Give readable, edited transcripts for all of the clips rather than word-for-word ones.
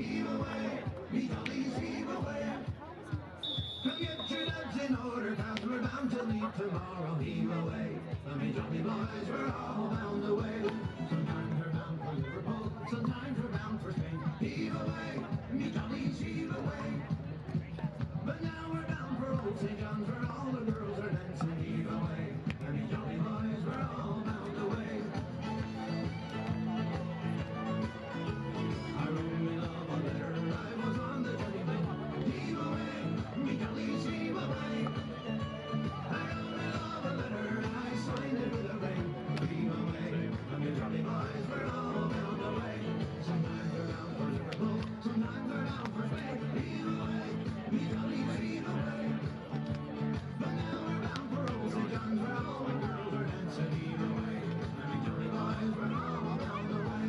heave away, me jollies heave away. Come get your ducks in order, 'cause we're bound to leave tomorrow. Heave away, me jolly boys, we're all bound away. Sometimes we're bound for Liverpool, sometimes we're bound for Spain. Heave away, me jollies heave away. But now we're bound for old St. John's, where all the girls are dancing. Heave away, me jolly boys, we're all bound away. I wrote me love a letter, I was on the journey main. Heave away, me jollies heave away. I wrote me love a letter and I signed it with a ring. Heave away, me jolly boys, we're all bound away. Sometimes we're bound for Liverpool, sometimes we're bound for Spain. Heave away, me jollies heave away. But now we're bound for old St. John's, where all the girls are dancing. Heave away, me jolly boys, we're all bound away.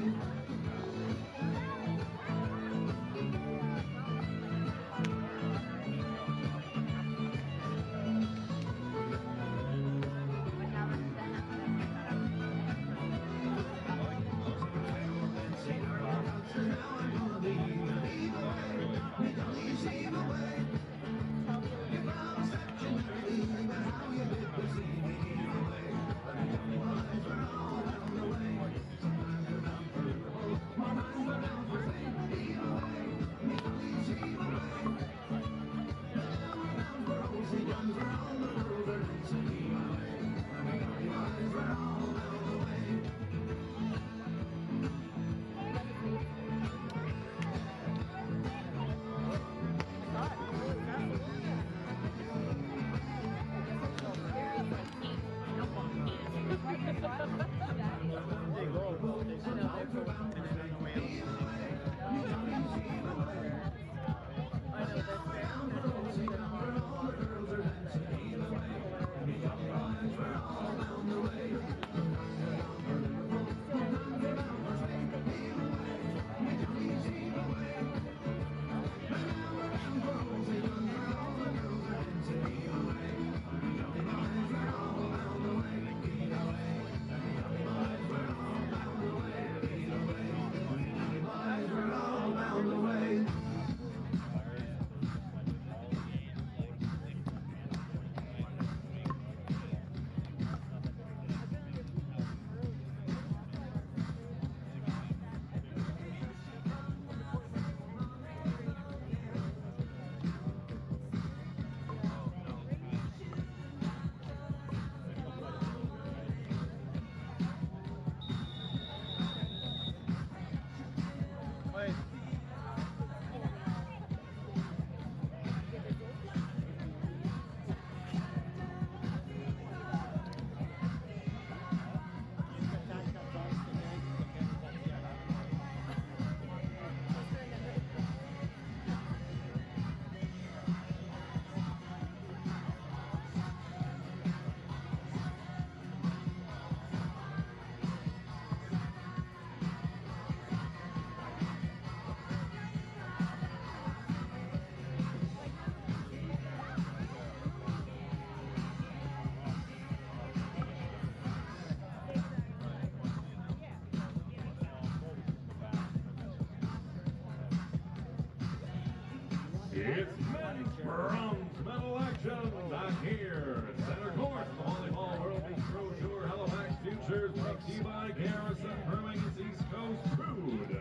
It's men's bronze medal action back here. Center court, the Volleyball World Beach Pro Tour Halifax Futures, brought to you by Garrison Birmingham's East Coast Crude.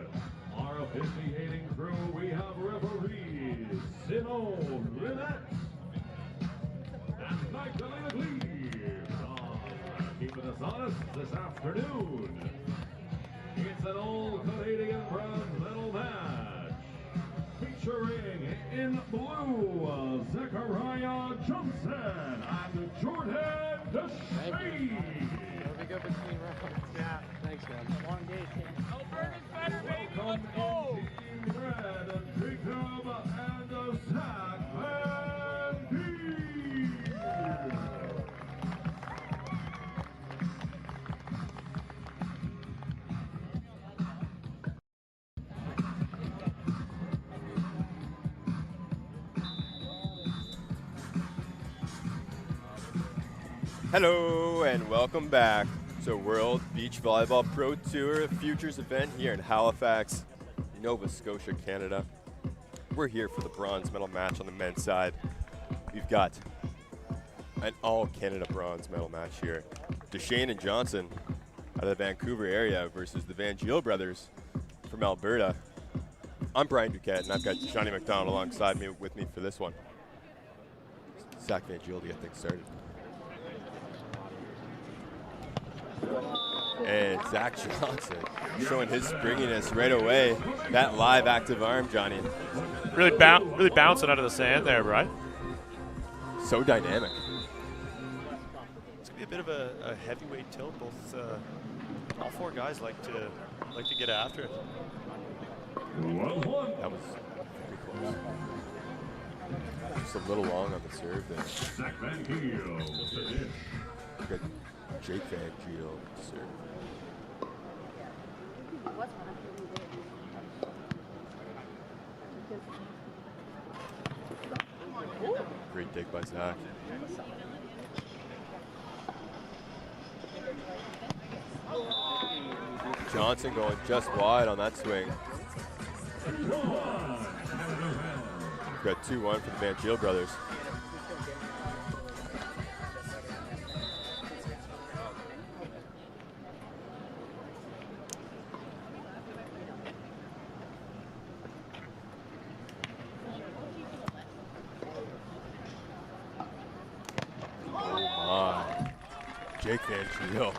Our officiating crew, we have referees Simone Lynette and Magdalena Cleaves. Keeping us honest this afternoon. It's an all Canadian bronze medal match. Featuring in blue, Zechariah Johnson and Jordan DeShane. It'll be good between rounds. Yeah. Thanks, man. Long day, Shane. Alberta's better, baby. Welcome Let's go. in Team Red, Jacob and Zach Van Dee. Hello and welcome back to World Beach Volleyball Pro Tour Futures event here in Halifax, Nova Scotia, Canada. We're here for the bronze medal match on the men's side. We've got an all-Canada bronze medal match here. Duchesne and Johnson out of the Vancouver area versus the Van Giel brothers from Alberta. I'm Brian Duquette, and I've got Johnny McDonald alongside me with me for this one. Zach Van Giel to get things started. And Zach Johnson showing his springiness right away. That live active arm, Johnny. Really bouncing out of the sand there, Brian. So dynamic. It's gonna be a bit of a heavyweight tilt. Both all four guys like to get after it. That was pretty close. Just a little long on the serve there. Zach Van Giel. Good Jake Van Giel serve. Great dig by Zach. Johnson going just wide on that swing. Got 2-1 for the Van Giel brothers. Jake Van Giel,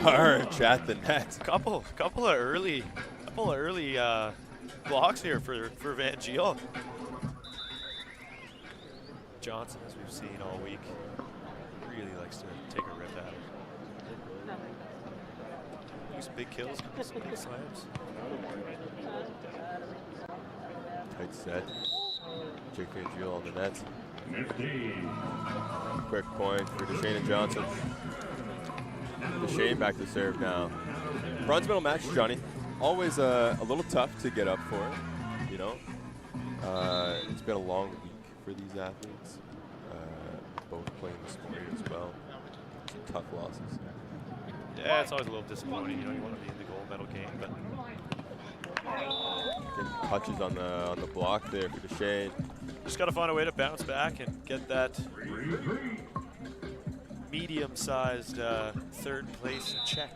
large at the net. Couple of early blocks here for Van Giel. Johnson, as we've seen all week, really likes to take a rip at it. Some big kills, some big slams. Tight set. Jake Van Giel on the net. 15. Quick point for Duchesne and Johnson. Duchesne back to serve now. Bronze medal match, Johnny. Always a little tough to get up for, you know. It's been a long week for these athletes, both playing the sport as well. Some tough losses. Yeah, it's always a little disappointing. You know, you want to be in the gold medal game, but getting touches on the block there for Duchesne. just got to find a way to bounce back and get that medium-sized third place check.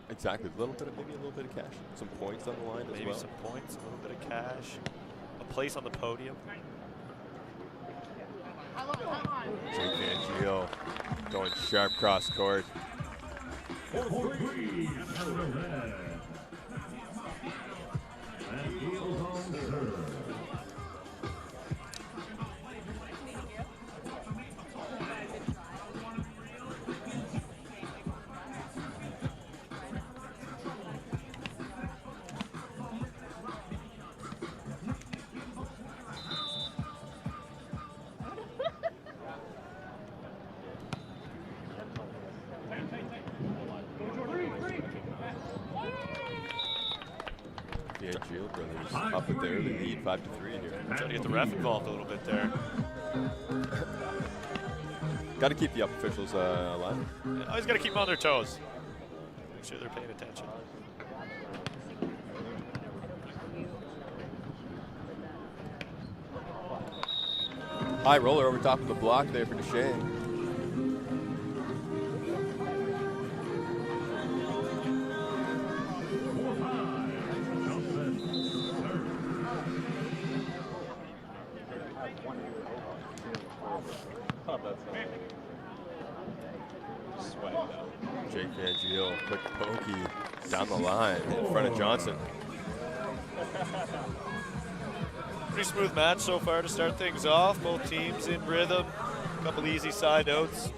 Exactly, maybe a little bit of cash, some points on the line as well. Maybe some points, a little bit of cash, a place on the podium. Jake Van Giel going sharp cross court. Van Giel brothers up with the early lead, 5-3 here. Trying to get the ref involved a little bit there. Got to keep the up officials alive. Always got to keep them on their toes. Make sure they're paying attention. High roller over top of the block there for Duchesne. Jake Van Giel, quick pokey down the line in front of Johnson. Pretty smooth match so far to start things off. Both teams in rhythm. A couple easy side outs.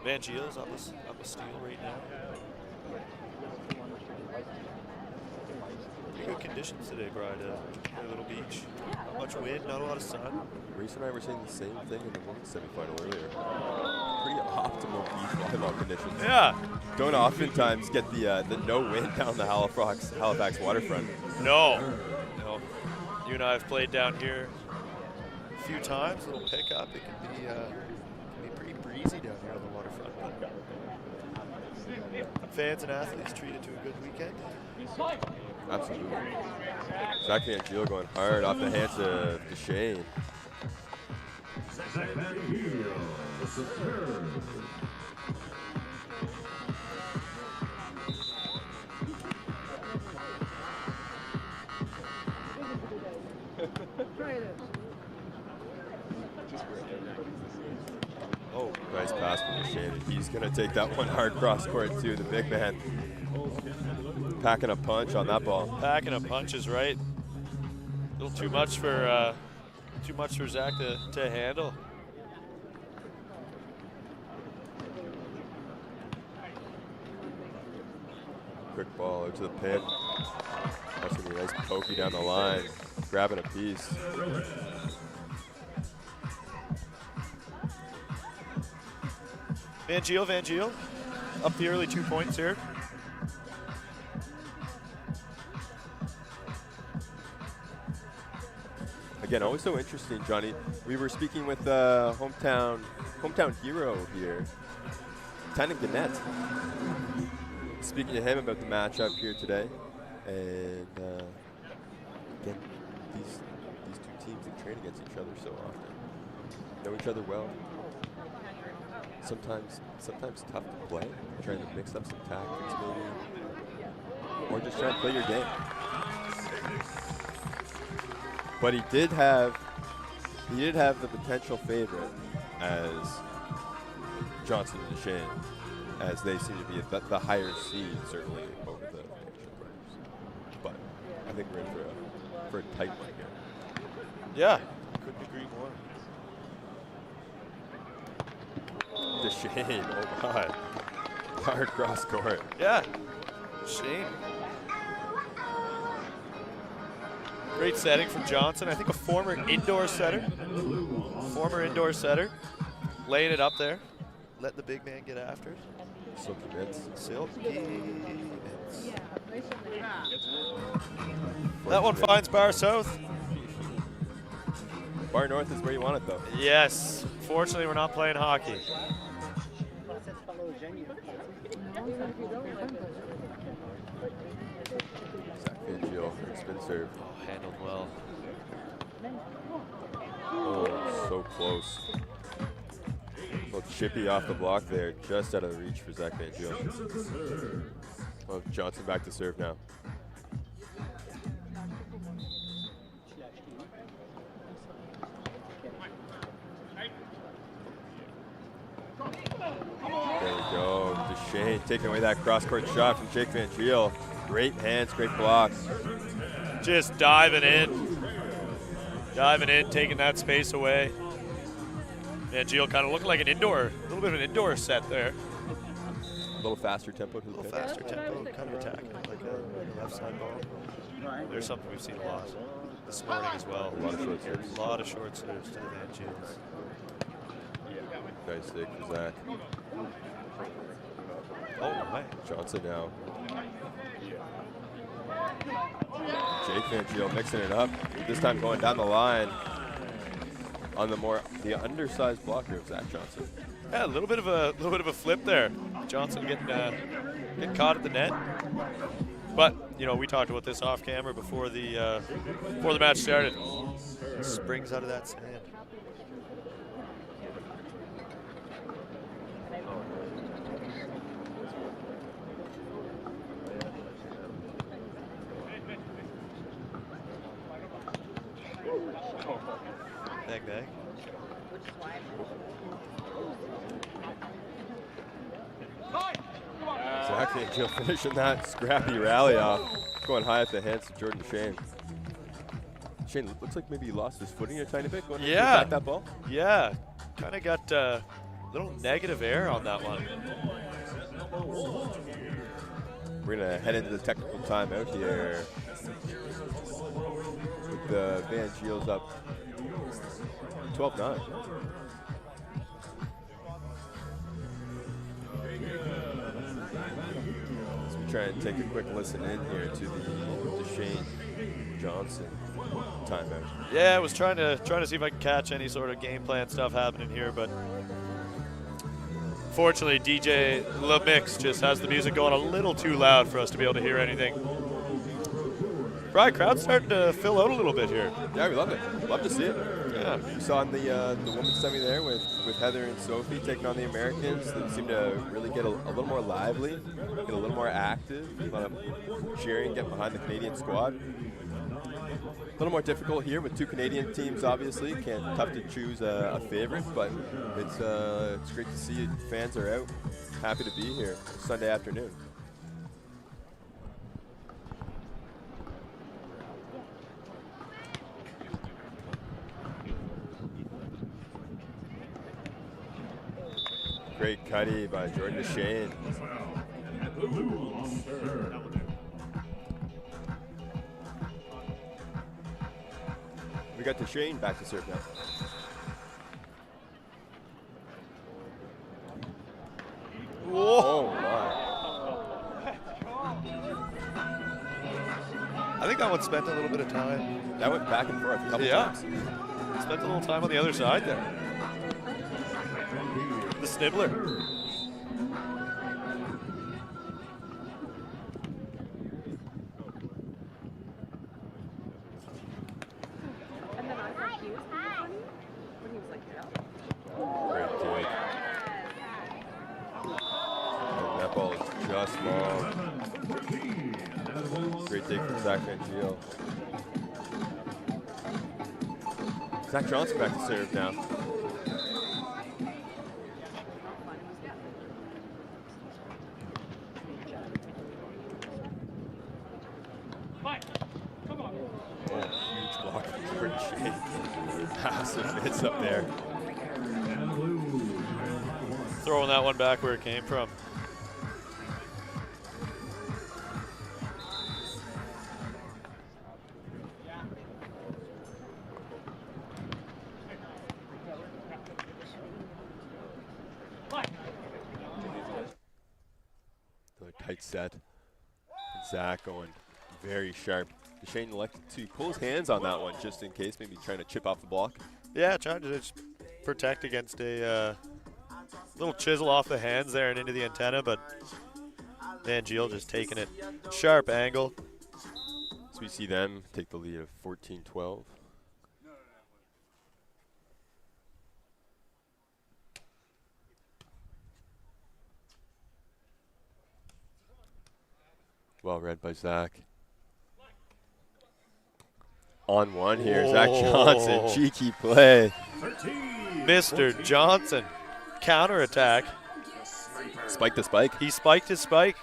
Van Giel's up a steal right now. Pretty good conditions today, Brian. A little beach. Not much wind, not a lot of sun. Reese and I were saying the same thing in the women's semifinal earlier. Pretty optimal beach volleyball conditions. Yeah. Don't oftentimes get the no wind down the Halifax waterfront. No. You and I have played down here a few times. A little pickup. It can be pretty breezy down here on the waterfront. But fans and athletes treated to a good weekend. Absolutely. Zach Van Giel going hard off the hands of Deshane. Zach Van Giel, the serve. Oh, nice pass from Deshane. He's going to take that one hard cross court too, the big man. Packing a punch on that ball. Packing a punch is right. A little too much for Zach to handle. Quick ball out to the pin. That's going to be a nice pokey down the line. Grabbing a piece. Van Giel. Up the early 2 points here. Again, always so interesting, Johnny. We were speaking with hometown hero here, Tynan Gannett. Speaking to him about the matchup here today, and again, these two teams that train against each other so often, know each other well. Sometimes tough to play, trying to mix up some tactics maybe, or just trying to play your game. But he did have the potential favorite as Johnson and Deshane, as they seem to be the higher seed certainly over the Hampshire Brothers. But I think we're in for a tight one here. Yeah, couldn't agree more. Deshane, oh God, hard cross court. Yeah, Deshane. Great setting from Johnson. I think a former indoor setter. Laying it up there. Let the big man get after it. Silky mitts. That one finds Bar South. Bar North is where you want it though. Yes. Fortunately, we're not playing hockey. Zach Van Giel for a spin serve. Oh, handled well. Oh, so close. A little chippy off the block there, just out of reach for Zach Van Giel. Oh, Johnson back to serve now. There we go. Deshane taking away that cross-court shot from Jake Van Giel. Great hands, great blocks. Just diving in, taking that space away. Van Giel kind of looking like a little bit of an indoor set there. A little faster tempo to the pin. Faster tempo, kind of attacking it like a left side ball. There's something we've seen a lot this morning as well. A lot of short serves. A lot of short serves to the Van Giels. Nice dig for Zach. Oh my. Johnson now. Jake Van Giel mixing it up. This time going down the line on the undersized blocker of Zach Johnson. Yeah, a little bit of a flip there. Johnson getting caught at the net. But you know, we talked about this off camera before the match started. Springs out of that sand. Bag. Zach Van Giel finishing that scrappy rally off. Going high at the hands of Jordan Deshane. Deshane looks like maybe he lost his footing a tiny bit going to attack that ball. Yeah, kind of got a little negative air on that one. We're going to head into the technical timeout here. With the Van Giel's up 12-9. So we try and take a quick listen in here to the Deshane Johnson timeout. Yeah, I was trying to see if I could catch any sort of game plan stuff happening here, but fortunately DJ LaMix just has the music going a little too loud for us to be able to hear anything. Brian, crowd's starting to fill out a little bit here. Yeah, we love it. Love to see it. Yeah. You saw in the women's semi there with Heather and Sophie taking on the Americans. They seem to really get a little more lively, get a little more active, a lot of cheering, get behind the Canadian squad. A little more difficult here with 2 Canadian teams, obviously. Tough to choose a favorite, but it's great to see fans are out. Happy to be here Sunday afternoon. Great cutty by Jordan DeShane. We got DeShane back to serve now. Whoa. Oh my. I think that one spent a little bit of time. That went back and forth a couple Yeah. times. Spent a little time on the other side there. The Snibbler. And then I thought he was funny when he was like, yeah. Great kick. And that ball is just long. Great take from Zach Van Giel. Zach Johnson back to serve now. Oh, huge block from Jordan Shea. Massive hits up there. Throwing that one back where it came from. Another tight set. Zach going very sharp. DeShane elected to pull his hands on that one just in case, maybe trying to chip off the block. Yeah, trying to just protect against a little chisel off the hands there and into the antenna, but Van Giel just taking it sharp angle. So we see them take the lead of 14-12. Well read by Zach. On one here, Zach Johnson, Whoa. cheeky play. Mr. Johnson, counterattack. Spike the spike. He spiked his spike.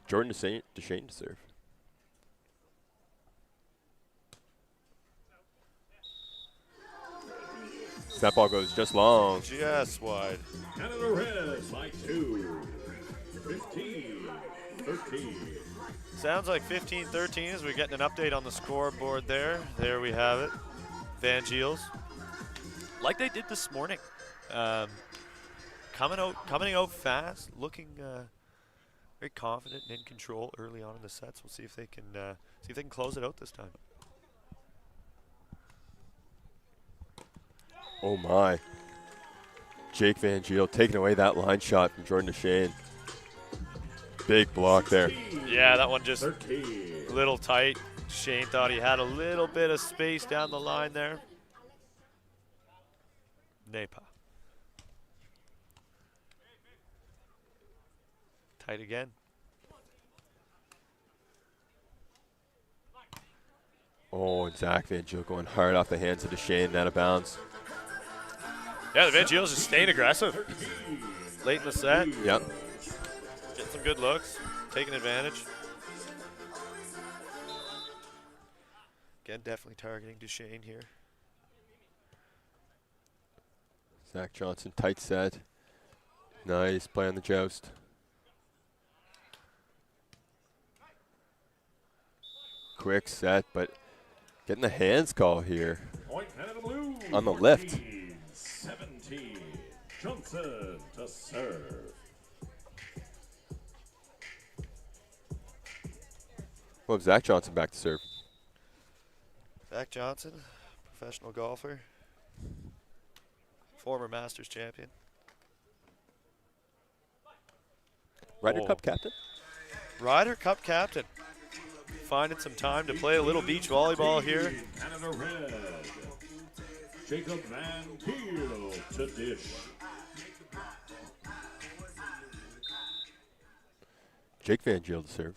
Jordan DeShane to serve. That ball goes just long. Just wide. Canada Red by 2. 15-13. Sounds like 15-13 as we're getting an update on the scoreboard there. There we have it. Van Giel's. Like they did this morning. Coming out fast, looking very confident and in control early on in the sets. We'll see if they can close it out this time. Oh my. Jake Van Giel taking away that line shot from Jordan DeShane. Big block there. Yeah, that one just 13. a little tight. Shane thought he had a little bit of space down the line there. Napa. Tight again. Oh, and Zach Van Giel going hard off the hands of DeShane, out of bounds. Yeah, the Van Giel's just staying aggressive. Late in the set, Yep. getting some good looks, taking advantage. Again, definitely targeting DeShane here. Zach Johnson, tight set. Nice play on the joust. Quick set, but getting the hands call here Point Canada Blue. on the lift. 17. Johnson to serve. Well, Zach Johnson back to serve. Zach Johnson, professional golfer, former Masters champion. Ryder Oh. Cup captain? Ryder Cup captain. Finding some time to play a little beach volleyball here. Canada Red. Jacob Van Peel to dish. Jake Van Geel to serve.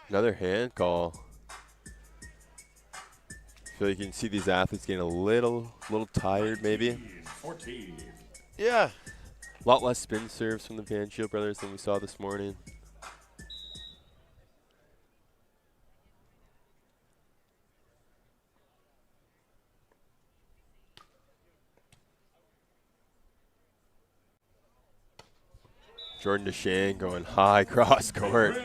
Another hand call. I feel like you can see these athletes getting a little tired maybe. 14. Yeah. A lot less spin serves from the Van Geel brothers than we saw this morning. Jordan Deshane going high cross court,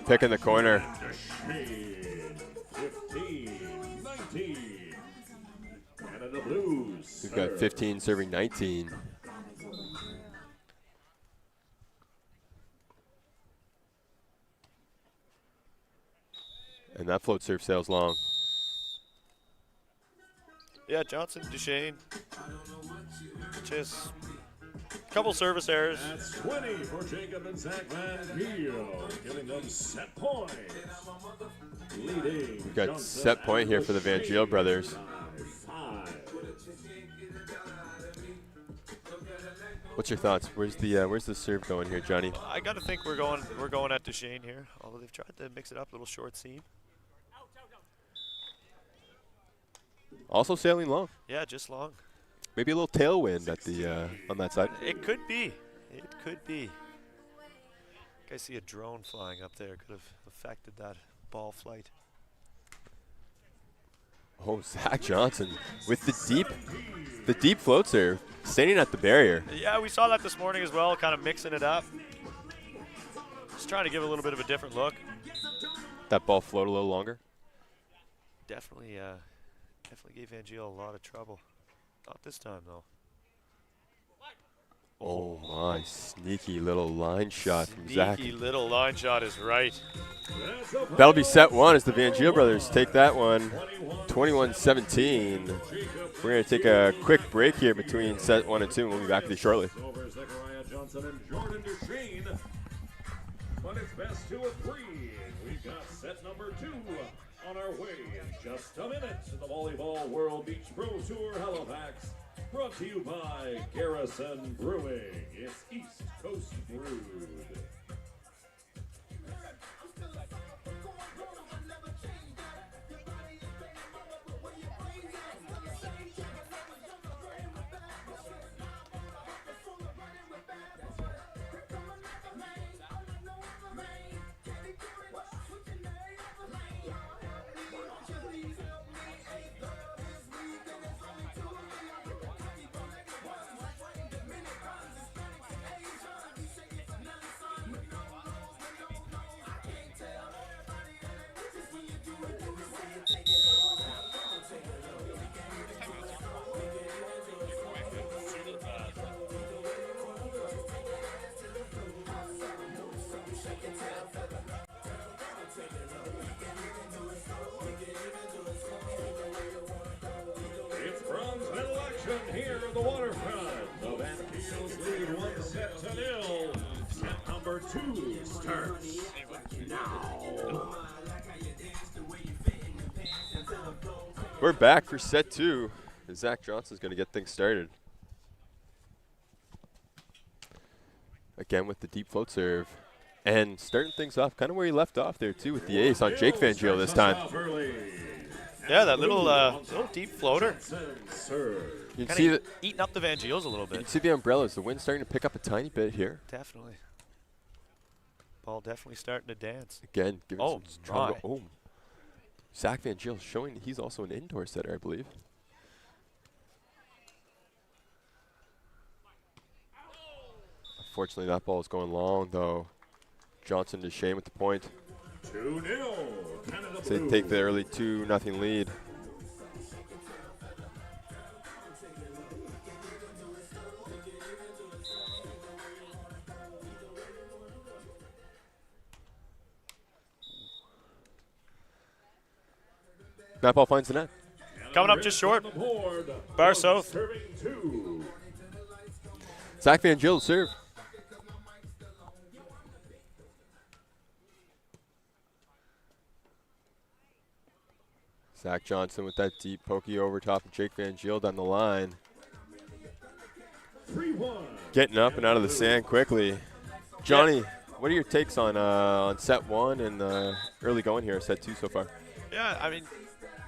picking the corner. Deshane, 15, 19. Canada Blues. We've got 15 serving 19. And that float serve sails long. Yeah, Johnson, Deshane. Just a couple service errors. That's 20 for Jacob and Zach Van Peel, giving them set point. Leading. We've got Johnson set point here and for the Van Geel Deshane brothers. by 5. What's your thoughts? Where's the serve going here, Johnny? I gotta think we're going at Deshane here. Although they've tried to mix it up, a little short seam. Also sailing long. Yeah, just long. Maybe a little tailwind at the on that side. It could be. It could be. I see a drone flying up there. Could have affected that ball flight. Oh, Zach Johnson with the deep float serve, standing at the barrier. Yeah, we saw that this morning as well, kind of mixing it up. Just trying to give a little bit of a different look. That ball float a little longer. Definitely gave Van Geel a lot of trouble. Not this time, though. Oh my, sneaky little line shot from Zach. Sneaky little line shot is right. That'll be set one as the Van Geel brothers take that one, 21-17. We're going to take a quick break here between set 1 and 2, and we'll be back with you shortly. Over Zachariah Johnson and Jordan Deshane. But it's best 2 of 3. We've got set number 2 on our way in just a minute to the Volleyball World Beach Pro Tour Halifax. Brought to you by Garrison Brewing. It's East Coast Brewed. It's bronze medal action here in the waterfront. The Van Peels lead 1-0. Set number 2 starts now. We're back for set 2. And Zach Johnson's going to get things started. Again with the deep float serve. And starting things off kind of where he left off there, too, with the ace on Jake Van Geel this time. Yeah, that little deep floater. You can see that. Eating up the Van Geels a little You bit. can see the umbrellas. The wind's starting to pick up a tiny bit here. Definitely. Ball definitely starting to dance. Again, giving Oh, some strong. my. Oh, Zach Van Geel showing he's also an indoor setter, I believe. Unfortunately, that ball is going long, though. Johnson Deshane with the point. 2-0. Canada So they take the early 2-0 lead. That ball finds the net. Coming up just short. On the board, Bar South. serving 2. Zach Van Gill serve. Zach Johnson with that deep pokey over top of Jake Van Giel down the line. 3-1. Getting up and out of the sand quickly. Johnny, what are your takes on set 1 and early going here, set 2 so far? Yeah, I mean,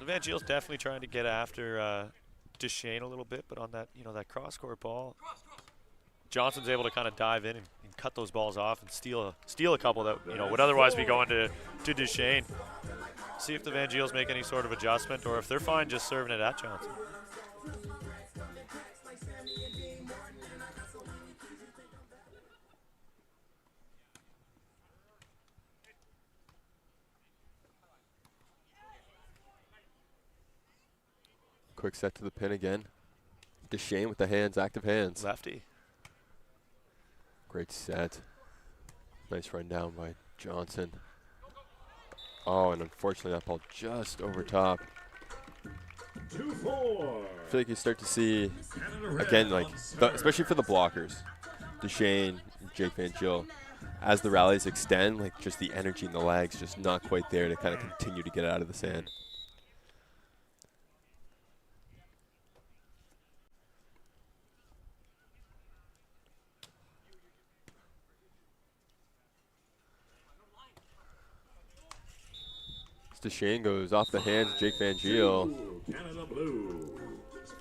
Van Giel's definitely trying to get after Duchesne a little bit, but on that, that cross-court ball, Johnson's able to kind of dive in and cut those balls off and steal a couple that would otherwise be going to Duchesne. See if the Van Giels make any sort of adjustment, or if they're fine just serving it at Johnson. Quick set to the pin again. Duchesne with the hands, active hands. Lefty. Great set. Nice run down by Johnson. Oh, and unfortunately that ball just over top. 2-4. I feel like you start to see, again, especially for the blockers, Duchesne, Jake Van Giel, as the rallies extend, just the energy in the legs just not quite there to kind of continue to get out of the sand. Duchesne goes off the hands of Jake Van Giel. Canada Blue.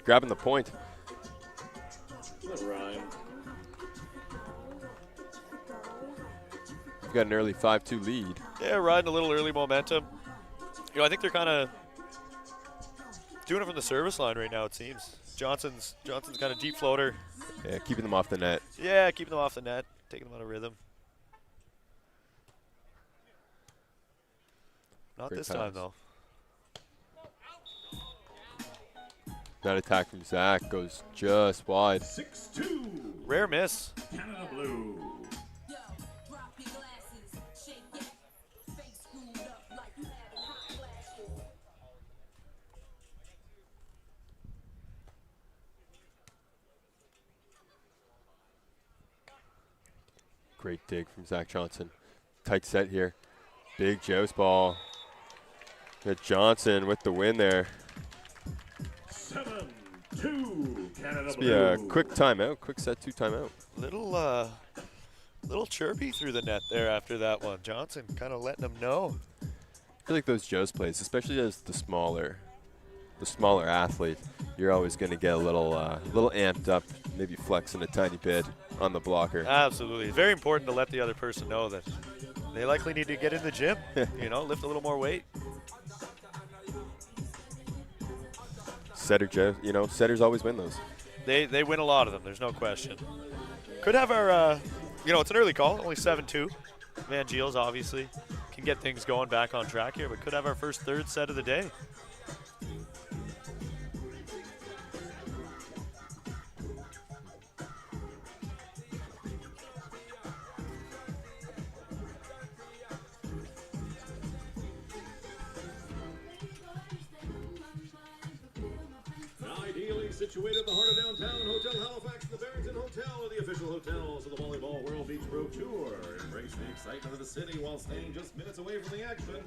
Grabbing the point. Ryan. We've got an early 5-2 lead. Yeah, riding a little early momentum. I think they're kind of doing it from the service line right now, it seems. Johnson's kind of deep floater. Yeah, keeping them off the net. Yeah, keeping them off the net, taking them out of rhythm. Not Great this pass. time, though. That attack from Zach goes just wide. 6-2. Rare miss. Canada Blue. Great dig from Zach Johnson. Tight set here. Big joust ball. Got Johnson with the win there. 7-2. Canada Must Blue. be a quick timeout. Quick set 2 timeout. Little chirpy through the net there after that one. Johnson kind of letting him know. I feel like those joust plays, especially as the smaller athlete, you're always going to get a little amped up, maybe flexing a tiny bit on the blocker. Absolutely. It's very important to let the other person know that they likely need to get in the gym, lift a little more weight. Setters always win those. They win a lot of them, there's no question. Could have our, it's an early call, only 7-2. Van Giels obviously can get things going back on track here, but could have our first third set of the day. Situated in the heart of downtown, Hotel Halifax, the Barrington Hotel, are the official hotels of the Volleyball World Beach Pro Tour. Embrace the excitement of the city while staying just minutes away from the action.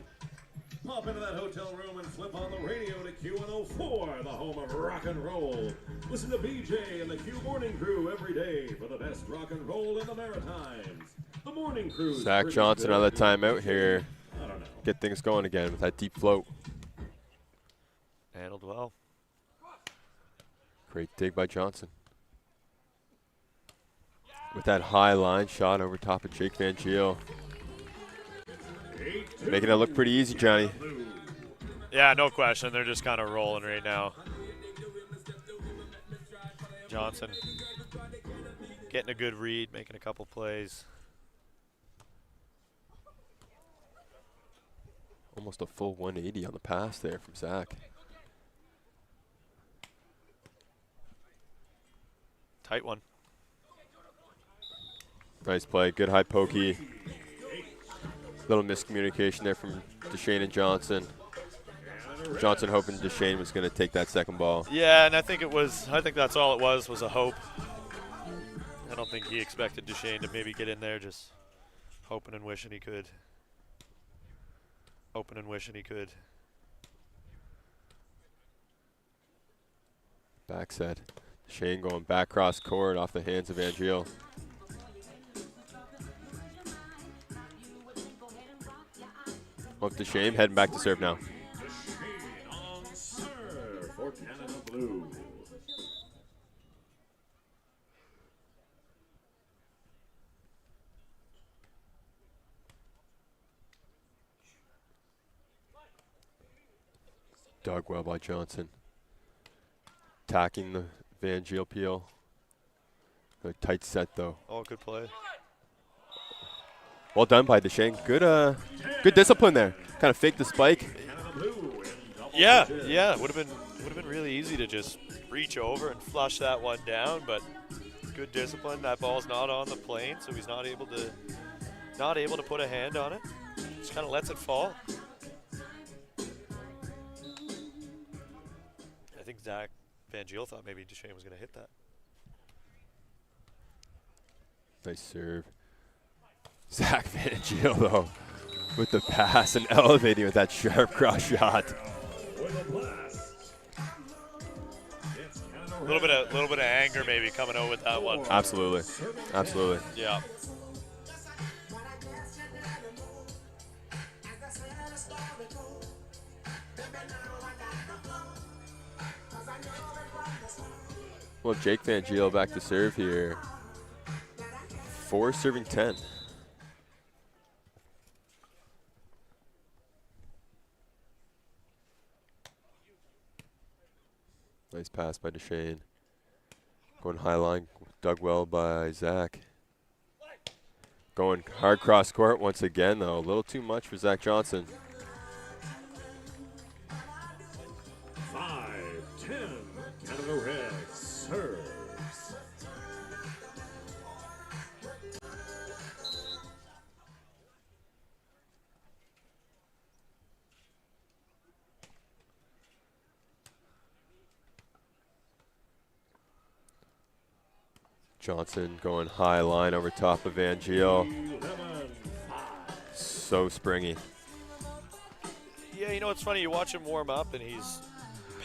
Pop into that hotel room and flip on the radio to Q104, the home of rock and roll. Listen to BJ and the Q Morning Crew every day for the best rock and roll in the Maritimes. The Morning Crew. Zach Johnson on the timeout here. I don't know. Get things going again with that deep float. Handled well. Great dig by Johnson. With that high line shot over top of Jake Van Giel. Making it look pretty easy, Johnny. Yeah, no question. They're just kind of rolling right now. Johnson getting a good read, making a couple plays. Almost a full 180 on the pass there from Zach. Tight one. Nice play, good high pokey. Little miscommunication there from Duchesne and Johnson. Johnson hoping Duchesne was going to take that second ball. Yeah, and I think that's all it was a hope. I don't think he expected Duchesne to maybe get in there, just hoping and wishing he could. Hoping and wishing he could. Back set. Duchesne going back cross court off the hands of Angel. Well, Duchesne heading back to serve now. Duchesne on serve for Canada Blue. Dug well by Johnson. Attacking the Van Geel peel. A tight set though. Oh, good play. Well done by Duchesne. Good discipline there. Kind of faked the spike. Yeah, yeah. Would have been really easy to just reach over and flush that one down, but good discipline. That ball's not on the plane, so he's not able to put a hand on it. Just kind of lets it fall. I think Zach Van Geel thought maybe Duchesne was going to hit that. Nice serve. Zach Van Geel, though, with the pass and elevating with that sharp cross shot. A little bit of anger maybe coming out with that one. Absolutely, absolutely. Yeah. Well, Jake Van Geel back to serve here. 4 serving 10. Nice pass by Duchesne. Going high line, dug well by Zach. Going hard cross court once again, though. A little too much for Zach Johnson. 5-10. Canada Red serves. Johnson going high line over top of Van Geel. So springy. Yeah, you know what's funny? You watch him warm up and he's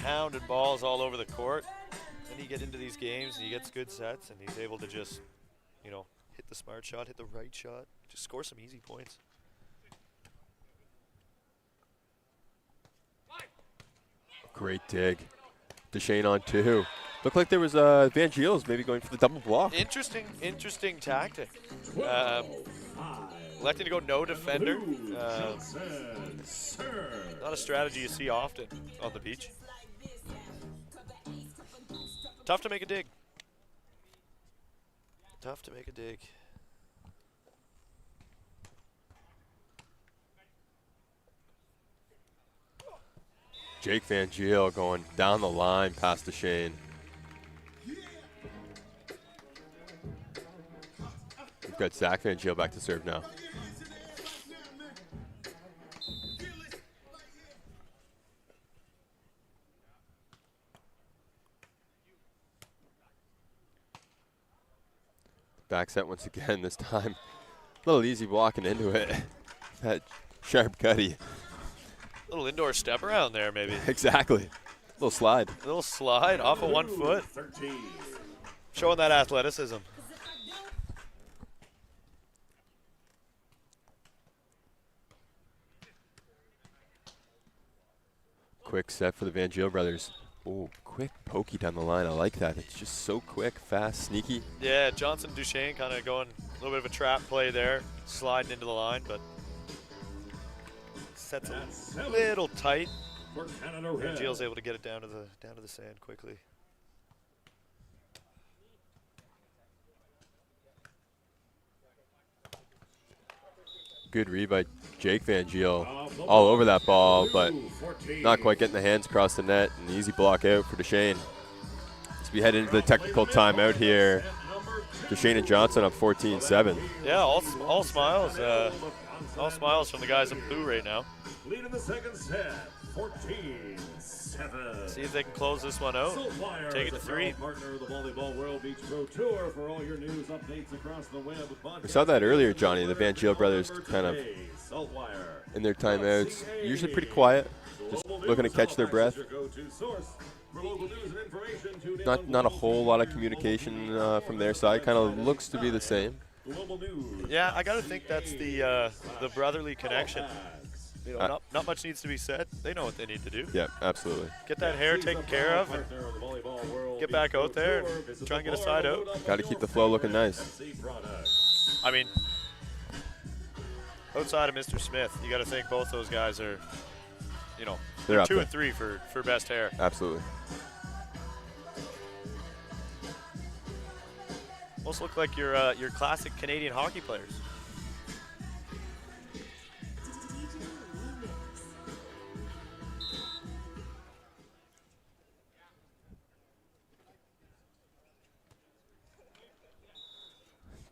pounding balls all over the court. Then you get into these games and he gets good sets and he's able to just, you know, hit the smart shot, hit the right shot, just score some easy points. Great dig. Duchesne on 2. Looked like there was Van Geel's maybe going for the double block. Interesting tactic. Electing to go no defender. Not a strategy you see often on the beach. Tough to make a dig. Tough to make a dig. Jake Van Geel going down the line past Duchesne. We've got Zach Van Geel back to serve now. Back set once again, this time a little easy walking into it. That sharp cutty. Little indoor step around there, maybe. Exactly. Little slide. A little slide off of 1 foot. Showing that athleticism. Quick set for the Van Geel brothers. Oh, quick pokey down the line. I like that. It's just so quick, fast, sneaky. Yeah, Johnson Duchesne kind of going a little bit of a trap play there, sliding into the line, but sets a little tight. And Geel's able to get it down to the sand quickly. Good read by Jake Van Geel. All over that ball, but not quite getting the hands across the net. An easy block out for Duchesne. As we head into the technical timeout here, Duchesne and Johnson up 14-7. Yeah, all smiles. All smiles from the guys in blue right now. Lead in the second set, 14-7. See if they can close this one out. Saltwire Take it is to a 3. proud partner of the Volleyball World Beach Pro Tour for all your news updates across the web. We saw that earlier, Johnny. The Van Geel brothers kind of Saltwire. in their timeouts, usually pretty quiet, just looking to catch their breath. Not a whole lot of communication from their side. Kind of looks to be the same. Yeah, I gotta think that's the brotherly connection. You know, not much needs to be said. They know what they need to do. Yeah, absolutely. Get that hair taken care of and get back out there and try and get a side out. Got to keep the flow looking nice. I mean, outside of Mr. Smith, you got to think both those guys are, you know, They're up 2 there. and 3 for best hair. Absolutely. Most look like your classic Canadian hockey players.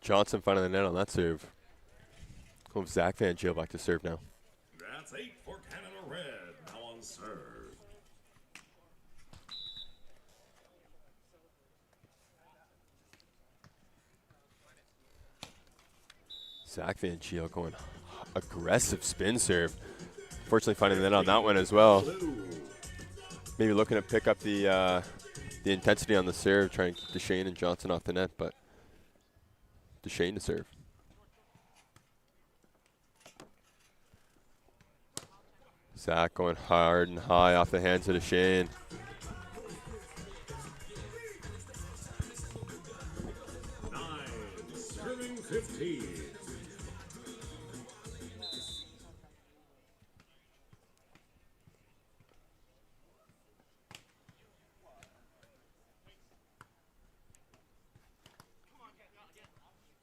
Johnson finding the net on that serve. Oh, Zach Van Geel back to serve now. That's 8 for Canada Red. Now on serve. Zach Van Geel going aggressive spin serve. Fortunately finding the net on that one as well. Maybe looking to pick up the intensity on the serve, trying to keep Deshane and Johnson off the net, but Deshane to serve. Zach going hard and high off the hands of Deshane. Serving 15.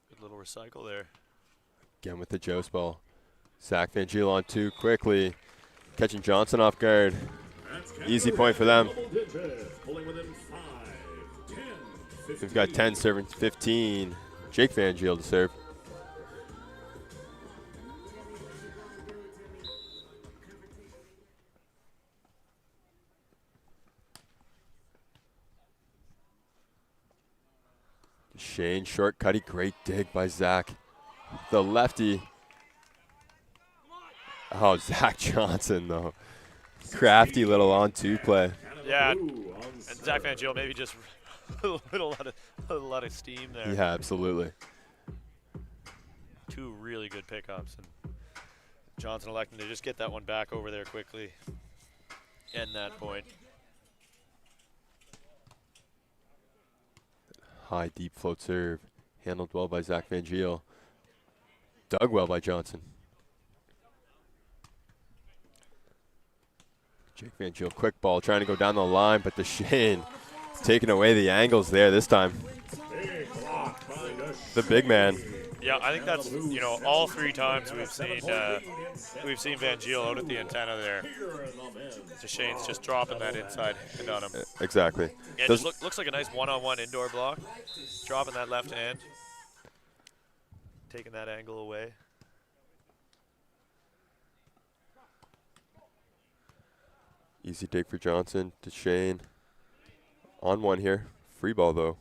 Good little recycle there. Again with the Jost ball. Zach Van Geel on 2 quickly. Catching Johnson off guard. Easy point for them. We've got 10 serving 15. Jake Van Geel to serve. Shane short cutty, great dig by Zach. The lefty. Oh, Zach Johnson though. Crafty little on-2 play. Yeah, and Zach Van Geel maybe just a lot of steam there. Yeah, absolutely. 2 really good pickups, and Johnson electing to just get that one back over there quickly. End that point. High, deep float serve. Handled well by Zach Van Geel. Dug well by Johnson. Jake Van Geel, quick ball, trying to go down the line, but Deshane taking away the angles there this time. The big man. Yeah, I think that's, you know, all 3 times we've seen Van Geel out at the antenna there. Deshane's just dropping that inside hand on him. Exactly. Yeah, it just looks like a nice one-on-one indoor block. Dropping that left hand. Taking that angle away. Easy take for Johnson. Deshane on one here. Free ball though.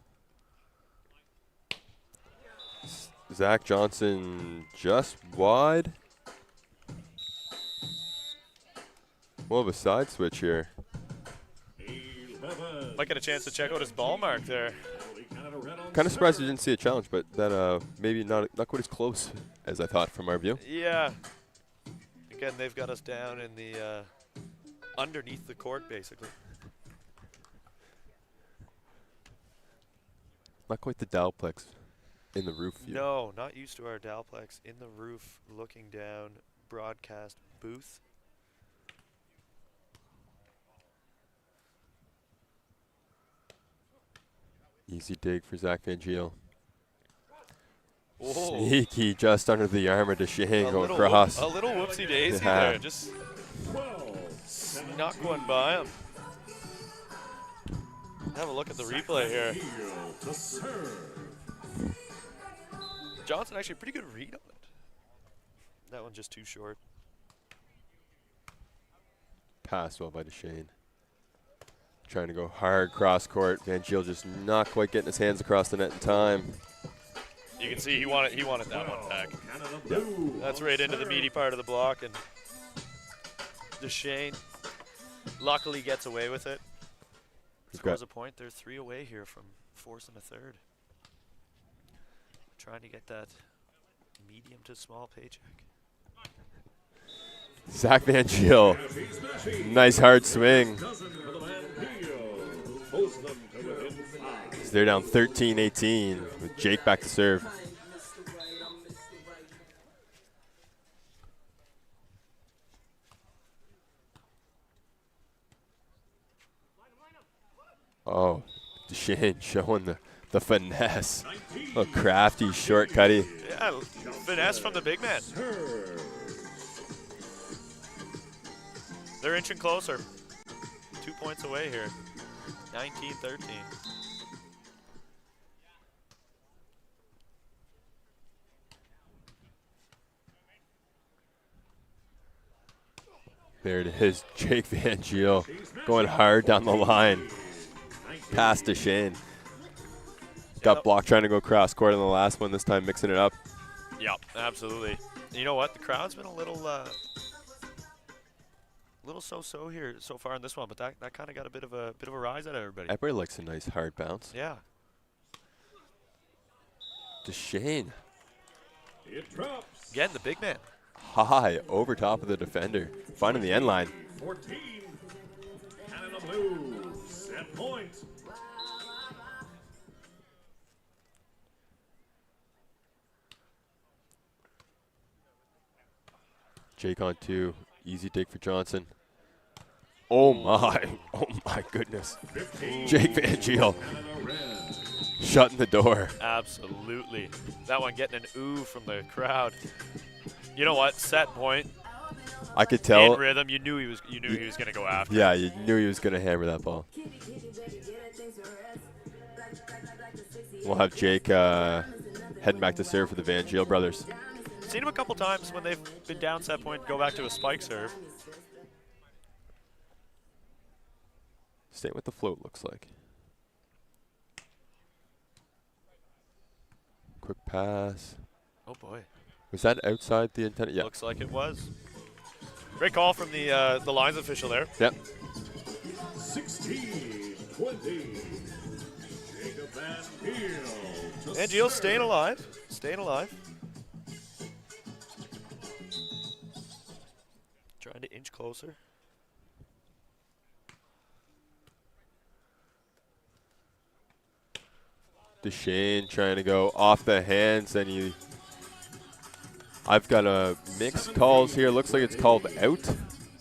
Zach Johnson just wide. More of a side switch here. Might get a chance to check out his ball mark there. Kind of surprised you didn't see a challenge, but that maybe not quite as close as I thought from our view. Yeah. Again, they've got us down in the underneath the court, basically. Not quite the Dowplex in the roof view. No, not used to our Dowplex. In the roof, looking down, broadcast booth. Easy dig for Zach Van Geel. Whoa. Sneaky, just under the arm of Deshane going little across. a little whoopsie daisy Yeah. there. Just snuck one by him. Have a look at the replay here. Johnson actually pretty good read on it. That one just too short. Passed well by Duchesne. Trying to go hard cross court. Van Giel just not quite getting his hands across the net in time. You can see he wanted that one back. That's right into the meaty part of the block, and Duchesne luckily gets away with it. Scores a point. They're 3 away here from forcing a third. Trying to get that medium to small paycheck. Zach Van Giel. Nice hard swing. So they're down 13-18 with Jake back to serve. Oh, Duchesne showing the finesse. A crafty, shortcutty. Yeah, finesse from the big man. They're inching closer. 2 points away here. 19-13. There it is, Jake Van Giel going hard down the line. Past Duchesne. Got blocked trying to go cross court on the last one, this time mixing it up. Yep, absolutely. You know what? The crowd's been a little so-so here so far in this one, but that kind of got a bit of a rise out of everybody. Everybody likes a nice hard bounce. Yeah. Duchesne. Again, the big man. High over top of the defender. Finding the end line. 14. Canada Blue. Set point. Jake on 2. Easy dig for Johnson. Oh my goodness. 15. Jake Van Giel shutting the door. Absolutely. That one getting an ooh from the crowd. You know what? Set point. I could tell. In rhythm. You knew he was going to go after. Yeah, you knew he was going to hammer that ball. We'll have Jake heading back to serve for the Van Giel brothers. Seen him a couple times when they've been down set point, go back to a spike serve. Stay with the float, looks like. Quick pass. Oh boy. Was that outside the intent? Yeah. Looks like it was. Great call from the lines official there. Yep. 16-20. Jacob Van Giel. And Giel staying alive. Staying alive. Trying to inch closer. Duchesne trying to go off the hands, and I've got a mixed calls here. Looks like it's called out,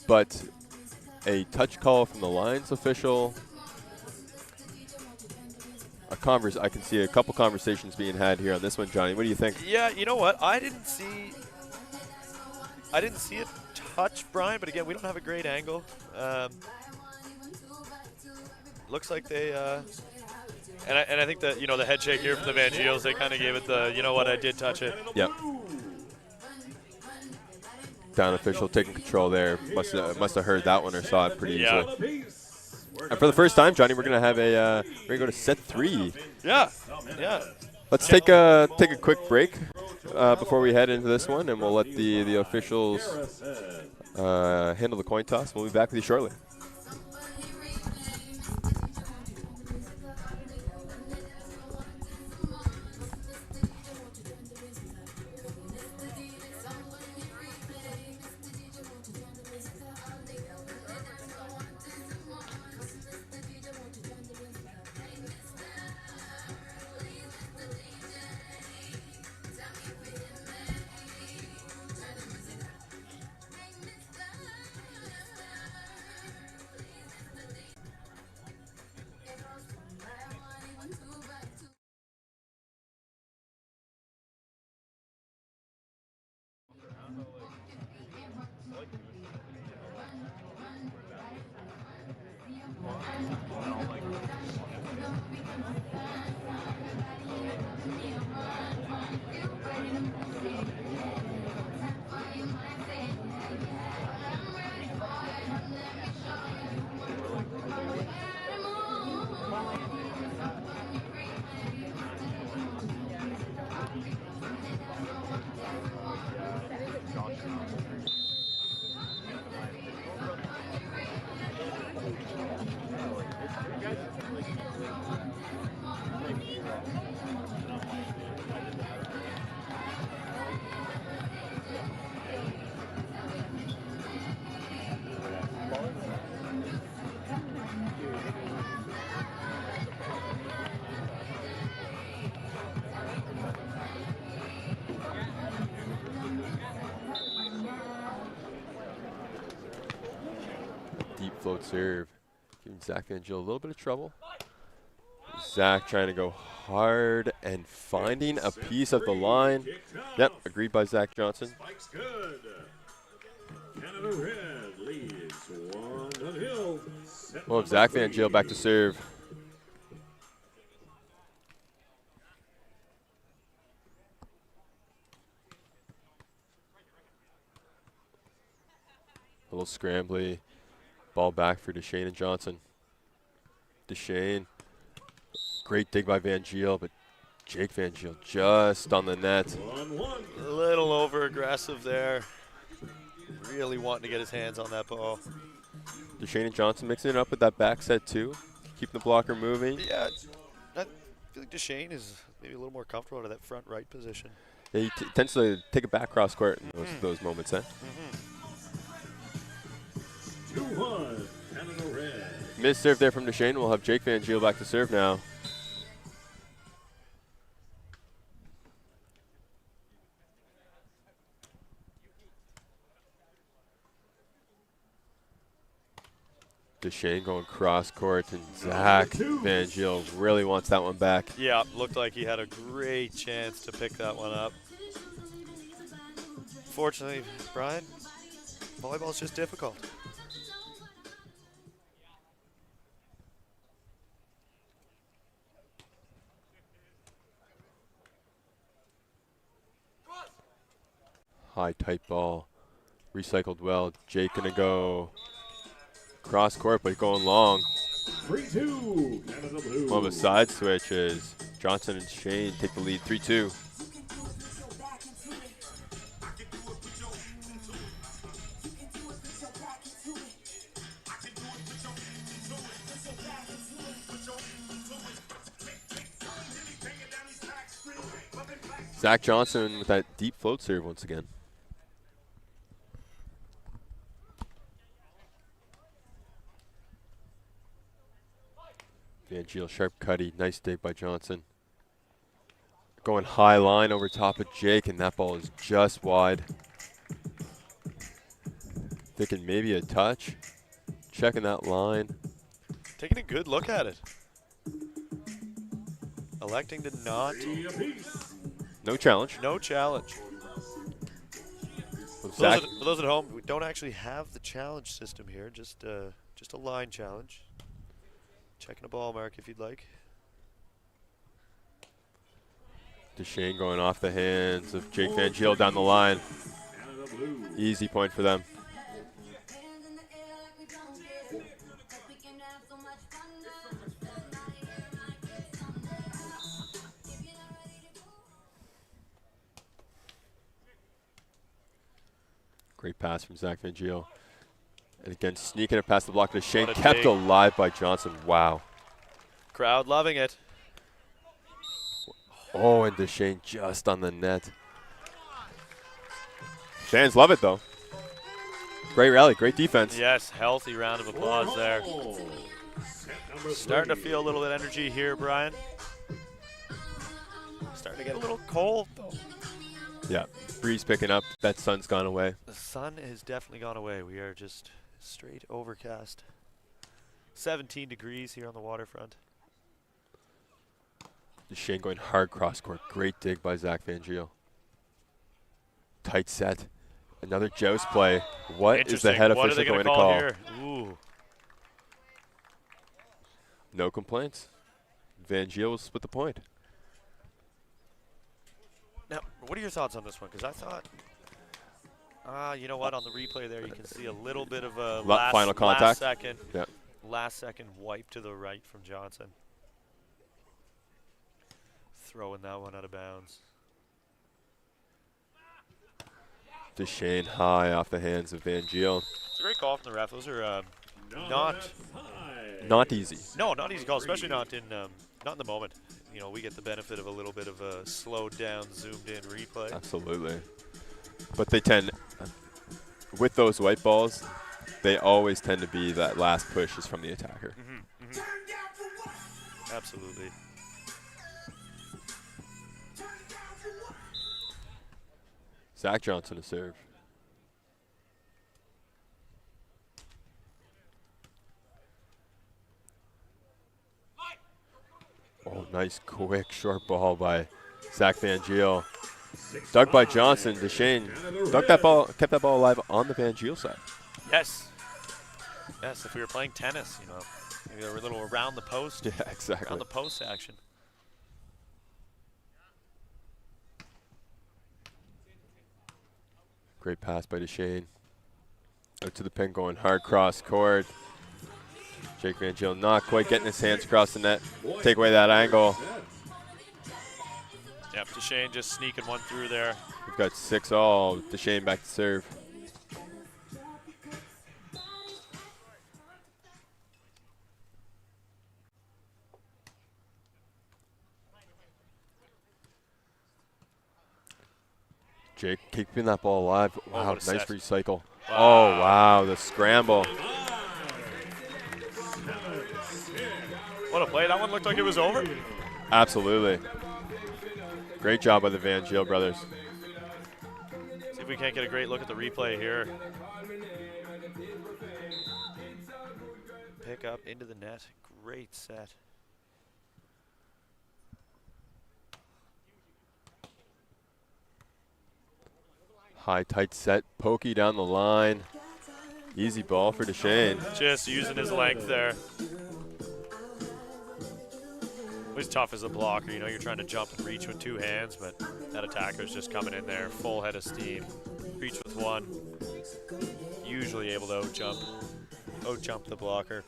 but a touch call from the lines official. I can see a couple conversations being had here on this one, Johnny. What do you think? Yeah, you know what? I didn't see it touch Brian, but again, we don't have a great angle. Looks like they, and I think that, the head shake here from the Van Giels, they kind of gave it the, you know what, I did touch it. Yep. Down official taking control there. Must have heard that one or saw it pretty easily. And for the first time, Johnny, we're gonna have we're gonna go to set 3. Yeah. Let's take a quick break before we head into this one, and we'll let the officials handle the coin toss. We'll be back with you shortly. Deep float serve, giving Zach Van Giel a little bit of trouble. Zach trying to go hard and finding a piece of the line. Yep, agreed by Zach Johnson. Spike's good. Canada Red leads 1-0. We'll have Zach Van Giel back to serve. A little scrambly. Ball back for Deshane and Johnson. Deshane, great dig by Van Giel, but Jake Van Giel just on the net. 1-1. A little over aggressive there. Really wanting to get his hands on that ball. Deshane and Johnson mixing it up with that back set too, keeping the blocker moving. Yeah, I feel like Deshane is maybe a little more comfortable out of that front right position. Yeah, he tends to take it back cross court in those moments, eh? 2-1. Canada Red. Missed serve there from Deshane. We'll have Jake Van Giel back to serve now. Deshane going cross court, and Zach Van Giel really wants that one back. Yeah, looked like he had a great chance to pick that one up. Fortunately, Brian, volleyball's just difficult. High, tight ball. Recycled well. Jake gonna go cross court, but going long. 3-2. Canada Blue. One of the side switches. Johnson and Shane take the lead 3-2. Zach Johnson with that deep float serve once again. Van Giel, sharp cutty, nice dig by Johnson. Going high line over top of Jake, and that ball is just wide. Thinking maybe a touch. Checking that line. Taking a good look at it. Electing to not. No challenge. No challenge. With For Zach, those at home, we don't actually have the challenge system here. Just a line challenge. Checking a ball mark if you'd like. Deshane going off the hands of Jake Van Giel down the line. Easy point for them. Great pass from Zach Van Giel. And again, sneaking it past the block to Deshane, kept dig. alive by Johnson. Wow. Crowd loving it. Oh, and Deshane just on the net. Fans love it, though. Great rally, great defense. Yes, healthy round of applause there. Starting to feel a little bit of energy here, Brian. Starting to get a little cold, though. Yeah, breeze picking up. That sun's gone away. The sun has definitely gone away. We are just straight overcast. 17 degrees here on the waterfront. Deshane going hard cross court. Great dig by Zach Van Giel. Tight set. Another joust play. What is the head What are official they going to call call? here? Ooh. No complaints. Van Giel will split the point. Now, what are your thoughts on this one? Because I thought, you know what? On the replay there, you can see a little bit of a Final contact. last second wipe to the right from Johnson. Throwing that one out of bounds. Deshane high off the hands of Van Giel. It's a great call from the ref. Those are not not easy. No, not easy call, especially not in the moment. You know, we get the benefit of a little bit of a slowed down, zoomed in replay. Absolutely. But they tend, with those white balls, they always tend to be that last push is from the attacker. Absolutely. Zach Johnson to serve. Oh, nice quick short ball by Zach Van Giel. Dug by Johnson. Deshane dug that ball, kept that ball alive on the Van Giel side. Yes. Yes, if we were playing tennis, you know, maybe a little around the post. Yeah, exactly. Around the post action. Great pass by Deshane. Out to the pin, going hard cross court. Jake Van Giel not quite getting his hands across the net. Take away that angle. Yep, Deshane just sneaking one through there. We've got 6-all. Deshane back to serve. Jake keeping that ball alive. Wow, what a nice set. recycle. Oh, wow, the scramble. What a play. That one looked like it was over. Absolutely. Great job by the Van Giel brothers. See if we can't get a great look at the replay here. Pick up into the net. Great set. High, tight set. Pokey down the line. Easy ball for Deshane. Just using his length there. He's tough as a blocker. You know, you're trying to jump and reach with two hands, but that attacker's just coming in there, full head of steam. Reach with one. Usually able to out-jump the blocker.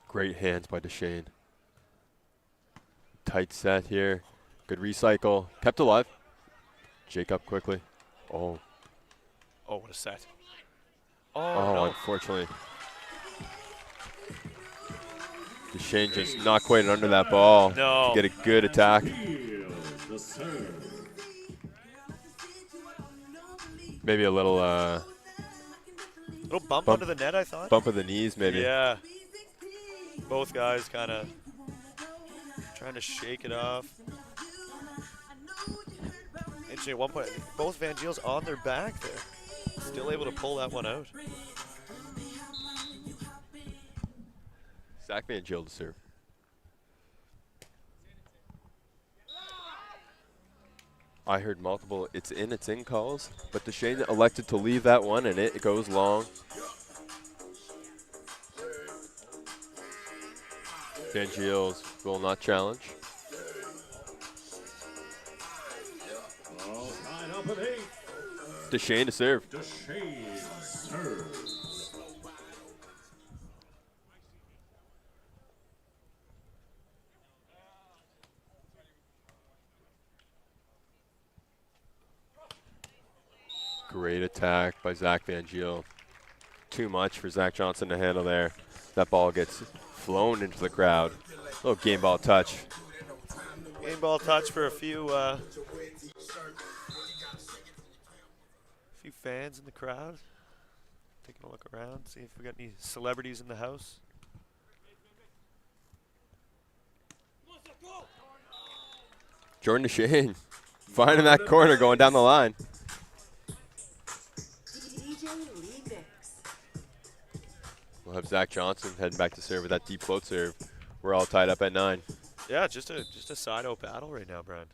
Great hands by Deshane. Tight set here. Good recycle. Kept alive. Jake up quickly. Oh. Oh, what a set. Oh, no. Unfortunately. Deshane just not quite under that ball. No. To get a good attack. Maybe a little Little bump Bump. under the net, I thought. bump of the knees, maybe. Yeah. Both guys kind of trying to shake it off. Interesting, at one point, both Van Giel's on their back there. Still able to pull that one out. Zach Van Giel to serve. I heard multiple it's in calls, but Deshane elected to leave that one, and it goes long. Van Giel's will not challenge. All tied up at 8. Deshane to serve. Deshane serves. Great attack by Zach Van Giel. Too much for Zach Johnson to handle there. That ball gets flown into the crowd. Little game ball touch. Game ball touch for a few fans in the crowd. Taking a look around, see if we got any celebrities in the house. Jordan Deshane finding that corner going down the line. We'll have Zach Johnson heading back to serve with that deep float serve. We're all tied up at 9. Yeah, just a side-out battle right now, Brian.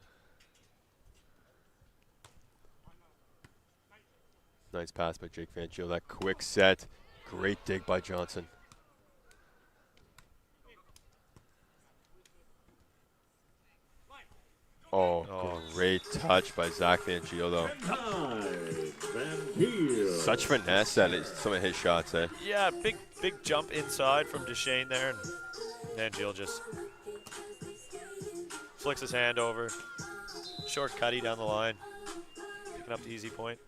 Nice pass by Jake Van Giel. That quick set. Great dig by Johnson. Oh, great touch by Zach Van Giel, though. Van Giel. Such finesse at some of his shots, eh? Yeah, big jump inside from Deshane there, and Van Giel just flicks his hand over. Short cutty down the line. picking up the easy point.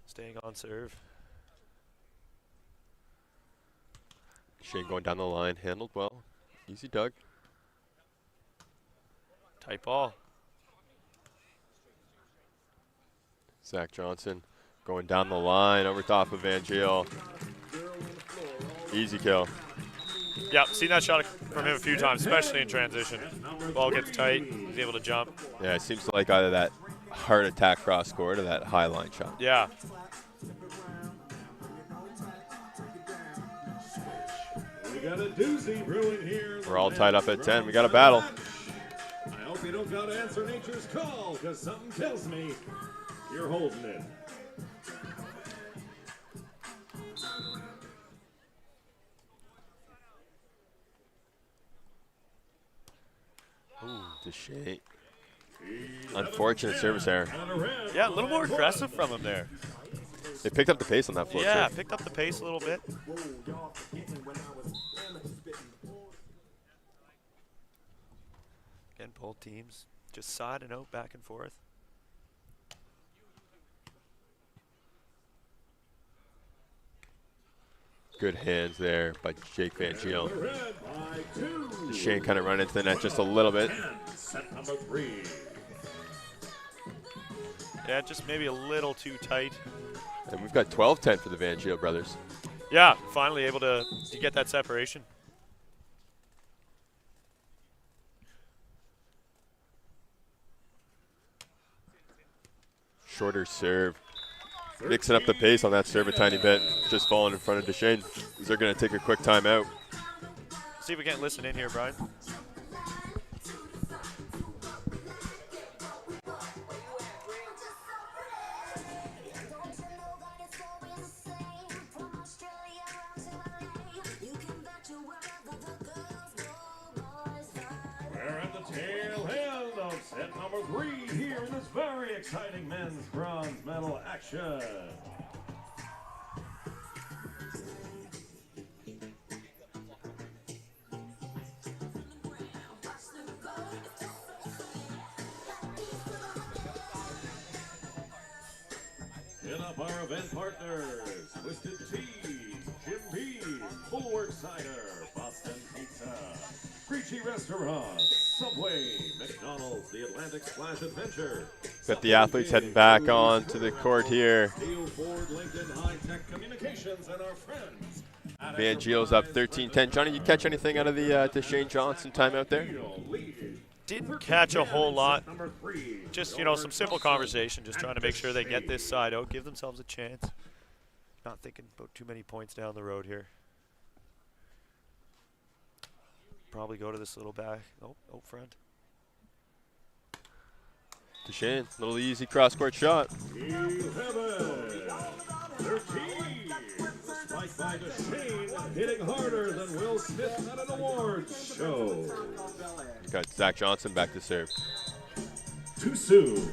Staying on serve. Shane going down the line, handled well. Easy Doug. Tight ball. Zach Johnson going down the line over top of Van Geel. Easy kill. Yeah, seen that shot from him a few times, especially in transition. Ball gets tight, he's able to jump. Yeah, it seems like either that heart attack cross court or that high line shot. Yeah. We got a doozy brewing here. We're all tied up at 10. We got a battle. I hope you don't gotta answer nature's call, because something tells me you're holding it. Ooh, Deshane. Unfortunate service error. Yeah, a little more aggressive from him there. They picked up the pace on that floor. Yeah, serve. picked up the pace a little bit. Again, both teams just siding out back and forth. Good hands there by Jake Van Geel. Deshane kind of run into the net just a little bit. Set number 3. Yeah, just maybe a little too tight. And we've got 12-10 for the Van Geel brothers. Yeah, finally able to get that separation. Shorter serve. Mixing up the pace on that serve a tiny bit. Just falling in front of Deshane. They're going to take a quick timeout. See if we can't listen in here, Brian. We're at the tail end of set number 3 here in this very exciting men's bronze medal action. Hit up our event partners, Twisted Tea, Jim Beam, Bulwark Cider, Boston Pizza, Preachy Restaurant, Subway, McDonald's, the Atlantic Splash Adventure. Got the athletes heading back on to the court here. Steel Ford, LinkedIn, High Tech Communications, and our friends. at Van Geel's up 13-10. Johnny, you catch anything out of the Deshane Johnson timeout there? Didn't catch a whole lot. Just, you know, some simple conversation, just trying to make sure they get this side out, give themselves a chance. Not thinking about too many points down the road here. Probably go to this little back. Oh, front. Deshane, little easy cross-court shot. 13. Spike by Deshane, hitting harder than Will Smith at an awards show. Got Zach Johnson back to serve. Too soon.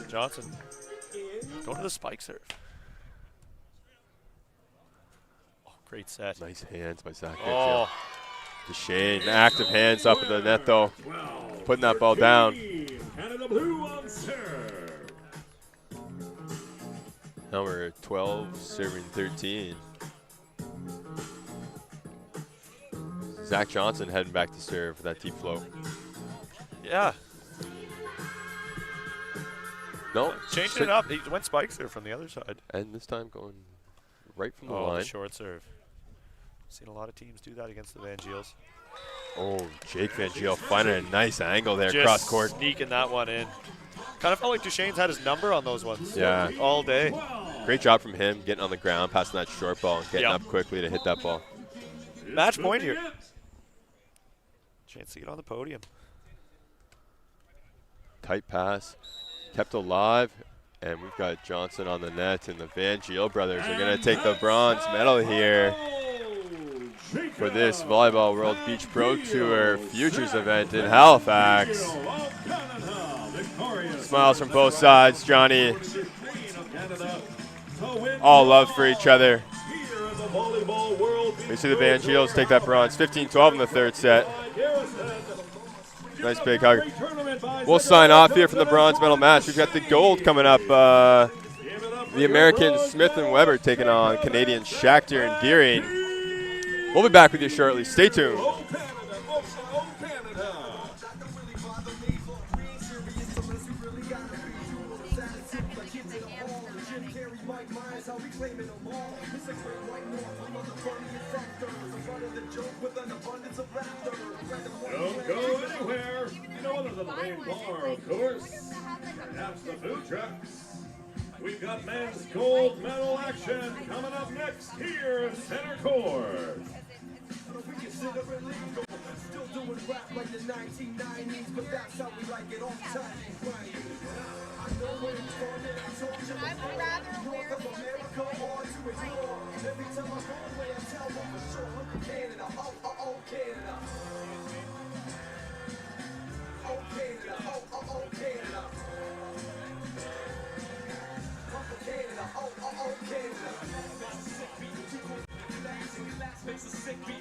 Johnson, go to the spike serve. Oh, great set. Nice hands by Zach. Oh, Deshane, active hands up in the net though. Putting that ball down. Canada Blue on serve. Number 12 serving 13. Zach Johnson heading back to serve for that deep flow. yeah. No, Changing it up. He went spike serve from the other side. And this time going right from the Oh, line. the short serve. Seen a lot of teams do that against the Van Geels. Oh, Jake Van Geel finding a nice angle there Just cross court. sneaking that one in. Kind of felt like Deshane's had his number on those ones. Yeah. All day. Great job from him getting on the ground, passing that short ball, and getting Yep. up quickly to hit that ball. Match point here. Chance to get on the podium. Tight pass, kept alive, and we've got Johnson on the net, and the Van Geel brothers are going to take the bronze medal here for this Volleyball World Beach Pro Tour Futures event in Halifax. Smiles from both sides, Johnny. All love for each other. We see the Van Geels take that bronze, 15-12 in the third set. Nice big hug. We'll sign off here from the bronze medal match. We've got the gold coming up. The American Smith and Webber taking on Canadian Schachter and Deering. We'll be back with you shortly. Stay tuned. Don't go anywhere. No other than the main bar, of course. Perhaps the food trucks. We've got men's gold medal action coming up next here in center court. Still doing rap like the 1990s, but that's how we like it all time. I know where it's going, and I told you I would rather wear North of America or to explore. Every time I go away, I tell them for sure. Canada, oh, oh, oh, Canada. Oh, Canada, oh, oh, oh, Canada. Canada, oh, oh, oh, Canada. Mississippi,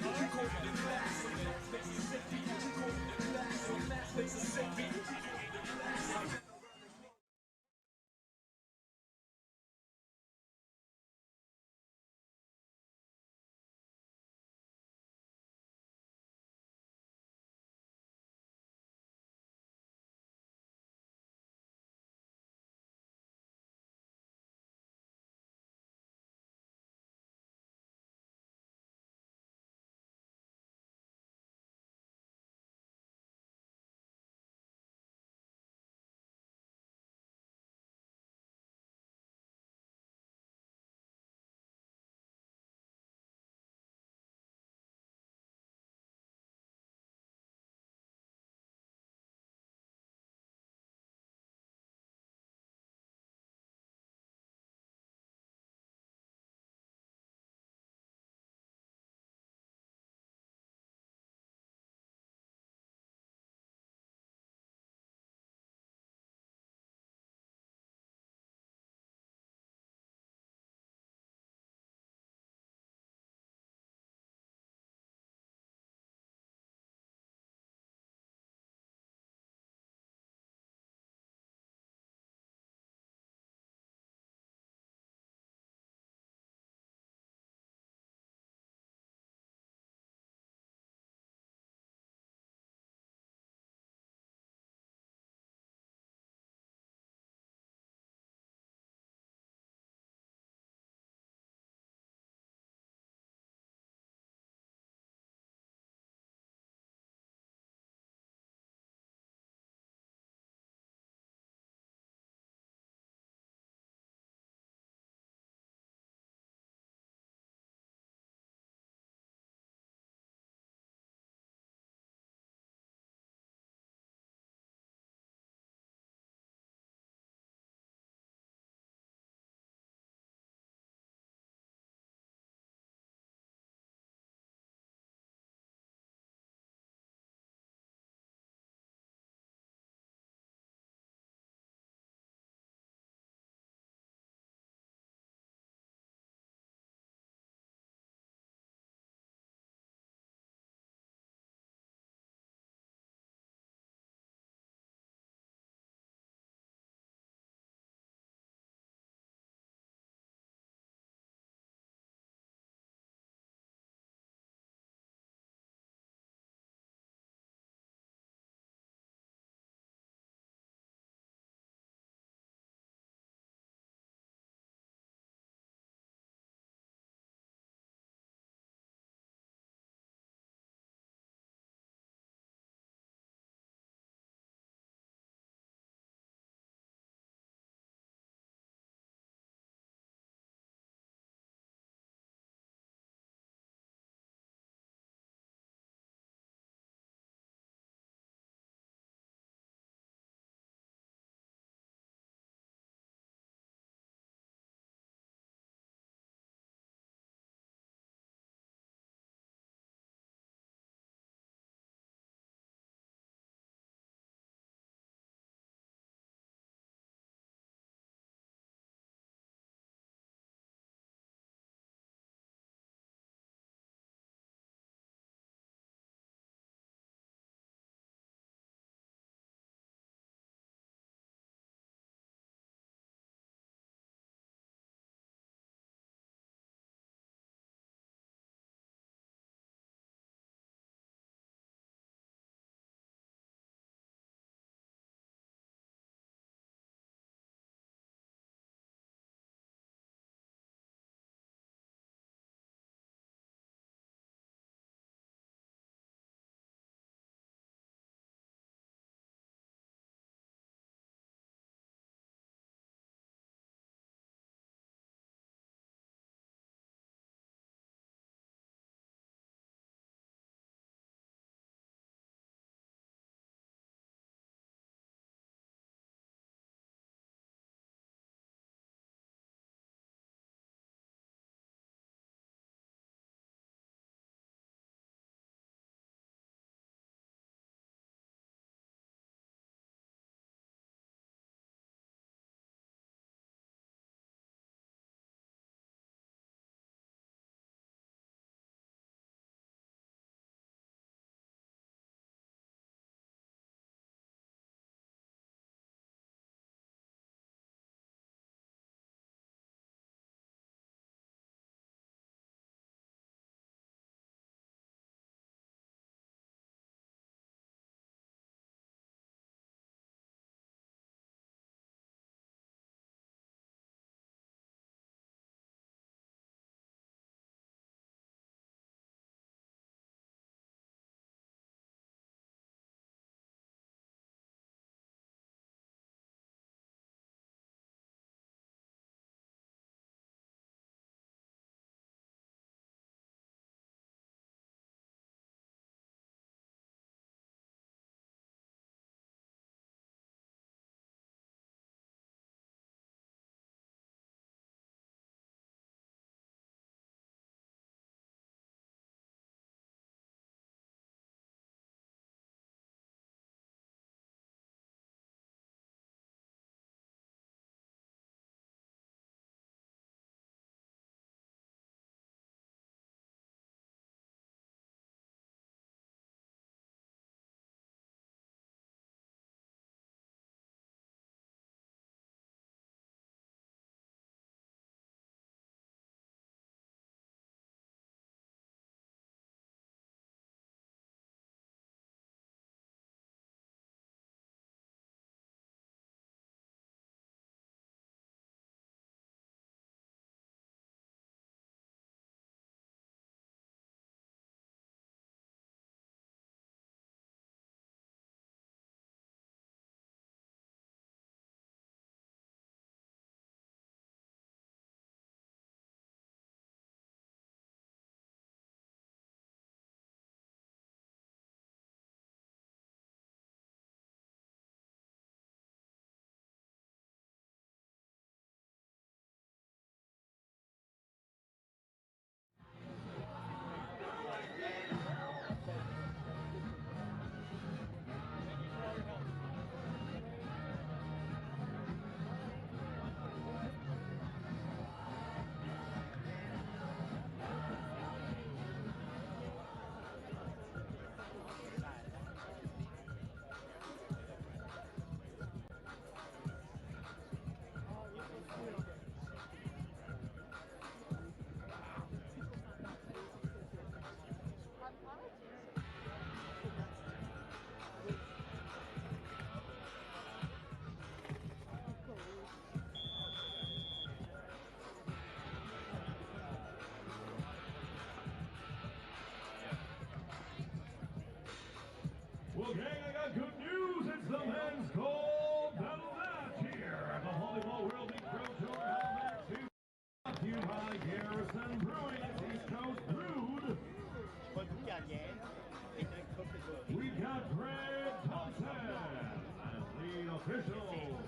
officials.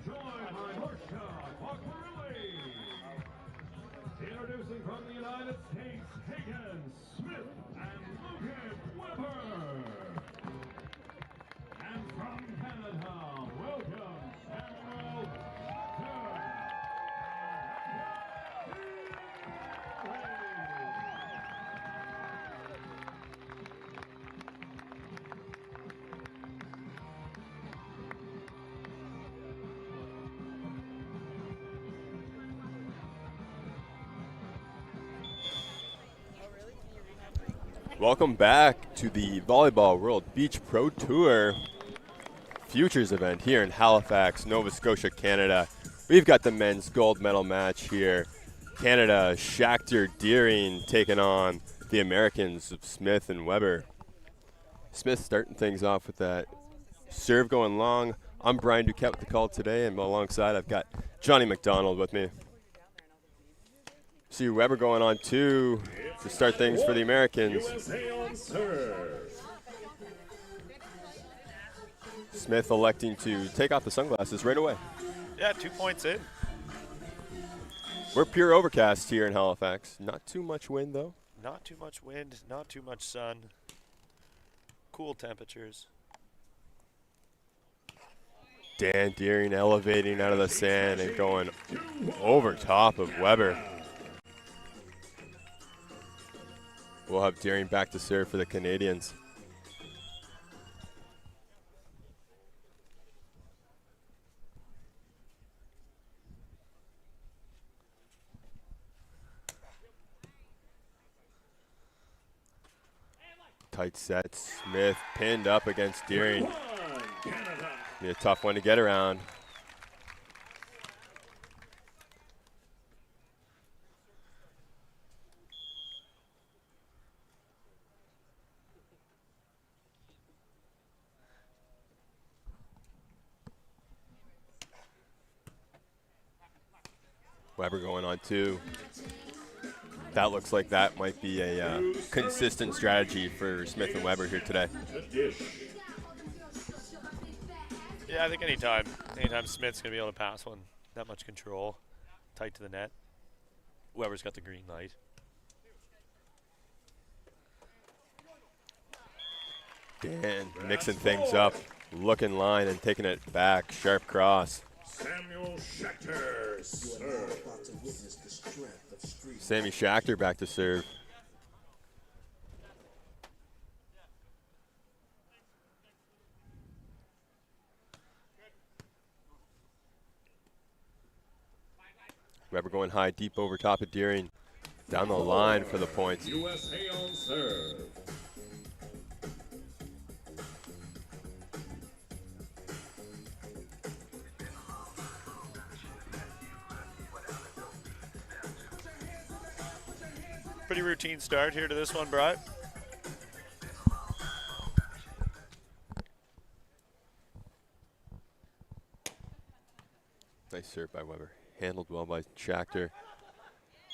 Joined by Horska Quacquarelli. Introducing from the United States, Hagen Smith and Lucas Weber. And from Canada, welcome Samuel Shachter. Welcome back to the Volleyball World Beach Pro Tour Futures event here in Halifax, Nova Scotia, Canada. We've got the men's gold medal match here. Canada, Shachter Deering taking on the Americans of Smith and Weber. Smith starting things off with that serve going long. I'm Brian Duquette with the call today, and alongside I've got Johnny McDonald with me. See Weber going on two to start things for the Americans. USA on serve. Smith electing to take off the sunglasses right away. Yeah, 2 points in. We're pure overcast here in Halifax. Not too much wind though. Not too much wind, not too much sun. Cool temperatures. Dan Deering elevating out of the sand and going over top of Weber. We'll have Deering back to serve for the Canadians. Tight set, Smith pinned up against Deering. Be a tough one to get around. Weber going on two. That looks like that might be a consistent strategy for Smith and Weber here today. Yeah, I think anytime Smith's going to be able to pass one, that much control, tight to the net. Weber's got the green light. Dan mixing things up, looking line and taking it back, sharp cross. Samuel Shachter serve. Sammy Shachter back to serve. Weber going high, deep over top of Deering. Down the line for the points. USA on serve. Pretty routine start here to this one, Brian. Nice serve by Weber. Handled well by Shachter.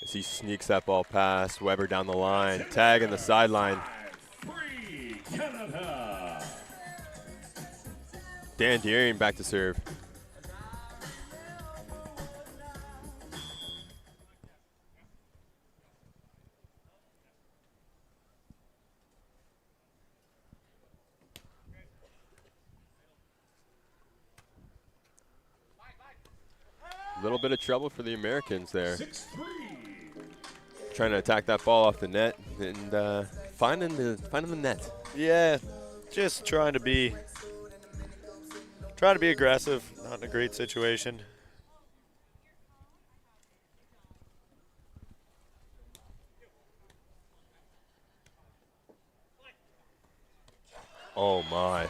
As he sneaks that ball past, Weber down the line, tag in the sideline. Free Canada. Dan Deering back to serve. A little bit of trouble for the Americans there. 6-3. Trying to attack that ball off the net and finding the net. Yeah, just trying to be aggressive. Not in a great situation. Oh my.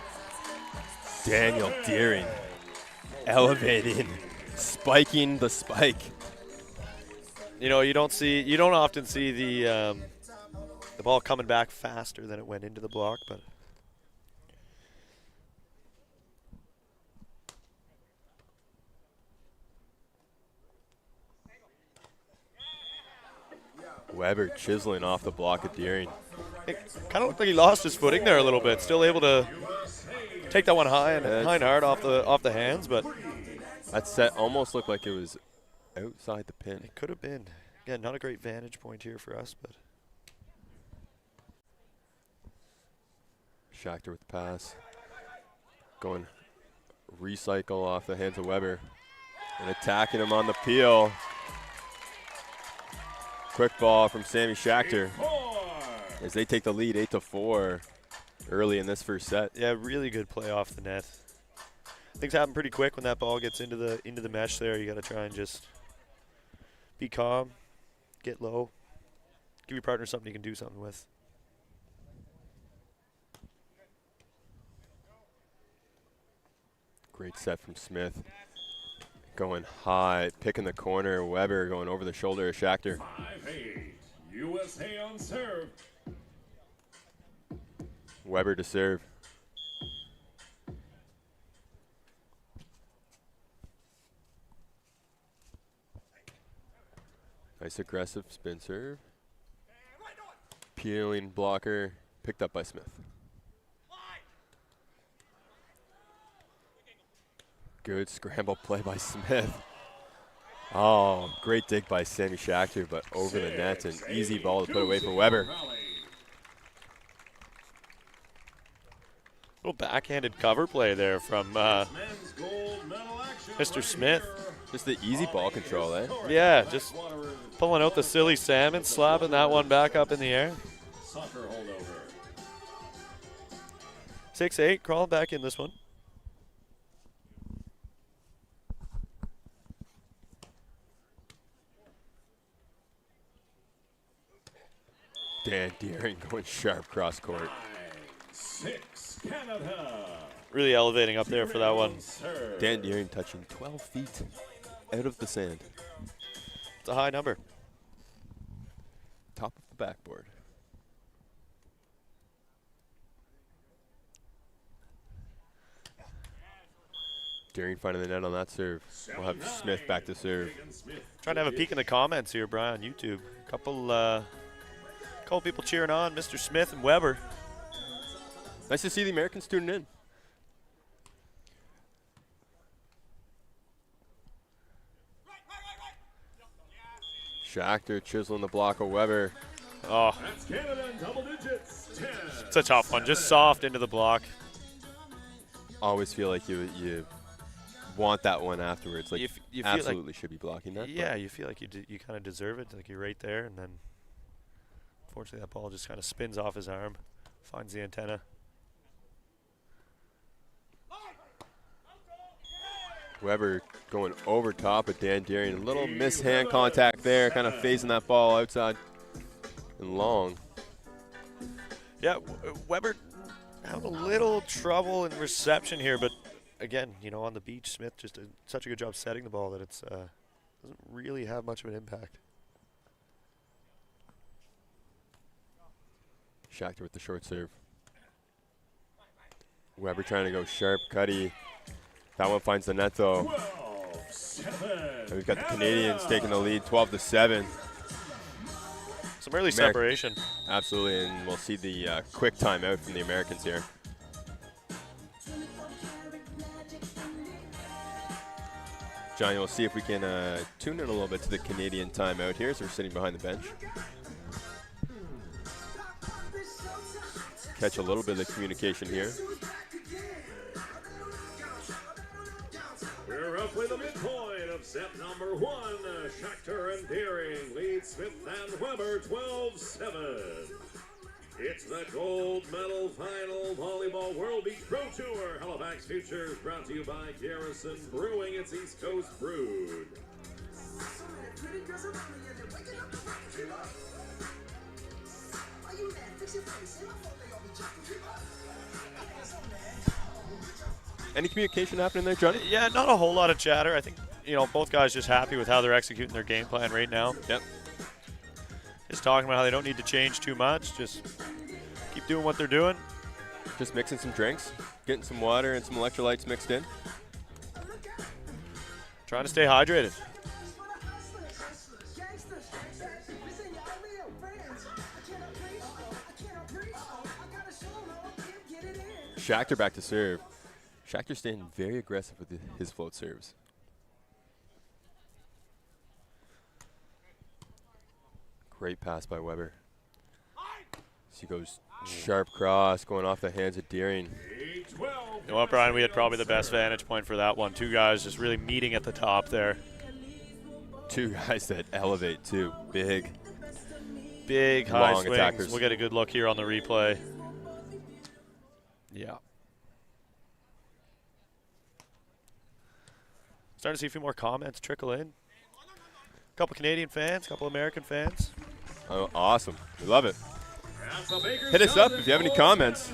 Daniel Deering elevating, spiking the spike. You know, you don't often see the ball coming back faster than it went into the block, but Weber chiseling off the block of Deering. It kind of looked like he lost his footing there a little bit. Still able to take that one high and hard off the hands, but that set almost looked like it was outside the pin. it could have been. Again, not a great vantage point here for us, but Schachter with the pass. Going recycle off the hands of Weber. And attacking him on the peel. Quick ball from Sammy Schachter as they take the lead 8-4 early in this first set. yeah, really good play off the net. Things happen pretty quick when that ball gets into the mesh there. You got to try and just be calm, get low, give your partner something you can do something with. Great set from Smith. Going high, picking the corner. Weber going over the shoulder of Schachter. 5-8. USA on serve. Weber to serve. Nice aggressive spin serve. Peeling blocker, picked up by Smith. Good scramble play by Smith. Oh, great dig by Sammy Schachter, but over the net, an easy ball to put away for Weber. Little backhanded cover play there from Mr. Smith. Just the easy ball control, eh? Yeah, just pulling out the silly salmon, slapping that one back up in the air. 6-8, crawling back in this one. Dan Deering going sharp cross court. 6 Canada. Really elevating up there for that one. Dan Deering touching 12 feet out of the sand. It's a high number. Top of the backboard. Deering finding the net on that serve. We'll have Smith back to serve. Trying to have a peek in the comments here, Brian, on YouTube. Couple people cheering on Mr. Smith and Weber. Nice to see the Americans tuning in. Schachter chiseling the block of Weber. Oh, That's Canada in double digits. 10. it's a tough one. Just soft into the block. Always feel like you want that one afterwards. Like You feel like- absolutely should be blocking that. Yeah, you feel like you kind of deserve it. Like you're right there, and then unfortunately that ball just kind of spins off his arm, finds the antenna. Weber going over top of Dan Deering. A little mishand contact there, kind of phasing that ball outside and long. Yeah, Weber having a little trouble in reception here, but again, on the beach, Smith just did such a good job setting the ball that it's doesn't really have much of an impact. Schachter with the short serve. Weber trying to go sharp, Cuddy. That one finds the net though. 12-7. And we've got the Canadians taking the lead, 12-7. Some early separation. Absolutely, and we'll see the quick timeout from the Americans here. Johnny, we'll see if we can tune in a little bit to the Canadian timeout here as we're sitting behind the bench. Catch a little bit of the communication here. We're roughly the midpoint of set number 1. Schachter and Deering lead Smith and Weber 12-7. It's the gold medal final Volleyball World Beach Pro Tour Halifax Futures, brought to you by Garrison Brewing. It's East Coast brewed. Any communication happening there, Johnny? Yeah, not a whole lot of chatter. I think, both guys just happy with how they're executing their game plan right now. Yep. Just talking about how they don't need to change too much. Just keep doing what they're doing. Just mixing some drinks, getting some water and some electrolytes mixed in. Trying to stay hydrated. Schachter back to serve. Schachter staying very aggressive with his float serves. Great pass by Weber. He goes sharp cross, going off the hands of Deering. You know what, Brian? We had probably the best vantage point for that one. Two guys just really meeting at the top there. Two guys that elevate too. Big high long swings. attackers. We'll get a good look here on the replay. Yeah. Starting to see a few more comments trickle in. A couple Canadian fans, a couple American fans. Oh, awesome. We love it. Hit us up if you have any comments.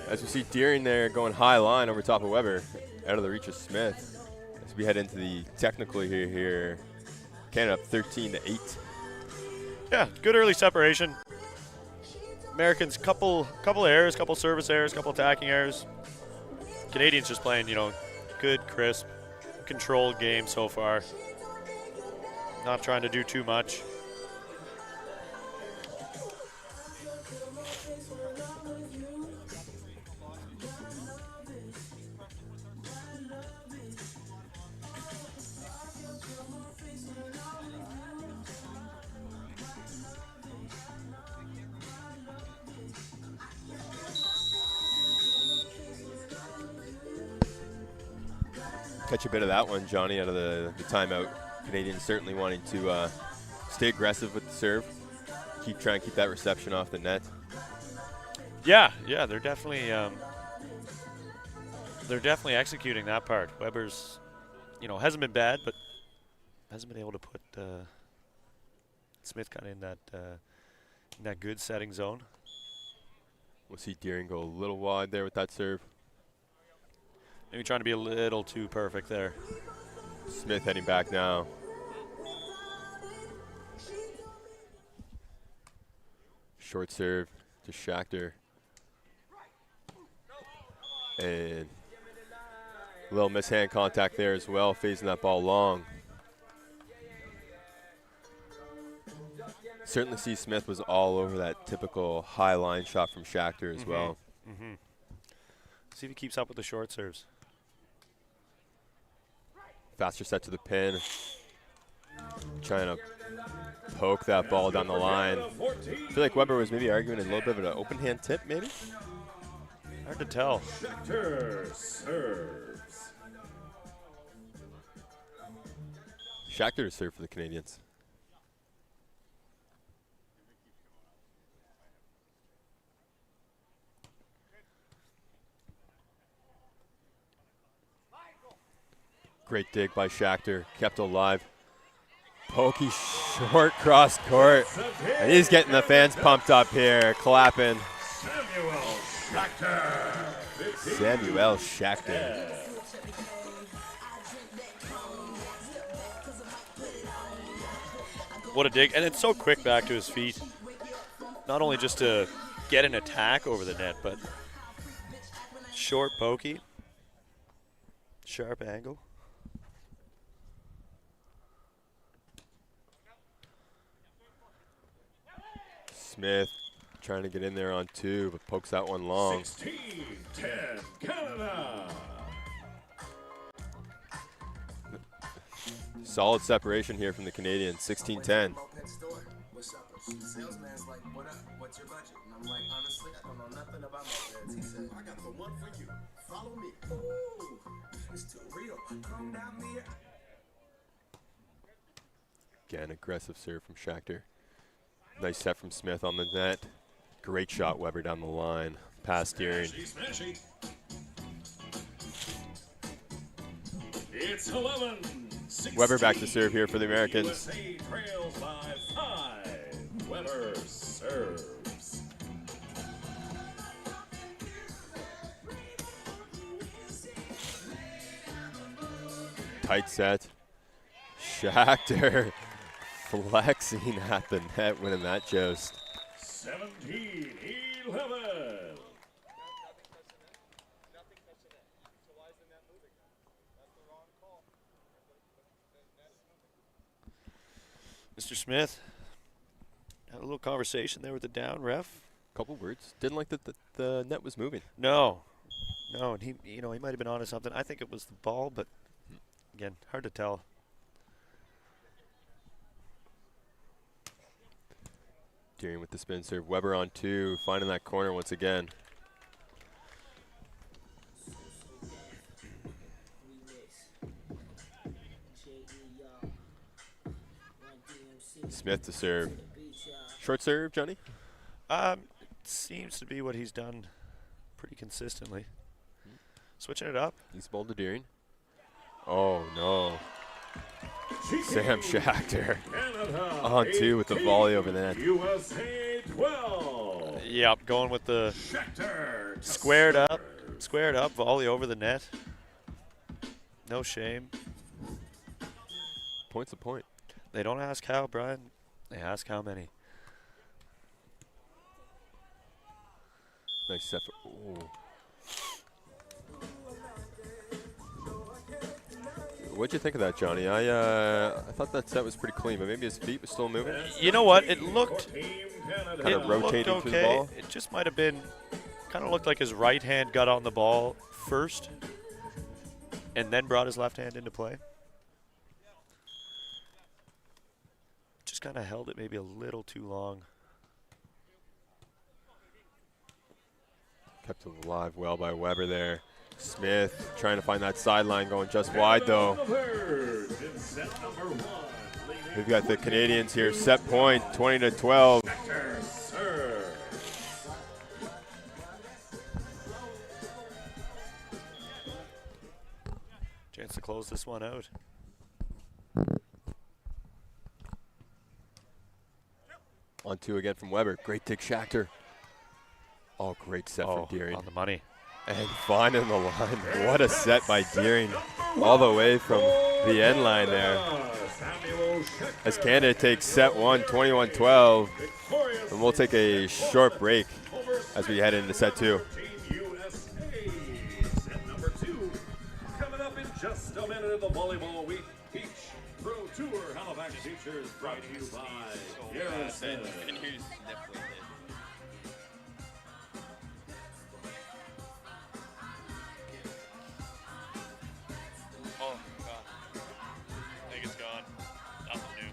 As we see Deering there going high line over top of Weber, out of the reach of Smith. As we head into the technical here. Canada up 13-8. Yeah, good early separation. Americans, couple errors, couple service errors, couple attacking errors. Canadians just playing, good, crisp, controlled game so far. Not trying to do too much. Catch a bit of that one, Johnny, out of the timeout. Canadians certainly wanting to stay aggressive with the serve. Try and keep that reception off the net. Yeah, they're definitely executing that part. Weber's, hasn't been bad, but hasn't been able to put Smith kind of in that good setting zone. We'll see Deering go a little wide there with that serve. Maybe trying to be a little too perfect there. Smith heading back now. Short serve to Schachter. And a little mishand contact there as well, phasing that ball long. Certainly see Smith was all over that typical high line shot from Schachter as well. See if he keeps up with the short serves. Faster set to the pin. Trying to poke that ball down the line. I feel like Weber was maybe arguing a little bit of an open hand tip, maybe? Hard to tell. Schachter serves. Schachter to serve for the Canadians. Great dig by Schachter, kept alive. Pokey short cross court. And he's getting the fans pumped up here, clapping. Samuel Schachter. What a dig. And it's so quick back to his feet. Not only just to get an attack over the net, but short pokey. Sharp angle. Smith trying to get in there on two, but pokes that one long. 16-10 Canada. Solid separation here from the Canadians, 16-10. Salesman's like, what up? What's your budget? And I'm like, honestly, I don't know nothing about mopeds. He said, I got the one for you. Follow me. Ooh, it's too real. Come down here. Again, aggressive serve from Schachter. Nice set from Smith on the net. Great shot, Weber down the line. Pass Deering. Smashy. It's 11. Weber back to serve here for the Americans. USA trails by 5. Weber serves. Tight set. Schachter flexing at the net, winning that joust. 17-11. Mr. Smith had a little conversation there with the down ref. Couple words. Didn't like that the net was moving. No, and he might have been onto something. I think it was the ball, but again, hard to tell. Deering with the spin serve. Weber on 2, finding that corner once again. Smith to serve. Short serve, Johnny? Seems to be what he's done pretty consistently. Switching it up. He's ball to Deering. Oh, no. Sam Schachter on 2 with the volley over the net. USA 12. Yep, going with the squared up, volley over the net. No shame. Point's a point. They don't ask how, Brian. They ask how many. Nice set. Ooh. What'd you think of that, Johnny? I thought that set was pretty clean, but maybe his feet were still moving. You know what? It looked Kind of rotating through the ball. It just might have been, kind of looked like his right hand got on the ball first and then brought his left hand into play. Just kind of held it maybe a little too long. Kept it alive well by Weber there. Smith trying to find that sideline, going just wide though. We've got the Canadians here, set point, 20-12. Chance to close this one out. On 2 again from Weber. Great take, Schachter. Oh, great set from Deering. On the money. And finding the line. What a set by Deering. All the way from the end line there. As Canada takes set 1, 21-12. And we'll take a short break as we head into set 2. Set number 2. Coming up in just a minute of the Volleyball Week Beach Pro Tour Halifax Futures, brought to you by Garrison. Oh, God. I think it's gone. Nothing new.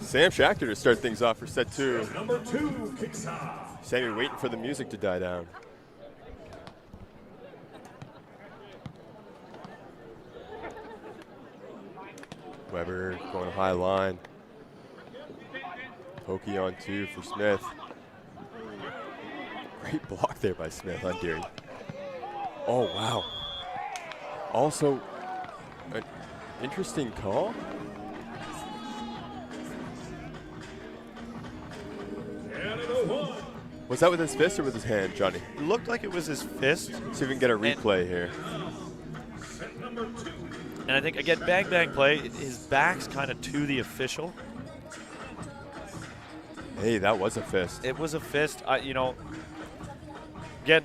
Sam Schachter to start things off for set 2. Number 2 kicks off. Sammy waiting for the music to die down. Weber going high line. Pokey on 2 for Smith. Great block there by Smith on Deering. Oh, wow. Also, an interesting call. Was that with his fist or with his hand, Johnny? It looked like it was his fist. See if we can get a replay here. And I think, again, bang play, his back's kind of to the official. Hey, that was a fist. It was a fist. You know, again,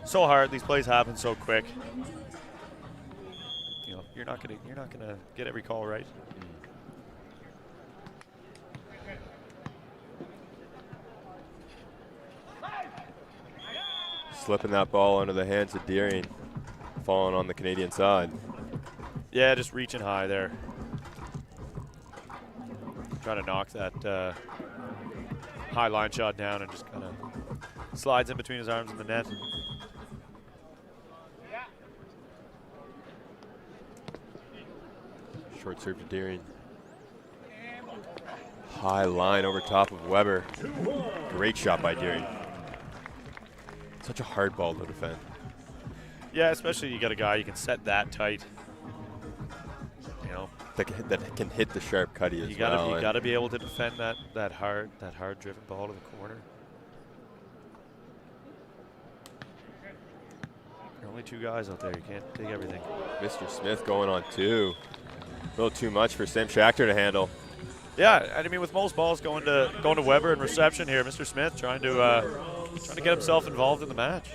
so hard. These plays happen so quick. You know, you're not gonna get every call right. Slipping that ball under the hands of Deering, falling on the Canadian side. Yeah, just reaching high there. Trying to knock that high line shot down and just kind of slides in between his arms and the net. Short serve to Deering. High line over top of Weber. Great shot by Deering. Such a hard ball to defend. Yeah, especially you got a guy you can set that tight. You know, That can hit the sharp cutty as you well. gotta be able to defend that hard driven ball to the corner. There are only 2 guys out there. You can't take everything. Mr. Smith going on 2. A little too much for Sam Schachter to handle. Yeah, I mean, with most balls going to Weber in reception here, Mr. Smith trying to get himself involved in the match.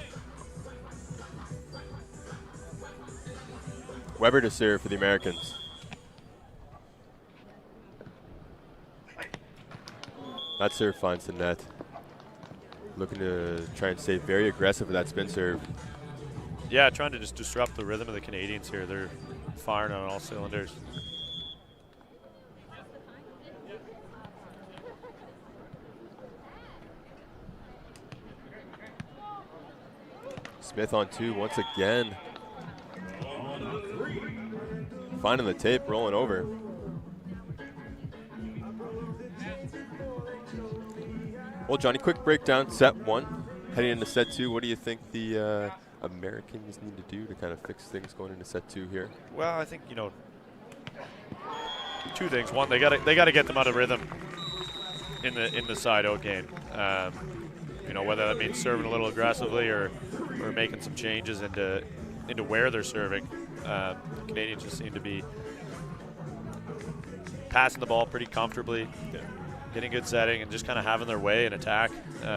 Weber to serve for the Americans. That serve finds the net. Looking to try and stay very aggressive with that spin serve. Yeah, trying to just disrupt the rhythm of the Canadians here. They're firing on all cylinders. Smith on 2 once again. Finding the tape, rolling over. Well, Johnny, quick breakdown. Set 1, heading into set 2. What do you think the Americans need to do to kind of fix things going into set 2 here? Well, I think, you know, 2 things. One, they gotta get them out of rhythm in the side-out game. You know, whether that means serving a little aggressively or making some changes into where they're serving. The Canadians just seem to be passing the ball pretty comfortably, getting good setting, and just kind of having their way in attack. You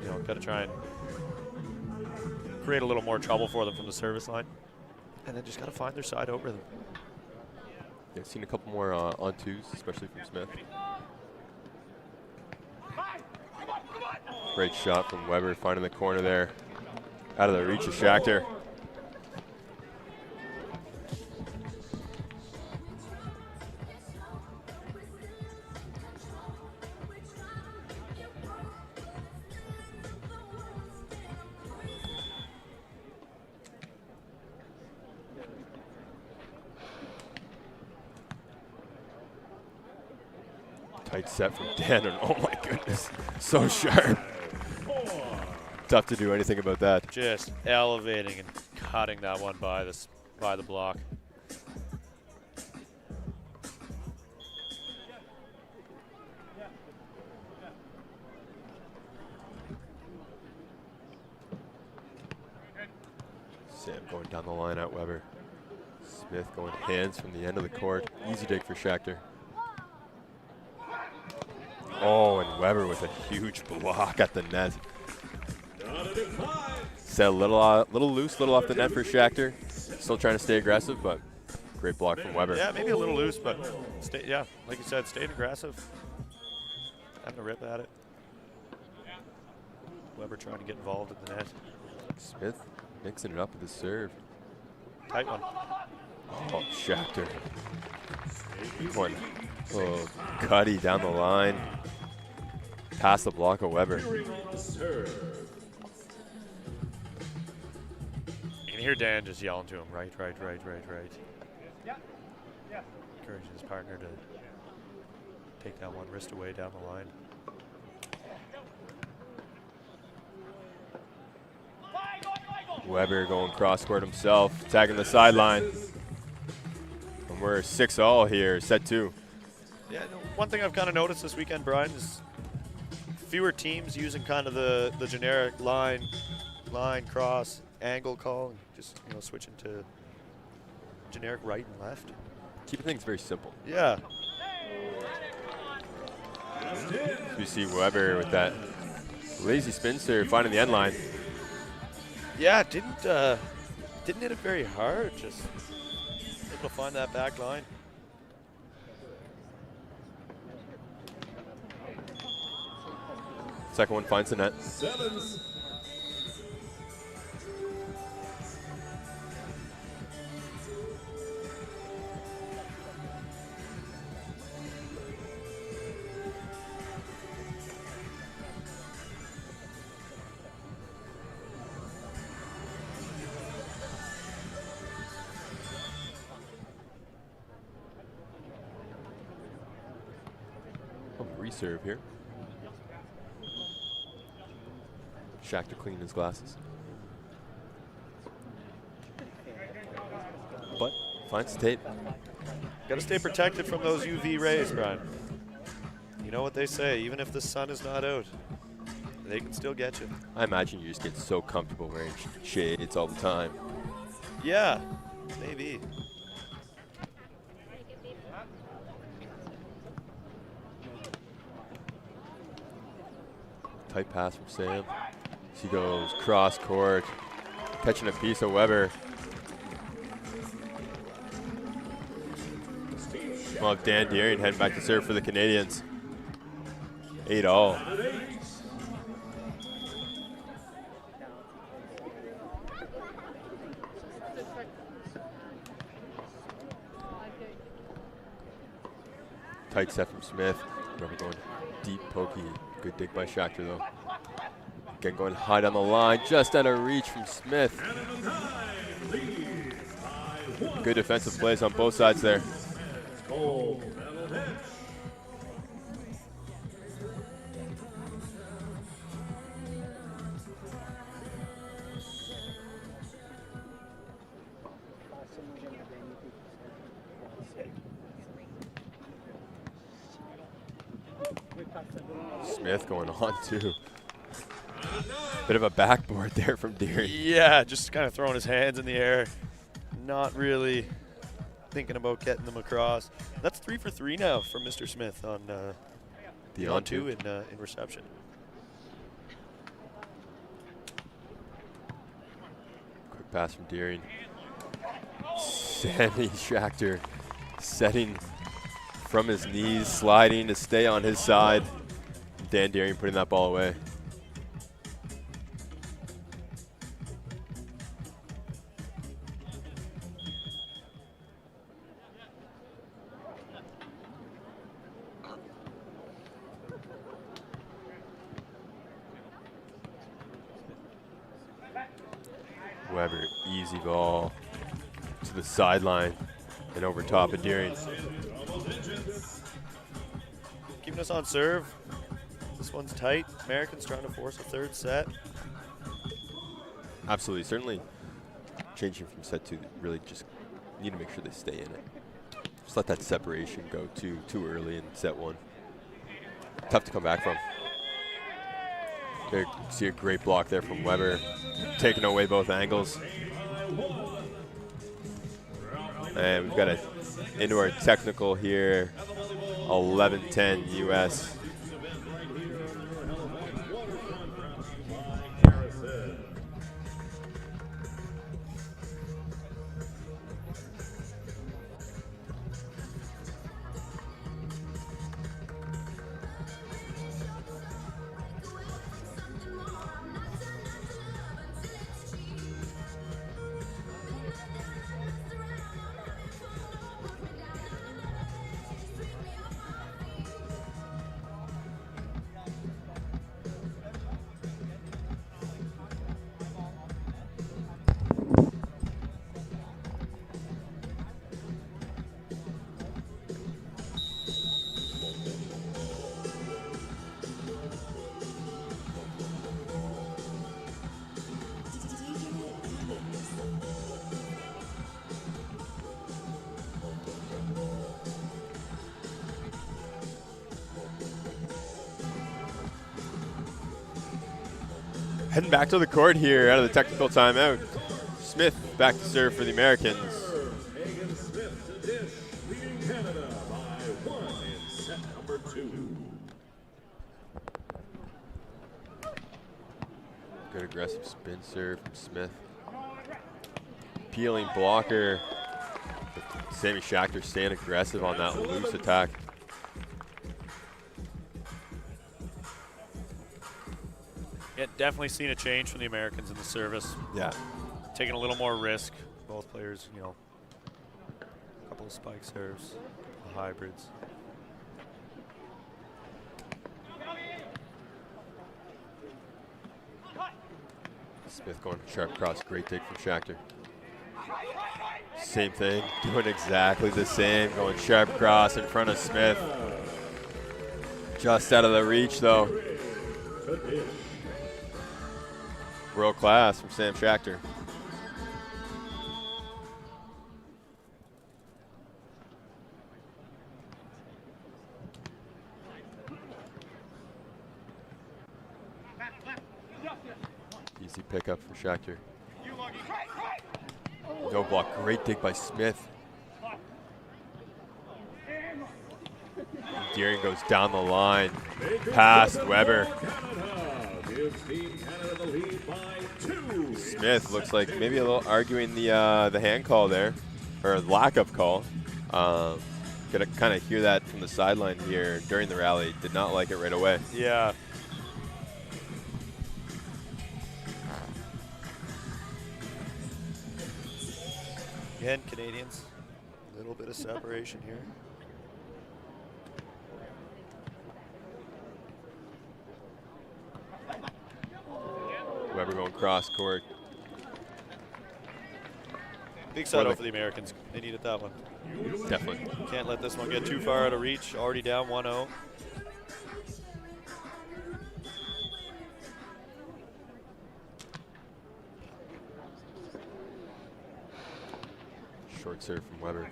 know, got to try and create a little more trouble for them from the service line, and then just got to find their side-out rhythm. Yeah, seen a couple more on 2s, especially from Smith. Great shot from Weber, finding the corner there. Out of the reach of Schachter. Tight set from Dannon. Oh my goodness, so sharp. Tough to do anything about that. Just elevating and cutting that one by the block. Sam going down the line at Weber. Smith going hands from the end of the court. Easy dig for Schachter. Oh, and Weber with a huge block at the net. Set a little loose, little off the net for Schachter. Still trying to stay aggressive, but great block from Weber. Yeah, maybe a little loose, but yeah, like you said, staying aggressive, having a rip at it. Weber trying to get involved in the net. Smith mixing it up with his serve. Tight one. Oh, Schachter. Good one. Oh, Cuddy down the line. Past the block of Weber. You can hear Dan just yelling to him, right. Encouraging his partner to take that one wrist away down the line. Weber going cross court himself, tagging the sideline. And we're 6-all here, set 2. Yeah, one thing I've kind of noticed this weekend, Brian, is fewer teams using kind of the generic line, cross, angle call, and just, you know, switching to generic right and left. Keeping things very simple. Yeah. We see Weber with that lazy spin serve finding the end line. Yeah, didn't hit it very hard. Just able to find that back line. Second one finds the net. Oh, reserve here. Shachter cleaning his glasses. But finds the tape. Got to stay protected from those UV rays, Brian. You know what they say, even if the sun is not out, they can still get you. I imagine you just get so comfortable wearing shades all the time. Yeah, maybe. Tight pass from Sam. He goes cross court, catching a piece of Weber. Well, Dan Deering heading back to serve for the Canadians. 8-all. Tight set from Smith. Weber going deep, pokey. Good dig by Shachter though. Again going high down the line, just out of reach from Smith. Good defensive plays on both sides there. Smith going on too. Bit of a backboard there from Deering. Yeah, just kind of throwing his hands in the air. Not really thinking about getting them across. That's 3 for 3 now from Mr. Smith on the on two in reception. Quick pass from Deering. Sammy Shachter setting from his knees, sliding to stay on his side. Dan Deering putting that ball away. Weber, easy ball to the sideline and over top of Deering. Keeping us on serve. This one's tight. Americans trying to force a third set. Absolutely, certainly changing from set two, really just need to make sure they stay in it. Just let that separation go too early in set one. Tough to come back from. There, see a great block there from Weber, taking away both angles. And we've got it into our technical here, 11-10 US. Heading back to the court here out of the technical timeout. Smith back to serve for the Americans. Hagan Smith to dish, leading Canada by 1 in set number 2. Good aggressive spin serve from Smith. Peeling blocker. Sammy Shachter staying aggressive on that loose attack. Yeah, definitely seen a change from the Americans in the service. Yeah. Taking a little more risk. Both players, you know, a couple of spike serves, hybrids. Smith going sharp cross, great dig from Shachter. Same thing, doing exactly the same, going sharp cross in front of Smith. Just out of the reach, though. World class from Sam Schachter. Easy pickup for Schachter. No block. Great dig by Smith. Deering goes down the line. Past Weber. Smith looks like maybe a little arguing the hand call there, or lack of call. Gonna kind of hear that from the sideline here during the rally. Did not like it right away. Yeah. Again, Canadians, a little bit of separation here. Weber going cross court. Big side out for the Americans. They needed that one. Definitely. Can't let this one get too far out of reach. Already down 1-0. Short serve from Weber.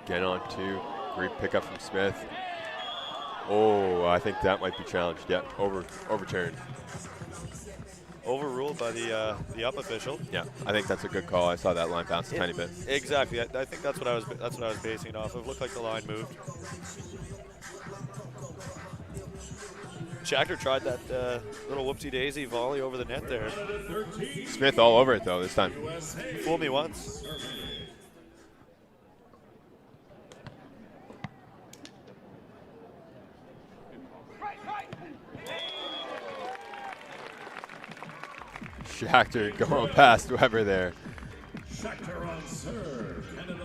Again on 2. Great pickup from Smith. Oh, I think that might be challenged. Yeah, overturned. Overruled by the up official. Yeah, I think that's a good call. I saw that line bounce a tiny bit. Exactly. I think that's what I was basing it off of. Looked like the line moved. Schachter tried that little whoopsie-daisy volley over the net there. Smith all over it though this time. Fooled me once. Schachter going past Weber there. A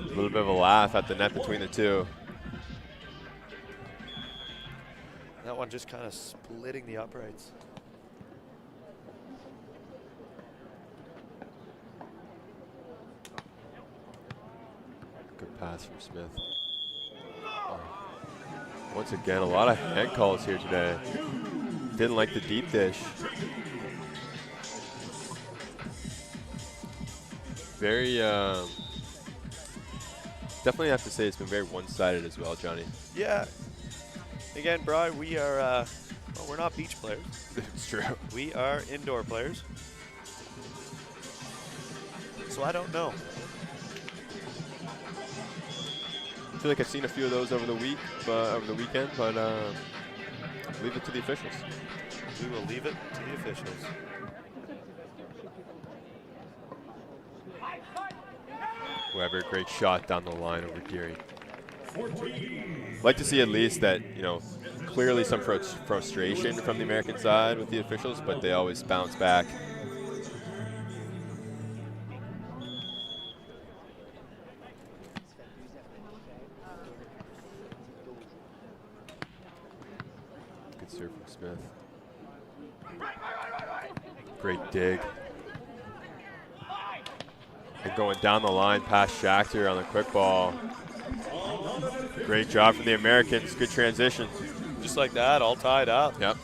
little bit of a laugh at the net between the two. That one just kind of splitting the uprights. Good pass from Smith. Oh. Once again, a lot of hand calls here today. Didn't like the deep dish. Very, definitely have to say it's been very one-sided as well, Johnny. Yeah. Again, Brian, we are, well, we're not beach players. It's true. We are indoor players. So I don't know. I feel like I've seen a few of those over the weekend, but leave it to the officials. We will leave it to the officials. Weber, great shot down the line over Deering. Like to see at least that, you know, clearly some frustration from the American side with the officials, but they always bounce back. Good serve from Smith. Great dig. And going down the line past Schachter on the quick ball. Great job from the Americans. Good transition. Just like that, all tied up. Yep.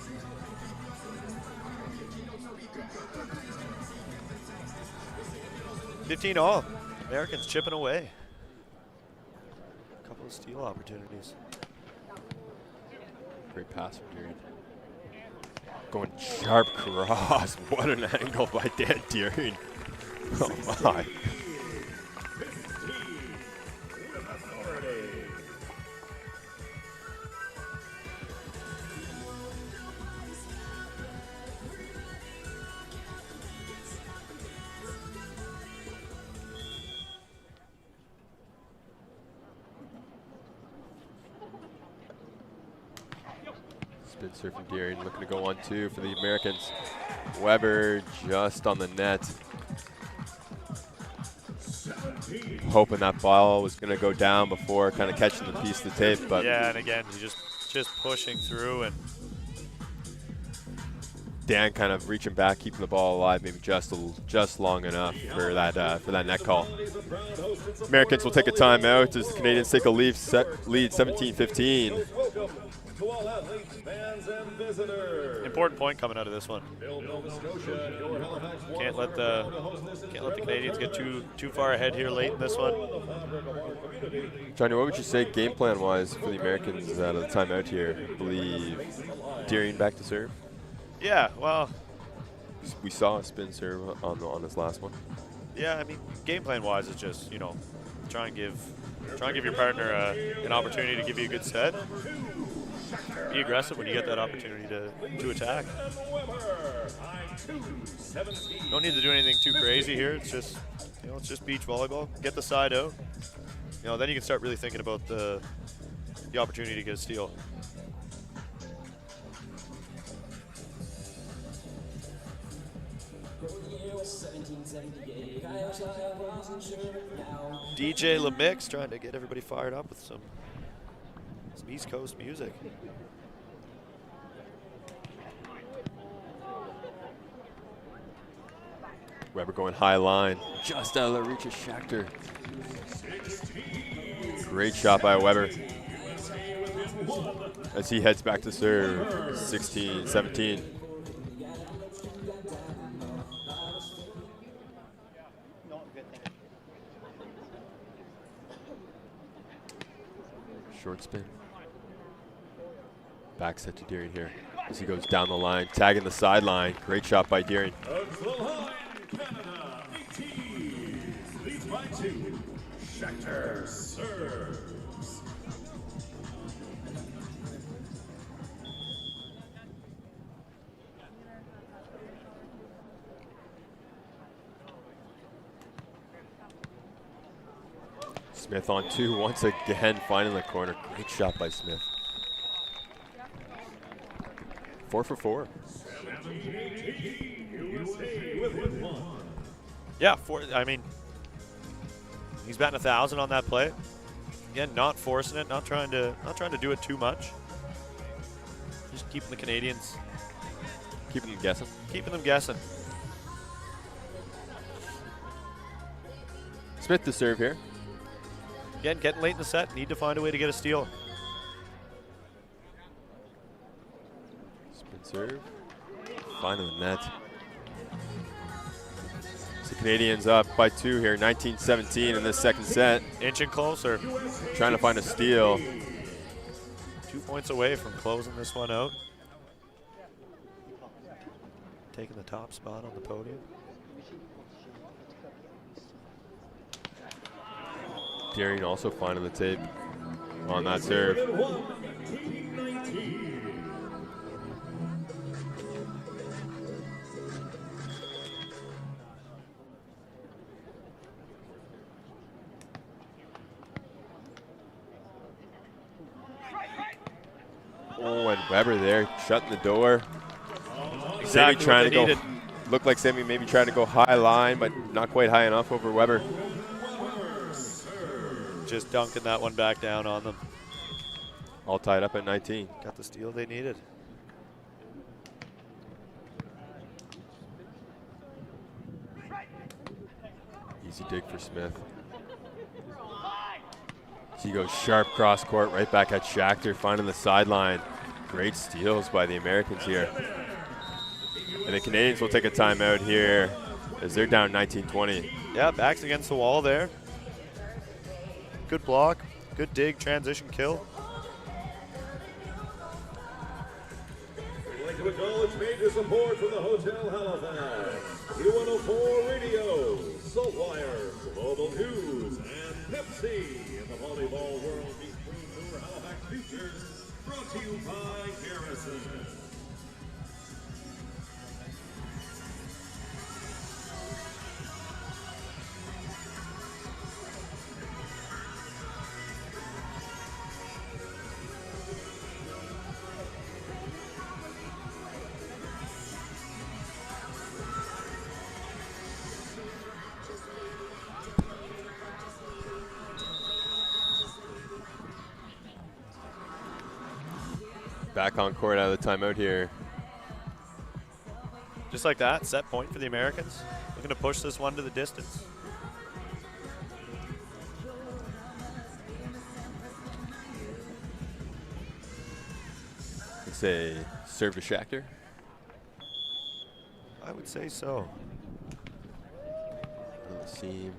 $15-all. Americans chipping away. A couple of steal opportunities. Great pass from Deering. Going sharp cross. What an angle by Dan Deering. Oh my. Spin serve from Deering, looking to go on 2 for the Americans. Weber just on the net. Hoping that ball was going to go down before kind of catching the piece of the tape, but yeah, and again, he just pushing through, and Dan kind of reaching back, keeping the ball alive, maybe just long enough for that net call. Americans will take a timeout as the Canadians take a lead 17-15. to all athletes, fans, and visitors. Important point coming out of this one. Build Nova Scotia, your Halifax Can't let the Canadians get too far ahead here late in this one. Johnny, what would you say game plan wise for the Americans out of the timeout here? I believe Deering back to serve. Yeah, well, We saw a spin serve on this last one. yeah. I mean, game plan wise, it's just try and give your partner an opportunity to give you a good set. Be aggressive when you get that opportunity to attack. Don't need to do anything too crazy here. It's just it's just beach volleyball. Get the side out. Then you can start really thinking about the opportunity to get a steal. DJ LeMix trying to get everybody fired up with some East Coast music. Weber going high line, just out of the reach of Schachter. Great shot by Weber as he heads back to serve. 16-17. Short spin. Back set to Deering here as he goes down the line, tagging the sideline. Great shot by Deering. Canada, 18, leads by 2. Schachter serves. Smith on 2 once again, finding the corner. Great shot by Smith. 4 for 4. Yeah, I mean, he's batting 1,000 on that play. Again, not forcing it, not trying to do it too much. Just keeping the Canadians, Keeping them guessing. keeping them guessing. Smith to serve here. Again, getting late in the set, need to find a way to get a steal. Spin serve. Finding the net. The Canadians up by 2 here, 19-17 in this second set. Inching closer. Trying to find a steal. 2 points away from closing this one out. Taking the top spot on the podium. Deering also finding the tape on that serve. Oh, and Weber there shutting the door. Exactly Sammy trying to what they go. needed. Looked like Sammy maybe trying to go high line, but not quite high enough over Weber. Just dunking that one back down on them. All tied up at 19. Got the steal they needed. Easy dig for Smith. He goes sharp cross court right back at Schachter, finding the sideline. Great steals by the Americans here. And the Canadians will take a timeout here as they're down 19-20. Yeah, backs against the wall there. Good block, good dig, transition kill. We'd like to acknowledge major support from the Hotel Halifax, U104 Radio, Saltwire, Global News, and Pepsi in the Volleyball World Beach Pro Tour Halifax Futures, brought to you by Garrison. Back on court out of the timeout here. Just like that, set point for the Americans. Looking to push this one to the distance. It's a serve to Schachter. I would say so. On the seam.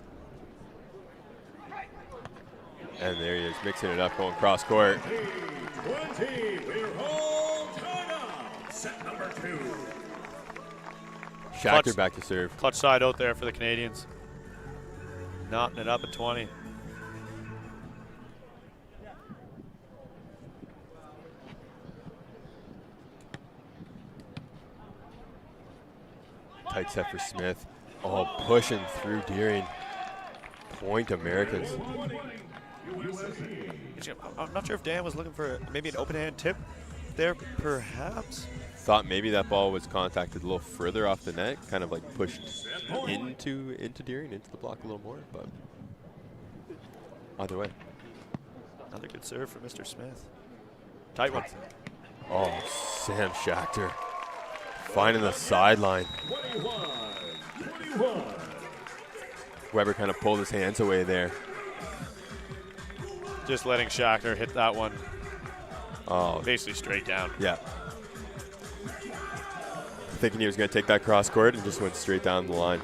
And there he is, mixing it up, going cross court. 20, we're all tied up. Set number 2. Schachter Clutch. back to serve. Clutch side out there for the Canadians. Knotting it up at 20. Tight set for Smith. Oh, pushing through Deering. Point Americans. I'm not sure if Dan was looking for maybe an open hand tip there, perhaps. Thought maybe that ball was contacted a little further off the net, kind of like pushed into Deering, into the block a little more, but either way. Another good serve for Mr. Smith. Tight one. Oh, Sam Schachter finding the sideline. 21. Weber kind of pulled his hands away there. Just letting Schachter hit that one Oh, basically straight down. yeah. Thinking he was going to take that cross court and just went straight down the line.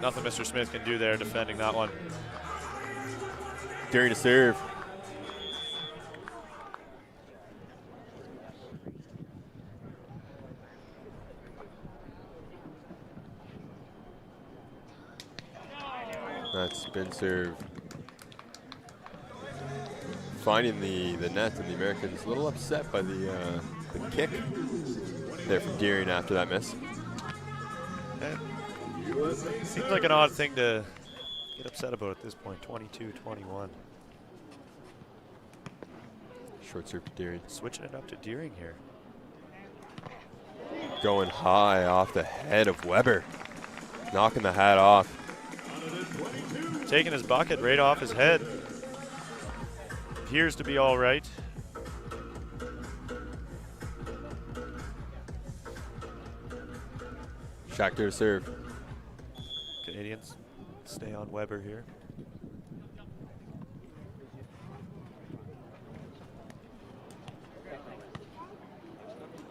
Nothing Mr. Smith can do there defending that one. Deering to serve. That spin serve. Finding the net, and the Americans a little upset by the kick there from Deering after that miss. Seems like an odd thing to get upset about at this point. 22-21. Short serve to Deering. Switching it up to Deering here. Going high off the head of Weber. Knocking the hat off. Taking his bucket right off his head. Appears to be all right. Schachter to serve. Canadians stay on Weber here.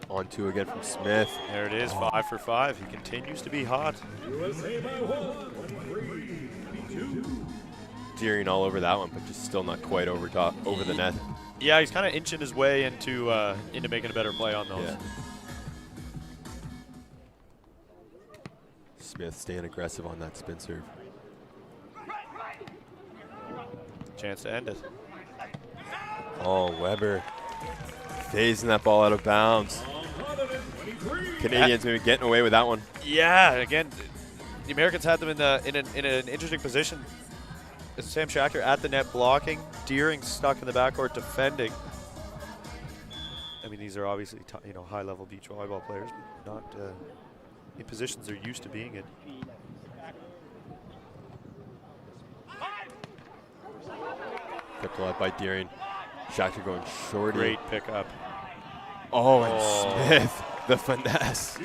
On 2 again from Smith. There it is, 5 for 5. He continues to be hot. USA by 1, 3-2. Deering all over that one, but just still not quite over the net. Yeah, he's kind of inching his way into making a better play on those. Yeah. Smith staying aggressive on that spin serve. Chance to end it. Oh, Weber phasing that ball out of bounds. Canadians maybe getting away with that one. Yeah, again, the Americans had them in an interesting position. Sam Schachter at the net blocking, Deering stuck in the backcourt defending. I mean, these are obviously high-level beach volleyball players, but not in positions they're used to being in. Kept alive by Deering. Schachter going shorty. Great pickup. Oh, and Smith, the finesse.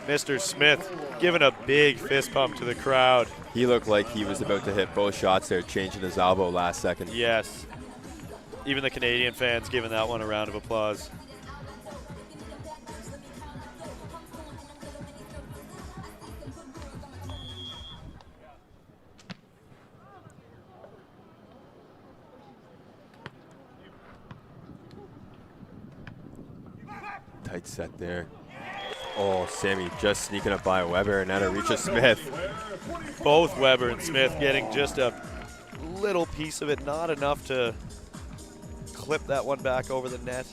Mr. Smith giving a big fist pump to the crowd. He looked like he was about to hit both shots there, changing his elbow last second. Yes. Even the Canadian fans giving that one a round of applause. Tight set there. Oh, Sammy just sneaking up by Weber, and now to reach a Smith. Both Weber and Smith getting just a little piece of it, not enough to clip that one back over the net.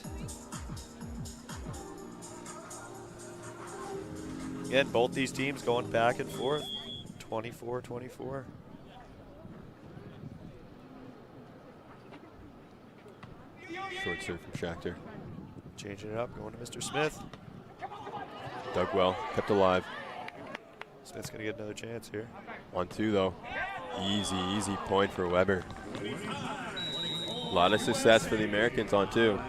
Again, both these teams going back and forth, 24-24. Short serve from Schachter. Changing it up, going to Mr. Smith. Dug well, kept alive. Smith's going to get another chance here. On 2 though. Easy point for Weber. A lot of success for the Americans on 2.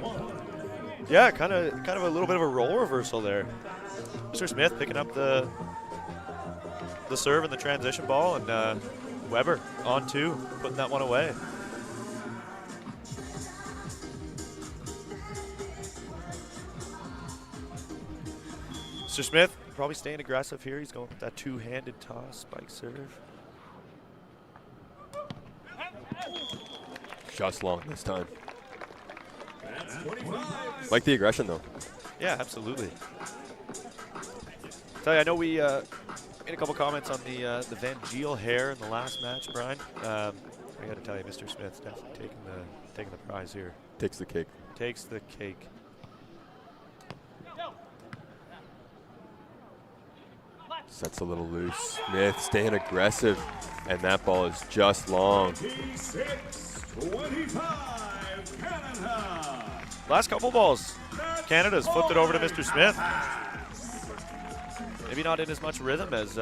Yeah, kind of a little bit of a role reversal there. Mr. Smith picking up the serve and the transition ball, and Weber on 2, putting that one away. Mr. Smith probably staying aggressive here. He's going with that two-handed toss, spike serve. Just long this time. Like the aggression, though. Yeah, absolutely. Tell you, I know we made a couple comments on the Van Geel hair in the last match, Brian. I got to tell you, Mr. Smith's definitely taking the prize here. Takes the cake. Takes the cake. Sets a little loose. Smith staying aggressive, and that ball is just long. 26-25, Canada. Last couple balls, Canada's flipped it over to Mr. Smith. Maybe not in as much rhythm as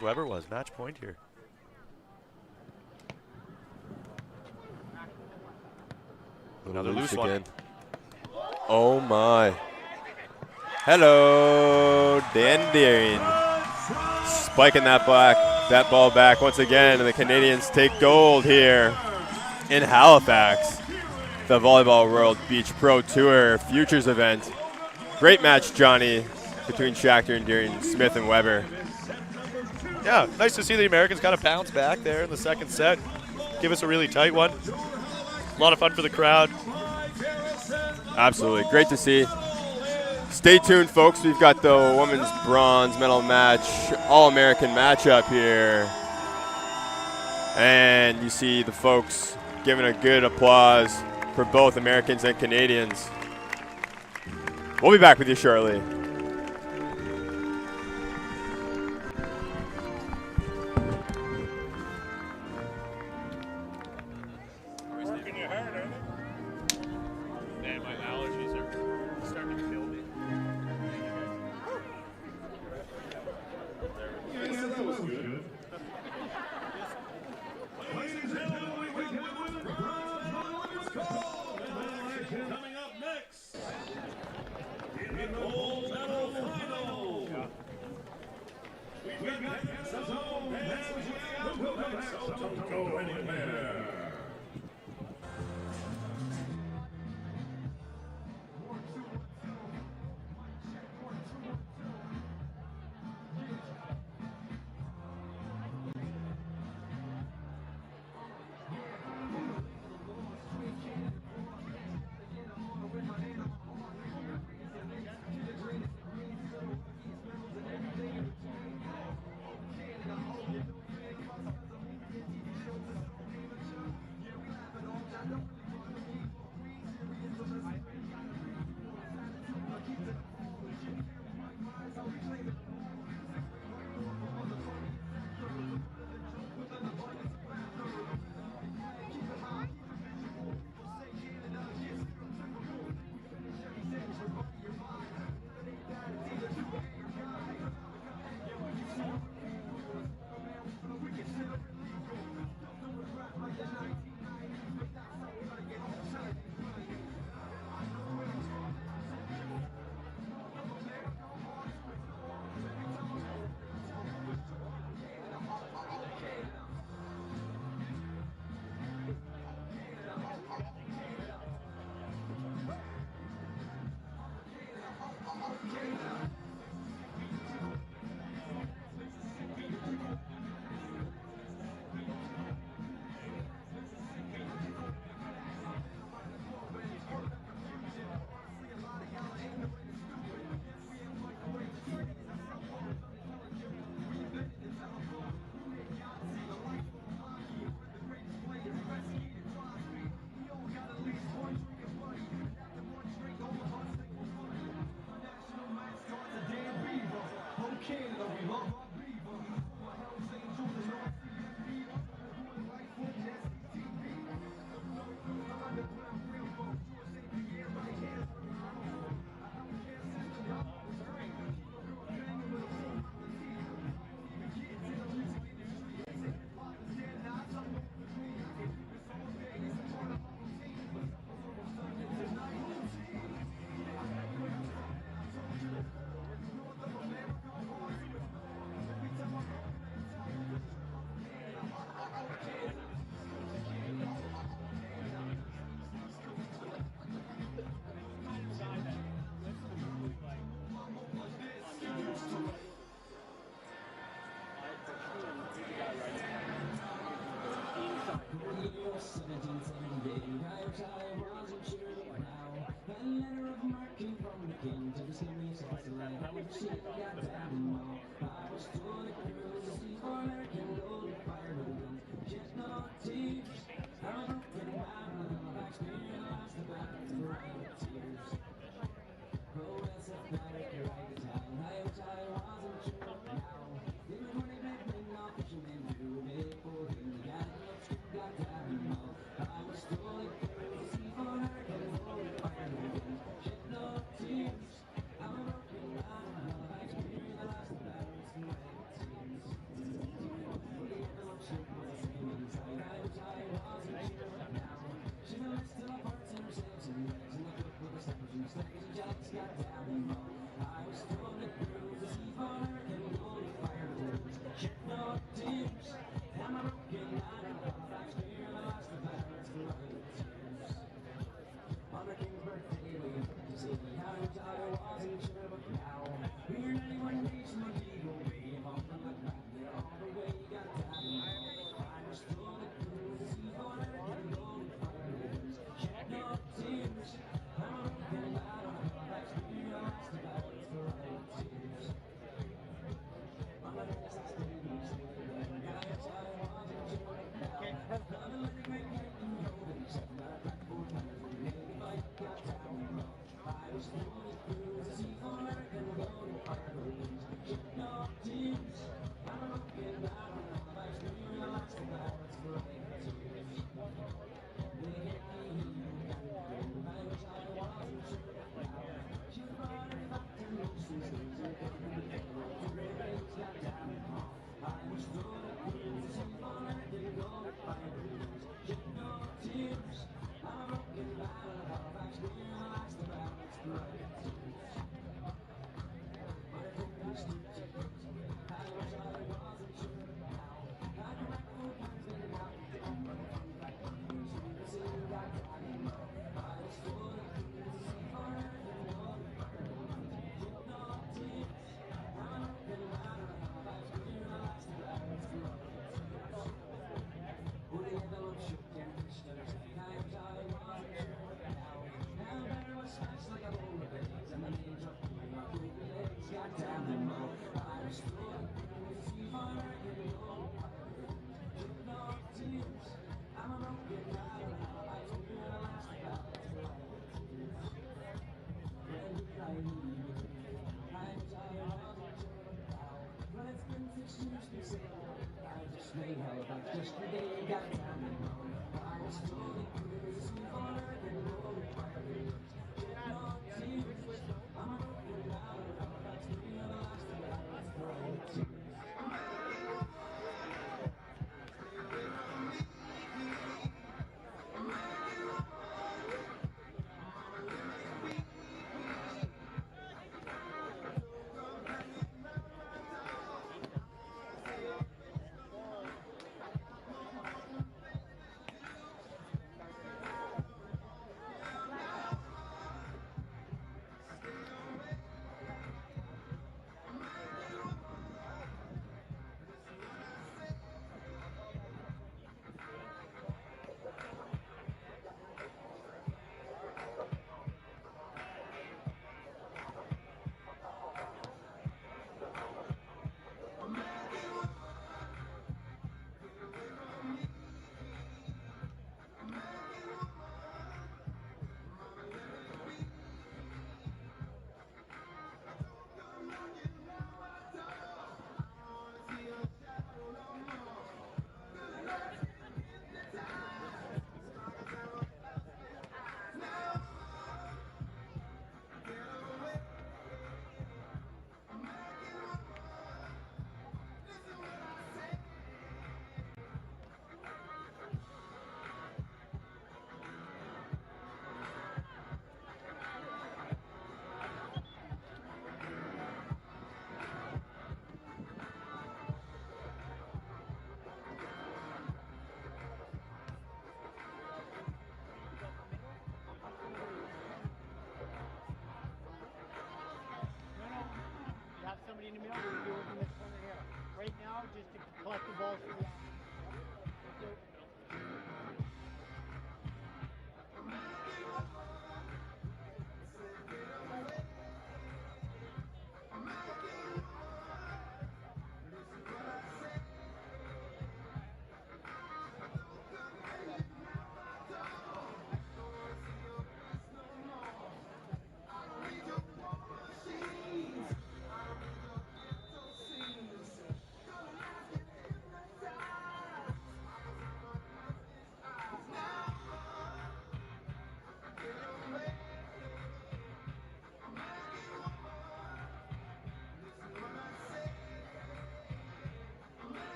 Weber was. Match point here. Another loose one. Again. Oh my. Hello, Dan Deering. Spiking that ball back once again, and the Canadians take gold here in Halifax. The Volleyball World Beach Pro Tour Futures event. Great match, Johnny, between Schachter and Deering, Smith and Weber. Yeah, nice to see the Americans kind of bounce back there in the second set. Give us a really tight one. A lot of fun for the crowd. Absolutely, great to see. Stay tuned, folks. We've got the women's bronze medal match, All-American matchup here. And you see the folks giving a good applause for both Americans and Canadians. We'll be back with you shortly. Man, my allergies are starting to kill me. Yeah, that was good. Ladies and gentlemen, we win the bronze medal is called. And medal action coming up next. In the gold medal final. We've got Canada's own Venezuela. Don't go anywhere.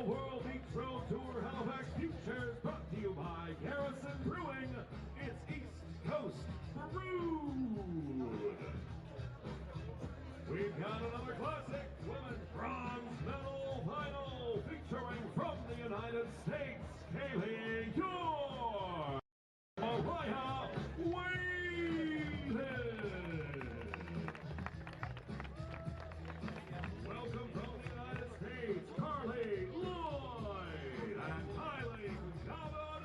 Volleyball World Beach Pro Tour Halifax Futures, brought to you by Garrison Brewing. It's East Coast Brewed. We've got another classic women's bronze medal final featuring from the United States, Kaylee York. Mariah Wayland. Welcome from the United States, Carly Lloyd and Kylie Gavin.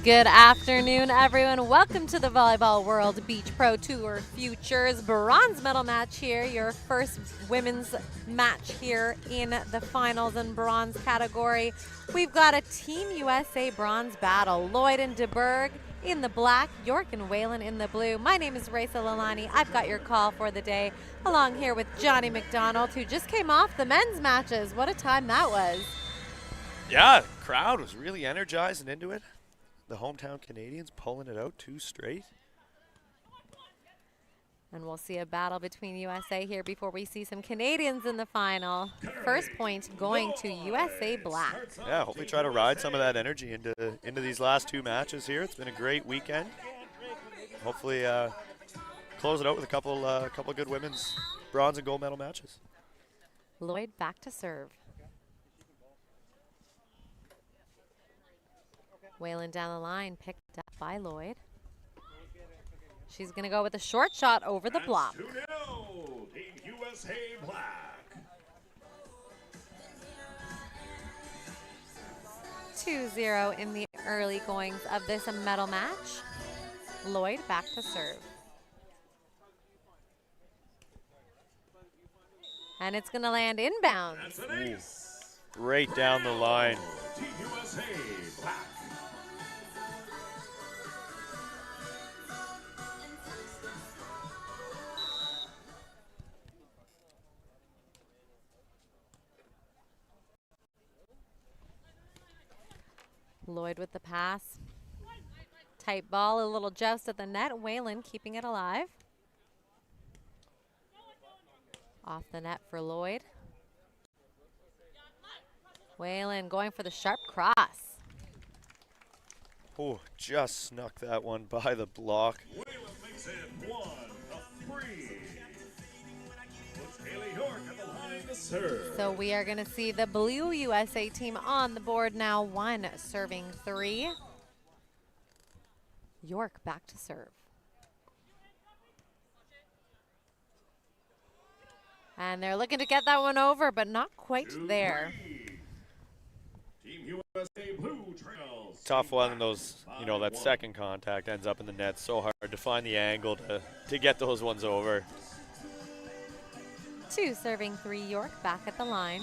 Good afternoon, everyone. Welcome to the Volleyball World Beach Pro Tour Futures bronze medal match here. Your first women's match here in the finals and bronze category. We've got a Team USA bronze battle. Lloyd and DeBerg in the black, York and Whalen in the blue. My name is Raisa Lalani. I've got your call for the day, along here with Johnny McDonald, who just came off the men's matches. What a time that was. Yeah, crowd was really energized and into it. The hometown Canadians pulling it out 2 straight. And we'll see a battle between USA here before we see some Canadians in the final. First point going to USA Black. Yeah, hopefully try to ride some of that energy into these last 2 matches here. It's been a great weekend. Hopefully close it out with a couple good women's bronze and gold medal matches. Lloyd back to serve. Whalen down the line, picked up by Lloyd. She's going to go with a short shot over the block. 2-0, Team USA Black. 2-0 in the early goings of this medal match. Lloyd back to serve. And it's going to land inbounds. That's an ace. Right down the line. Team USA Black. Lloyd with the pass. Tight ball, a little joust at the net. Whalen keeping it alive. Off the net for Lloyd. Whalen going for the sharp cross. Oh, just snuck that one by the block. Whalen makes it 1-3. Puts Haley York at the line to serve. So we are going to see the blue USA team on the board now. 1 serving 3. York back to serve. And they're looking to get that one over, but not quite there. 2-3. Team USA Blue trails. Tough one, those, that second contact ends up in the net. So hard to find the angle to get those ones over. 2 serving 3, York back at the line.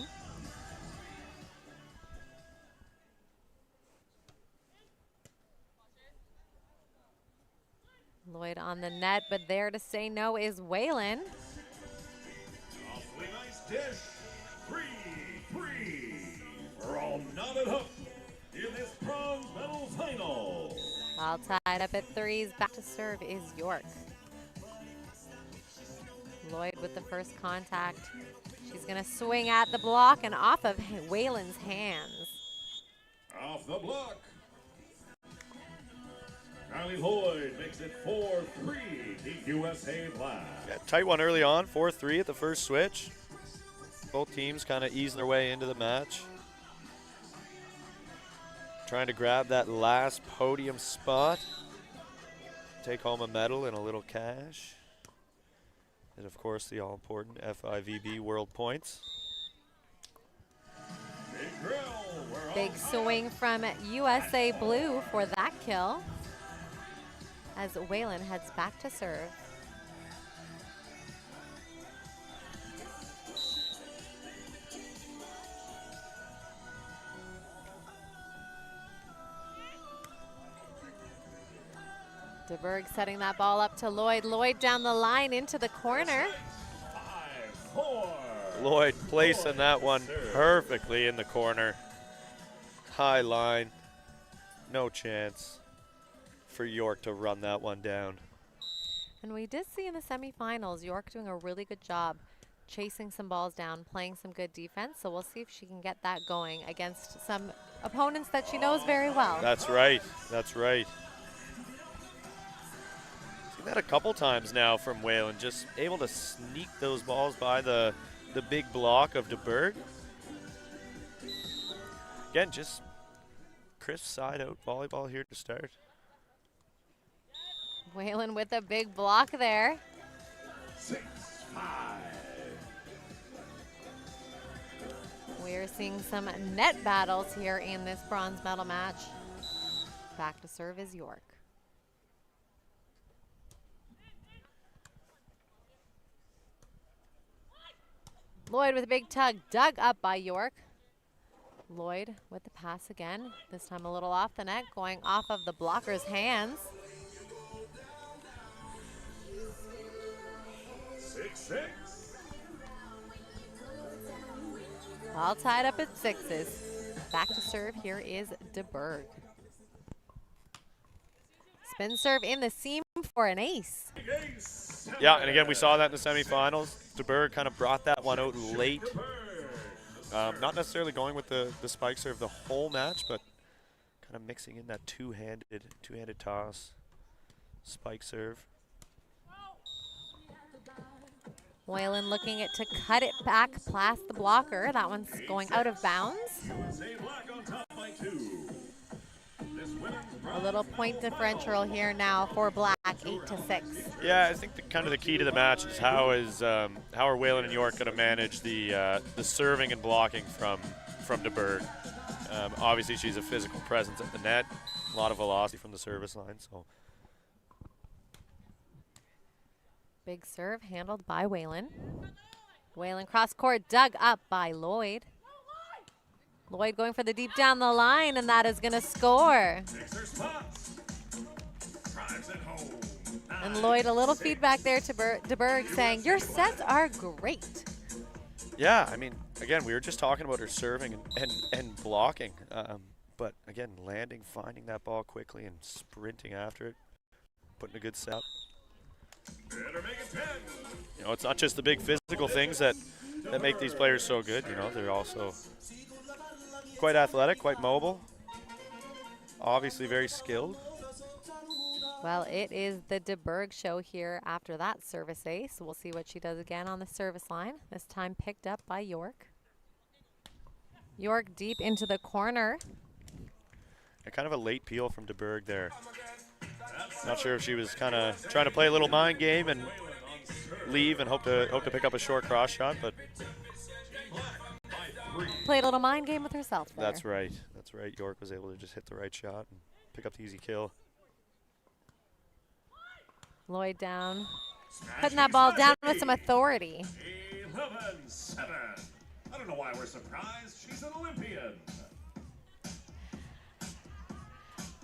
Lloyd on the net, but there to say no is Whalen. Awfully nice dish. 3-3. We're all knotted up in this bronze medal final. All tied up at 3s. Back to serve is York. Lloyd with the first contact. She's going to swing at the block and off of Whalen's hands. Off the block. Kylie Lloyd makes it 4-3. Team USA Black. Yeah, tight one early on, 4-3 at the first switch. Both teams kind of easing their way into the match. Trying to grab that last podium spot. Take home a medal and a little cash. And of course the all-important FIVB World Points. Big swing from USA Blue for that kill, as Whalen heads back to serve. DeBerg setting that ball up to Lloyd. Lloyd down the line into the corner. 5-4. Lloyd placing that one perfectly in the corner. High line. No chance for York to run that one down. And we did see in the semifinals, York doing a really good job chasing some balls down, playing some good defense. So we'll see if she can get that going against some opponents that she knows very well. That's right. That's right. Seen that a couple times now from Whalen, just able to sneak those balls by the big block of DeBerg. Again, just crisp side out volleyball here to start. Whalen with a big block there. 6-5. We're seeing some net battles here in this bronze medal match. Back to serve is York. Lloyd with a big tug, dug up by York. Lloyd with the pass again, this time a little off the net, going off of the blocker's hands. 6-6. All tied up at 6s. Back to serve, here is DeBerg. Spin serve in the seam for an ace. Yeah, and again, we saw that in the semifinals. DeBerg kind of brought that one out late. Not necessarily going with the spike serve the whole match, but kind of mixing in that two-handed toss, spike serve. Whalen looking to cut it back past the blocker. That one's going out of bounds. USA Black on top by 2. This women's A little point differential here now for Black, 8-6. Yeah, I think kind of the key to the match is how are Whalen and York going to manage the serving and blocking from DeBerg. Obviously, she's a physical presence at the net, a lot of velocity from the service line. So big serve handled by Whalen. Whalen cross court, dug up by Lloyd. Lloyd going for the deep down the line, and that is going to score. takes her spots. Drives it home. And Lloyd, a little feedback there to DeBerg saying, your sets are great. yeah, I mean, again, we were just talking about her serving and blocking, but again, landing, finding that ball quickly, and sprinting after it, putting a good set up. Better make it 10. You know, it's not just the big physical things that make these players so good. You know, they're also quite athletic, quite mobile, obviously very skilled. Well, it is the DeBerg show here after that service ace. We'll see what she does again on the service line, this time picked up by York. York deep into the corner. And kind of a late peel from DeBerg there. Not sure if she was kind of trying to play a little mind game and leave and hope to pick up a short cross shot, but Played a little mind game with herself there. that's right. That's right. York was able to just hit the right shot and pick up the easy kill. Lloyd down, putting that ball down with some authority. 11-7. I don't know why we're surprised. She's an Olympian.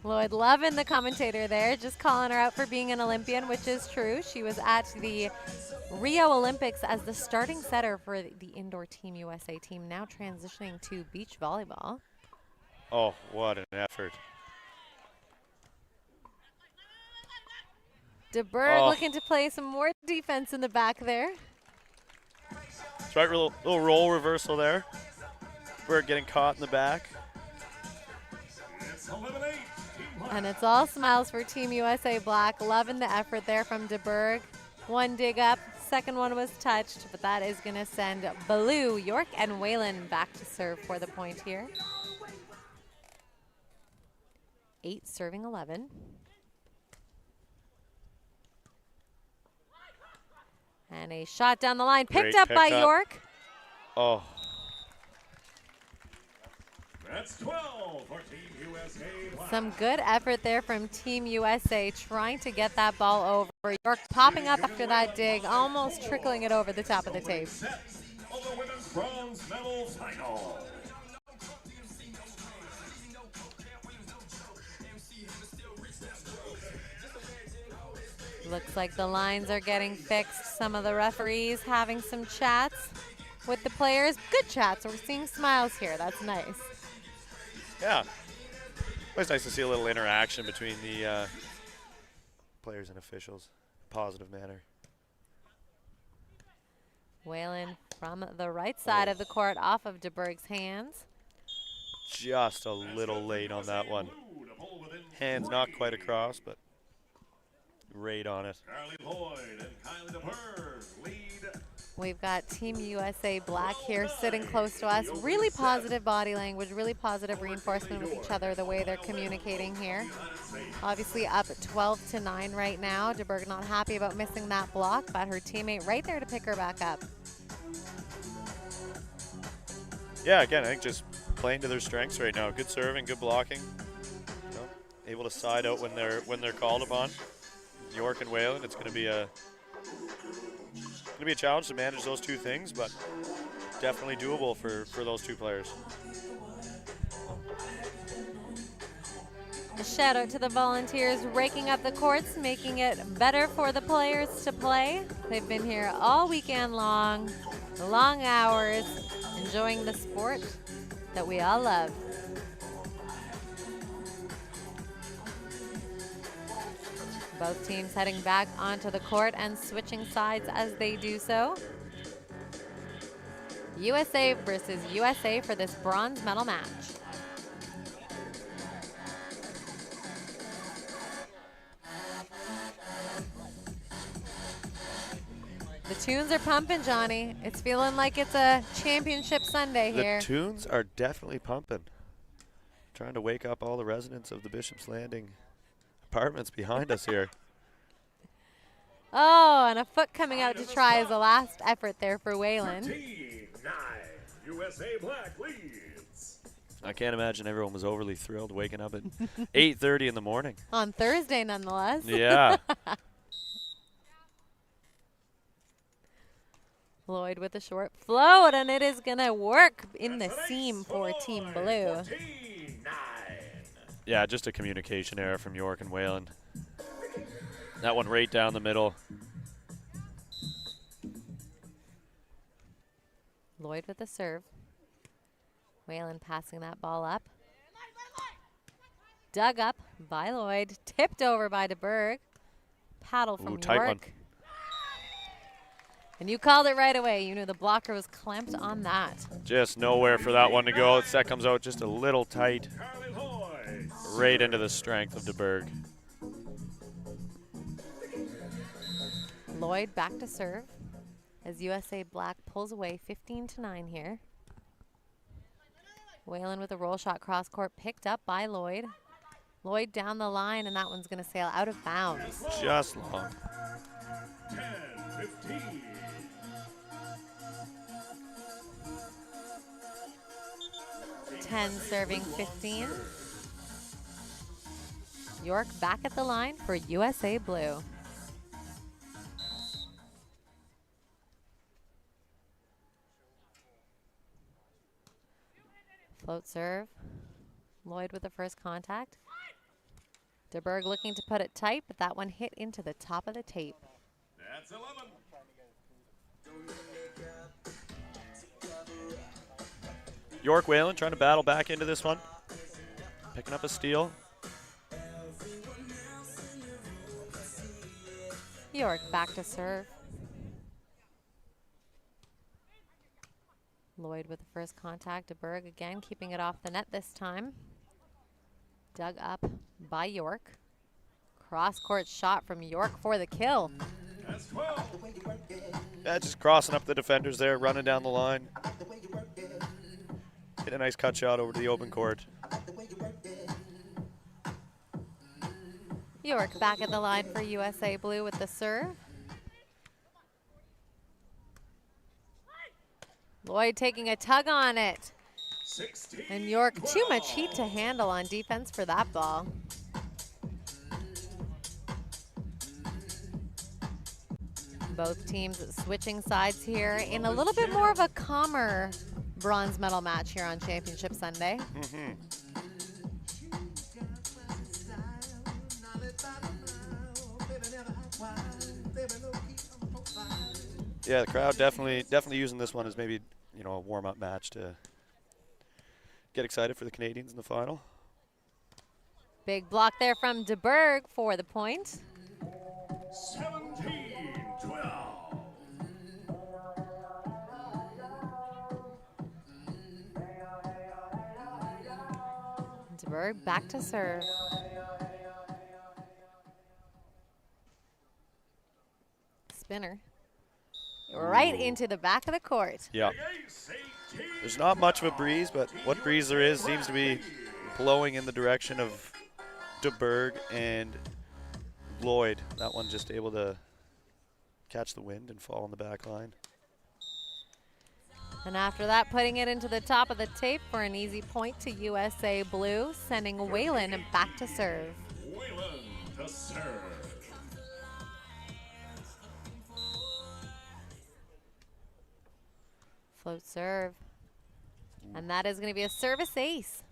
Lloyd loving the commentator there, just calling her out for being an Olympian, which is true. She was at the Rio Olympics as the starting setter for the indoor Team USA team, now transitioning to beach volleyball. Oh, what an effort. DeBerg looking to play some more defense in the back there. That's right, little roll reversal there. DeBerg getting caught in the back. It's 11-8. And it's all smiles for Team USA Black. Loving the effort there from DeBerg. One dig up, second one was touched, but that is going to send Blue, York, and Whalen back to serve for the point here. 8 serving 11. And a shot down the line, picked Great up by pickup. York. Oh, That's 12 for Team USA. Some good effort there from Team USA, trying to get that ball over. York popping up after that dig, almost trickling it over the top of the tape. Set of the women's bronze medal final. Looks like the lines are getting fixed. Some of the referees having some chats with the players. Good chats. We're seeing smiles here. That's nice. yeah. Always nice to see a little interaction between the players and officials. Positive manner. Whalen from the right side of the court off of DeBerg's hands. Just a little late on that one. Hands not quite across, but right on it. We've got Team USA Black here sitting close to us. Really positive body language, really positive reinforcement with each other, the way they're communicating here. Obviously up 12-9 right now. DeBerg not happy about missing that block, but her teammate right there to pick her back up. Yeah, again, I think just playing to their strengths right now. Good serving, good blocking. You know, able to side out when they're called upon. York and Whalen, it's going to be a challenge to manage those two things, but definitely doable for those two players. A shout out to the volunteers raking up the courts, making it better for the players to play. They've been here all weekend long, long hours, enjoying the sport that we all love. Both teams heading back onto the court and switching sides as they do so. USA versus USA for this bronze medal match. The tunes are pumping, Johnny. It's feeling like it's a championship Sunday here. The tunes are definitely pumping. Trying to wake up all the residents of the Bishop's Landing apartments behind us here. Oh, and a foot coming out to try as a last effort there for Whalen. 13-9, USA Black leads. I can't imagine everyone was overly thrilled waking up at 8:30 in the morning. On Thursday, nonetheless. Yeah. Lloyd with a short float, and it is going to work in the seam for Team Blue. 14-9. Yeah, just a communication error from York and Whalen. That one right down the middle. Lloyd with the serve. Whalen passing that ball up. Dug up by Lloyd. Tipped over by DeBerg. Paddle from tight York. one. And you called it right away. You knew the blocker was clamped on that. Just nowhere for that one to go. Set comes out just a little tight. Right into the strength of DeBerg. Lloyd back to serve as USA Black pulls away 15-9 here. Whalen with a roll shot cross court picked up by Lloyd. Lloyd down the line, and that one's going to sail out of bounds. Just long. 10-15. 10 serving 15. York back at the line for USA Blue. Float serve. Lloyd with the first contact. DeBerg looking to put it tight, but that one hit into the top of the tape. That's 11. York Whalen trying to battle back into this one. Picking up a steal. York back to serve. Lloyd with the first contact. DeBerg again keeping it off the net this time. Dug up by York. Cross-court shot from York for the kill. That's 12. Yeah, just crossing up the defenders there, running down the line. Hit a nice cut shot over to the open court. York back at the line for USA Blue with the serve. Lloyd taking a tug on it. 16. And York, too much heat to handle on defense for that ball. Both teams switching sides here in a little bit more of a calmer bronze medal match here on Championship Sunday. Yeah, the crowd definitely using this one as maybe, you know, a warm-up match to get excited for the Canadians in the final. Big block there from DeBerg for the point. 17-12. DeBerg back to serve. Spinner. Right into the back of the court. Yeah. There's not much of a breeze, but what breeze there is seems to be blowing in the direction of DeBerg and Lloyd. That one just able to catch the wind and fall on the back line. And after that, putting it into the top of the tape for an easy point to USA Blue, sending Whalen back to serve. Whalen to serve. Float serve. And that is going to be a service ace.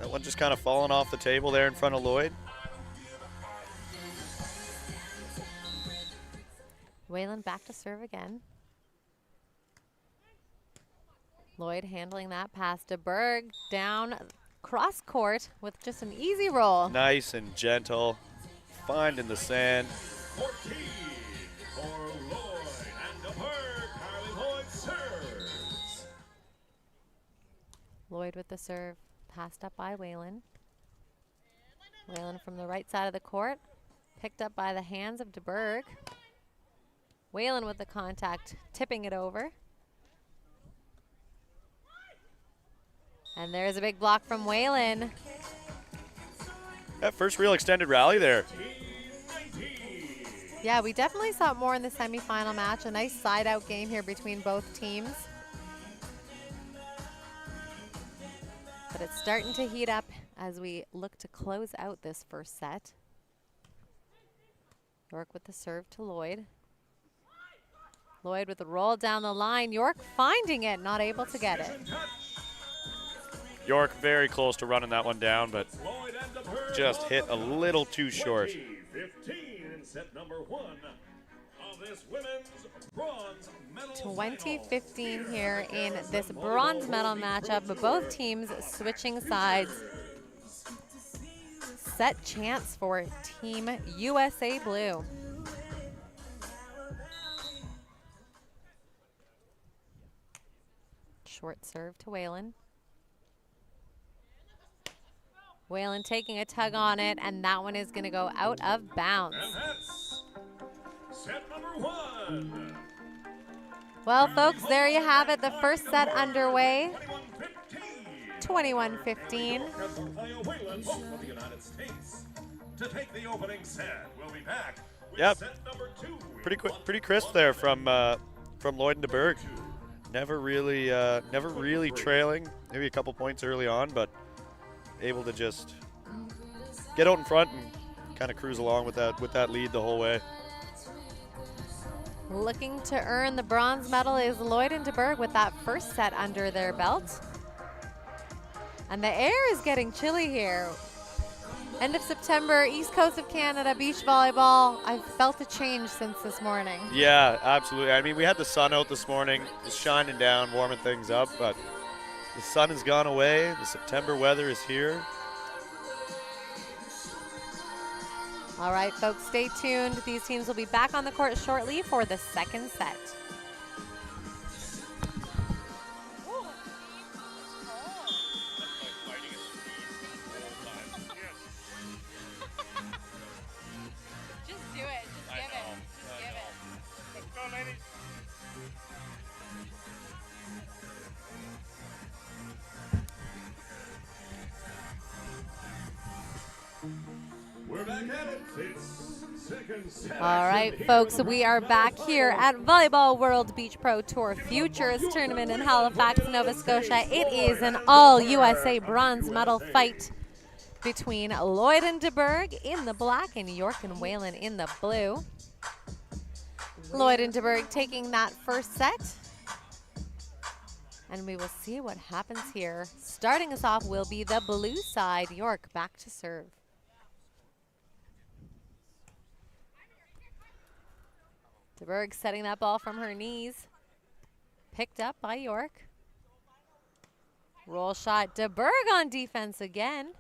That one just kind of falling off the table there in front of Lloyd. Whalen back to serve again. Lloyd handling that pass to Berg down cross court with just an easy roll. Nice and gentle. Finding the sand. 14 for Lloyd and DeBerg. Carly Lloyd serves. Lloyd with the serve. Passed up by Whalen. Whalen from the right side of the court. Picked up by the hands of DeBerg. Whalen with the contact, tipping it over. And there's a big block from Whalen. That first real extended rally there. Yeah, we definitely saw it more in the semifinal match. A nice side-out game here between both teams. But it's starting to heat up as we look to close out this first set. York with the serve to Lloyd. Lloyd with the roll down the line. York finding it, not able to get it. York very close to running that one down, but Lloyd and DeBerg just hit a little too short. 15 in set number 1 of this women's bronze medal. 2015 here in this bronze medal matchup, but both teams switching sides. Set chance for Team USA Blue. Short serve to Whalen. Whalen taking a tug on it, and that one is going to go out of bounds. And that's set number 1. Well, folks, there you have it. The first set underway. 21-15. 21-15. Whalen, both of the United States, to take the opening set. We'll be back with Yep. set number 2. Pretty crisp there from Lloyd and DeBerg. Never really trailing. Maybe a couple points early on, but able to just get out in front and kind of cruise along with that lead the whole way. Looking to earn the bronze medal is Lloyd and DeBerg with that first set under their belt. And the air is getting chilly here. End of September, East Coast of Canada, beach volleyball. I've felt a change since this morning. Yeah, absolutely. I mean, we had the sun out this morning, just shining down, warming things up, but the sun has gone away. The September weather is here. All right, folks, stay tuned. These teams will be back on the court shortly for the second set. Just do it. Just give it. Just give it. Let's go, ladies. We're back at it. It's second set. All right, folks, we are back here at Volleyball World Beach Pro Tour Futures Tournament in Halifax, Nova Scotia. It is an all-USA bronze medal fight between Lloyd and DeBerg in the black and York and Whalen in the blue. Lloyd and DeBerg taking that first set. And we will see what happens here. Starting us off will be the blue side. York back to serve. DeBerg setting that ball from her knees. Picked up by York. Roll shot. DeBerg on defense again.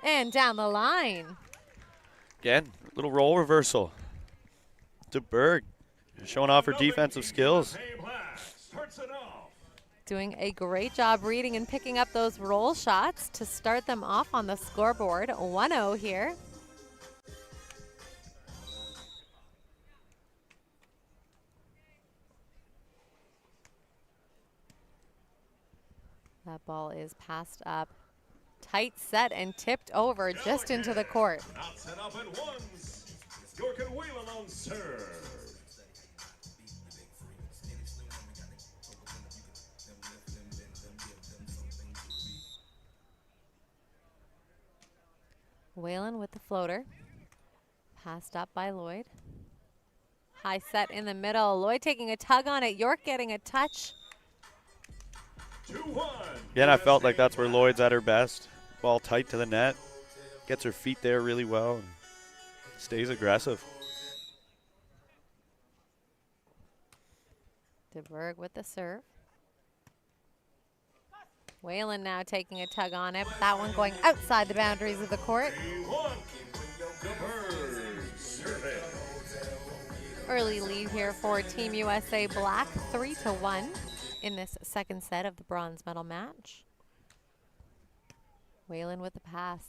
And down the line. Again, little roll reversal. DeBerg Showing off her defensive skills. Doing a great job reading and picking up those roll shots to start them off on the scoreboard. 1-0 here. That ball is passed up. Tight set and tipped over just into the court. Not set up at once. York and Whalen on serve. Whalen with the floater. Passed up by Lloyd. High set in the middle. Lloyd taking a tug on it. York getting a touch. 2-1. Again, I felt like that's where Lloyd's at her best. Ball tight to the net. Gets her feet there really well and stays aggressive. DeBerg with the serve. Whalen now taking a tug on it. That one going outside the boundaries of the court. Early lead here for Team USA Black, 3-1 in this second set of the bronze medal match. Whalen with the pass.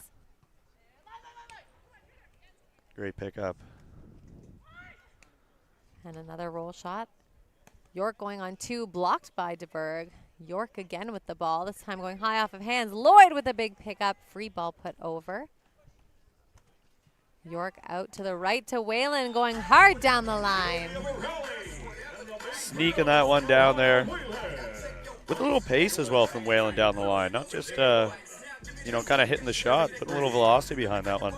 Great pickup. And another roll shot. York going on two, blocked by DeBerg. York again with the ball, this time going high off of hands. Lloyd with a big pickup, free ball put over. York out to the right to Whalen, going hard down the line. Sneaking that one down there. With a little pace as well from Whalen down the line. Not just, you know, kind of hitting the shot, putting a little velocity behind that one.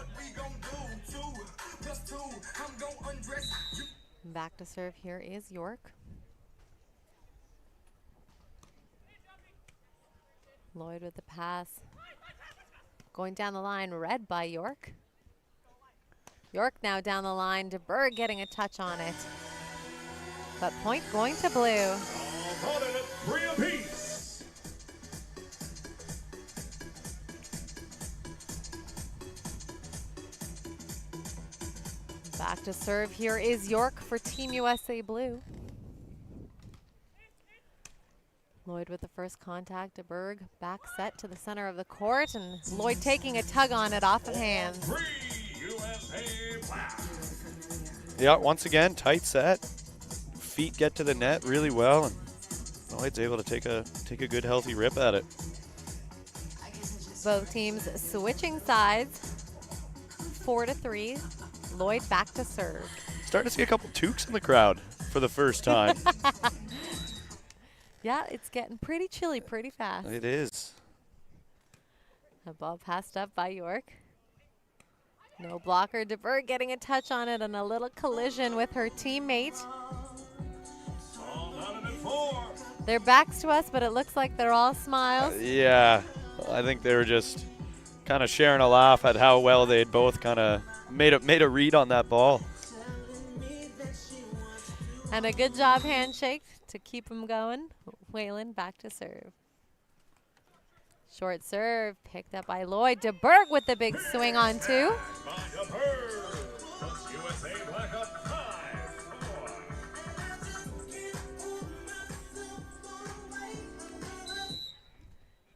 Back to serve here is York. Lloyd with the pass. Going down the line, read by York. York now down the line. DeBerg getting a touch on it. But point going to blue. Three apiece. Back to serve here is York for Team USA Blue. Lloyd with the first contact. DeBerg back set to the center of the court, and Lloyd taking a tug on it off of hands. Yeah, once again, tight set. Feet get to the net really well, and Lloyd's able to take a good healthy rip at it. Both teams switching sides. 4-3. Lloyd back to serve. Starting to see a couple toques in the crowd for the first time. Yeah, it's getting pretty chilly pretty fast. It is. A ball passed up by York. No blocker. DeBerg getting a touch on it and a little collision with her teammate. Their backs to us, but it looks like they're all smiles. Yeah, I think they were just kind of sharing a laugh at how well they'd both kind of made a read on that ball. And a good job handshake to keep them going. Whalen back to serve. Short serve picked up by Lloyd. DeBerg with the big swing on two.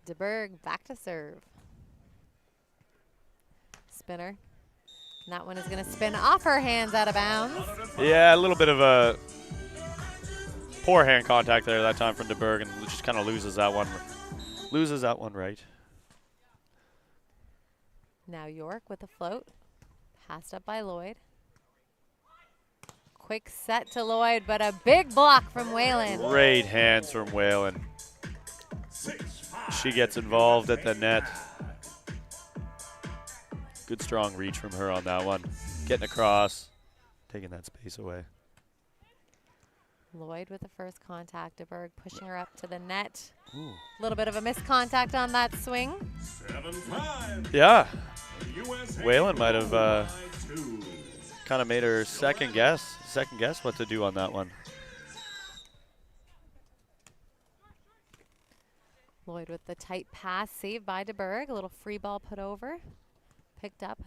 DeBerg back to serve. Spinner. And that one is going to spin off her hands out of bounds. Yeah, a little bit of a poor hand contact there that time from DeBerg, and just kind of loses that one. Loses that one right. Now York with a float. Passed up by Lloyd. Quick set to Lloyd, but a big block from Whalen. Great hands from Whalen. She gets involved at the net. Good strong reach from her on that one. Getting across, taking that space away. Lloyd with the first contact. DeBerg pushing her up to the net. A little bit of a missed contact on that swing. Yeah. Whalen might have kind of made her second guess what to do on that one. Lloyd with the tight pass, saved by DeBerg. A little free ball put over. Picked up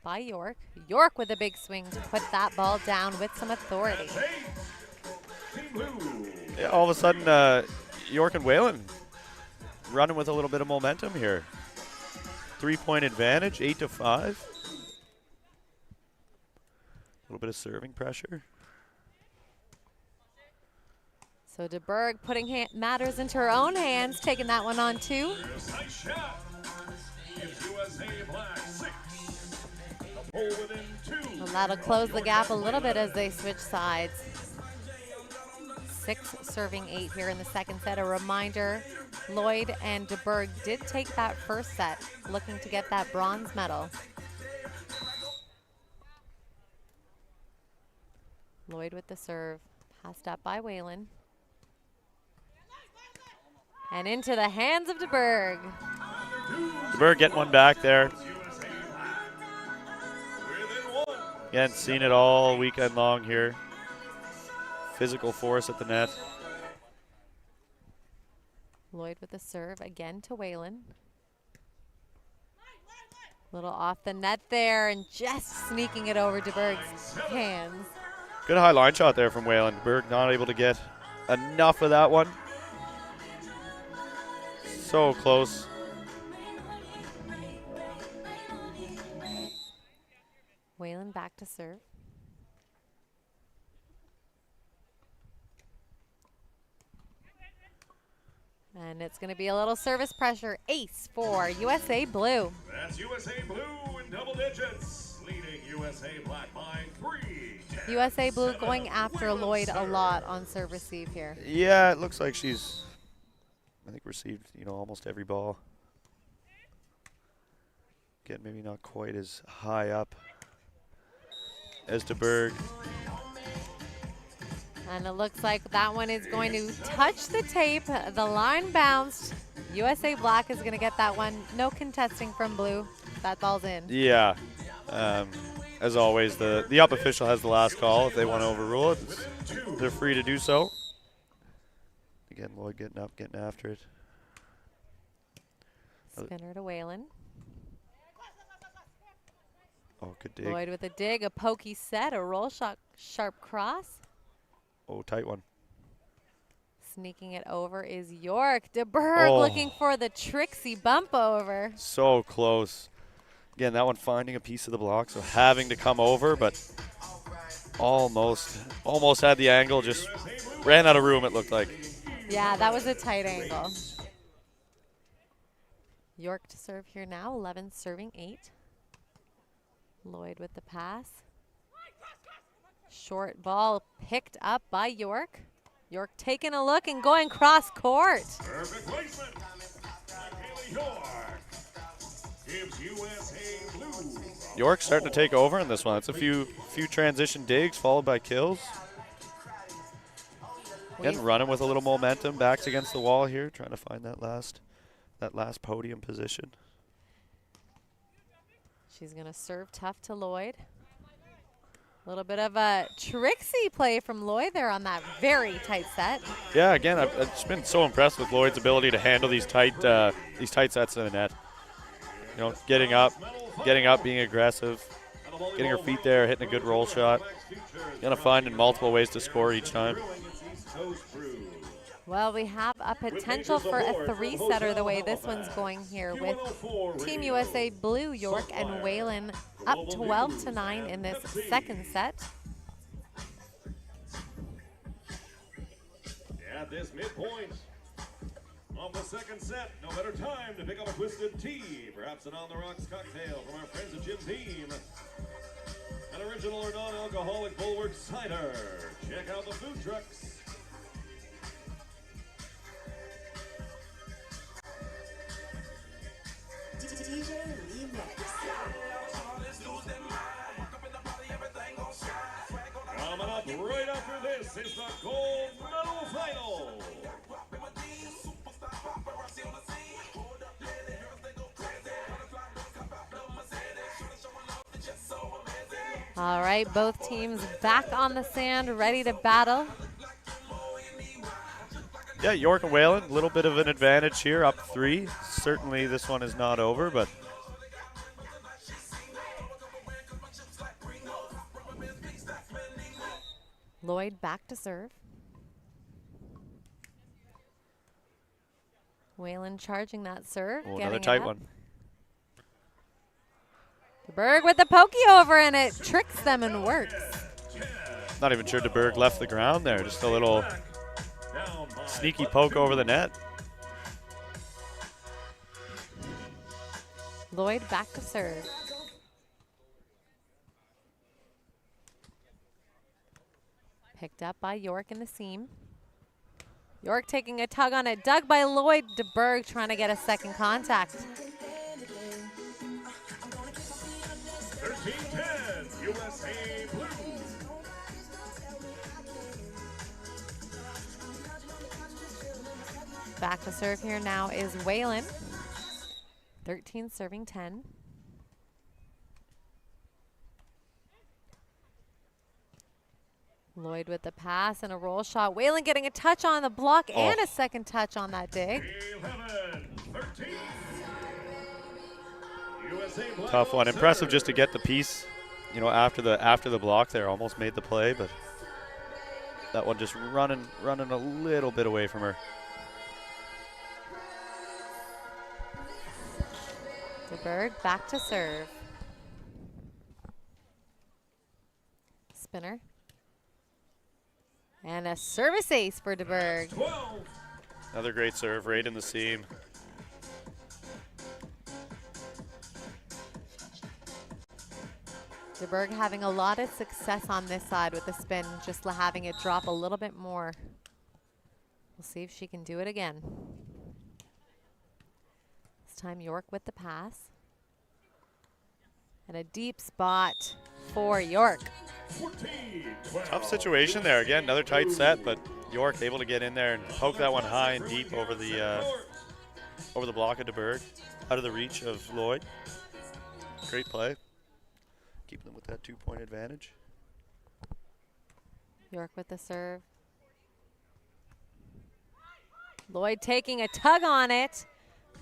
by York. York with a big swing to put that ball down with some authority. Blue. Yeah, all of a sudden, York and Whalen running with a little bit of momentum here. 3-point advantage, 8-5. A little bit of serving pressure. So DeBerg putting matters into her own hands, taking that one on two. Nice shot. Gives USA Black 6. A pole within 2. And that'll close the gap a little bit as they switch sides. 6 serving 8 here in the second set. A reminder, Lloyd and DeBerg did take that first set, looking to get that bronze medal. Lloyd with the serve, passed up by Whalen. And into the hands of DeBerg. DeBerg getting one back there. Again, seen it all weekend long here. Physical force at the net. Lloyd with the serve again to Whalen. Little off the net there and just sneaking it over DeBerg's hands. Good high line shot there from Whalen. DeBerg not able to get enough of that one. So close. Whalen back to serve. And it's going to be a little service pressure. Ace for USA Blue. That's USA Blue in double digits, leading USA Black by 3. USA Blue going after Lloyd a lot on serve receive here. Yeah, it looks like she's, I think, received, almost every ball. Again, maybe not quite as high up as DeBerg. And it looks like that one is going to touch the tape. The line bounced. USA Black is going to get that one. No contesting from Blue. That's all's in. Yeah. As always, the up official has the last call. If they want to overrule it, they're free to do so. Again, Lloyd getting up, getting after it. Spinner to Whalen. Oh, good dig. Lloyd with a dig, a pokey set, a roll shot, sharp cross. Oh, tight one. Sneaking it over is York. DeBerg looking Oh. for the tricksy bump over. So close. Again, that one finding a piece of the block, so having to come over, but almost had the angle, just ran out of room, it looked like. Yeah, that was a tight angle. York to serve here now, 11 serving 8. Lloyd with the pass. Short ball picked up by York. York taking a look and going cross court. Perfect placement. Haley York gives USA Blue. York starting to take over in this one. It's a few transition digs followed by kills. Again, running with a little momentum. Backs against the wall here, trying to find that last podium position. She's going to serve tough to Lloyd. A little bit of a tricksy play from Lloyd there on that very tight set. Yeah, again, I've just been so impressed with Lloyd's ability to handle these tight sets in the net. Getting up, being aggressive, getting her feet there, hitting a good roll shot. Gonna find multiple ways to score each time. Well, we have a potential for a three-setter the way this one's going here with Team USA Blue, York, and Whalen up 12-9 in this second set. At this midpoint of the second set, no better time to pick up a twisted tea, perhaps an on-the-rocks cocktail from our friends at Jim Beam. An original or non-alcoholic Bulwark cider. Check out the food trucks. Coming up right after this is the gold medal final. All right, both teams back on the sand, ready to battle. Yeah, York and Whalen, a little bit of an advantage here, up 3. Certainly this one is not over, but Lloyd back to serve. Whalen charging that serve. Oh, getting another it tight up. one. DeBerg with the pokey over, and it tricks them and works. Not even sure DeBerg left the ground there. Just a little sneaky poke over the net. Lloyd back to serve. Picked up by York in the seam. York taking a tug on it. Dug by Lloyd. DeBerg trying to get a second contact. 13-10, USA Blue. Back to serve here now is Whalen. 13 serving 10. Lloyd with the pass and a roll shot. Whalen getting a touch on the block and a second touch on that dig. 11-13. USA Black Tough one. on Impressive serve. just to get the piece, you know, after the block there. Almost made the play, but that one just running a little bit away from her. DeBerg back to serve. Spinner. And a service ace for DeBerg. 12. Another great serve right in the seam. DeBerg having a lot of success on this side with the spin, just having it drop a little bit more. We'll see if she can do it again. This time York with the pass. And a deep spot for York. 14-12. Tough situation there. Again, another tight set, but York able to get in there and poke that one high and deep over the block of DeBerg, out of the reach of Lloyd. Great play. Keeping them with that 2-point advantage. York with the serve. Lloyd taking a tug on it.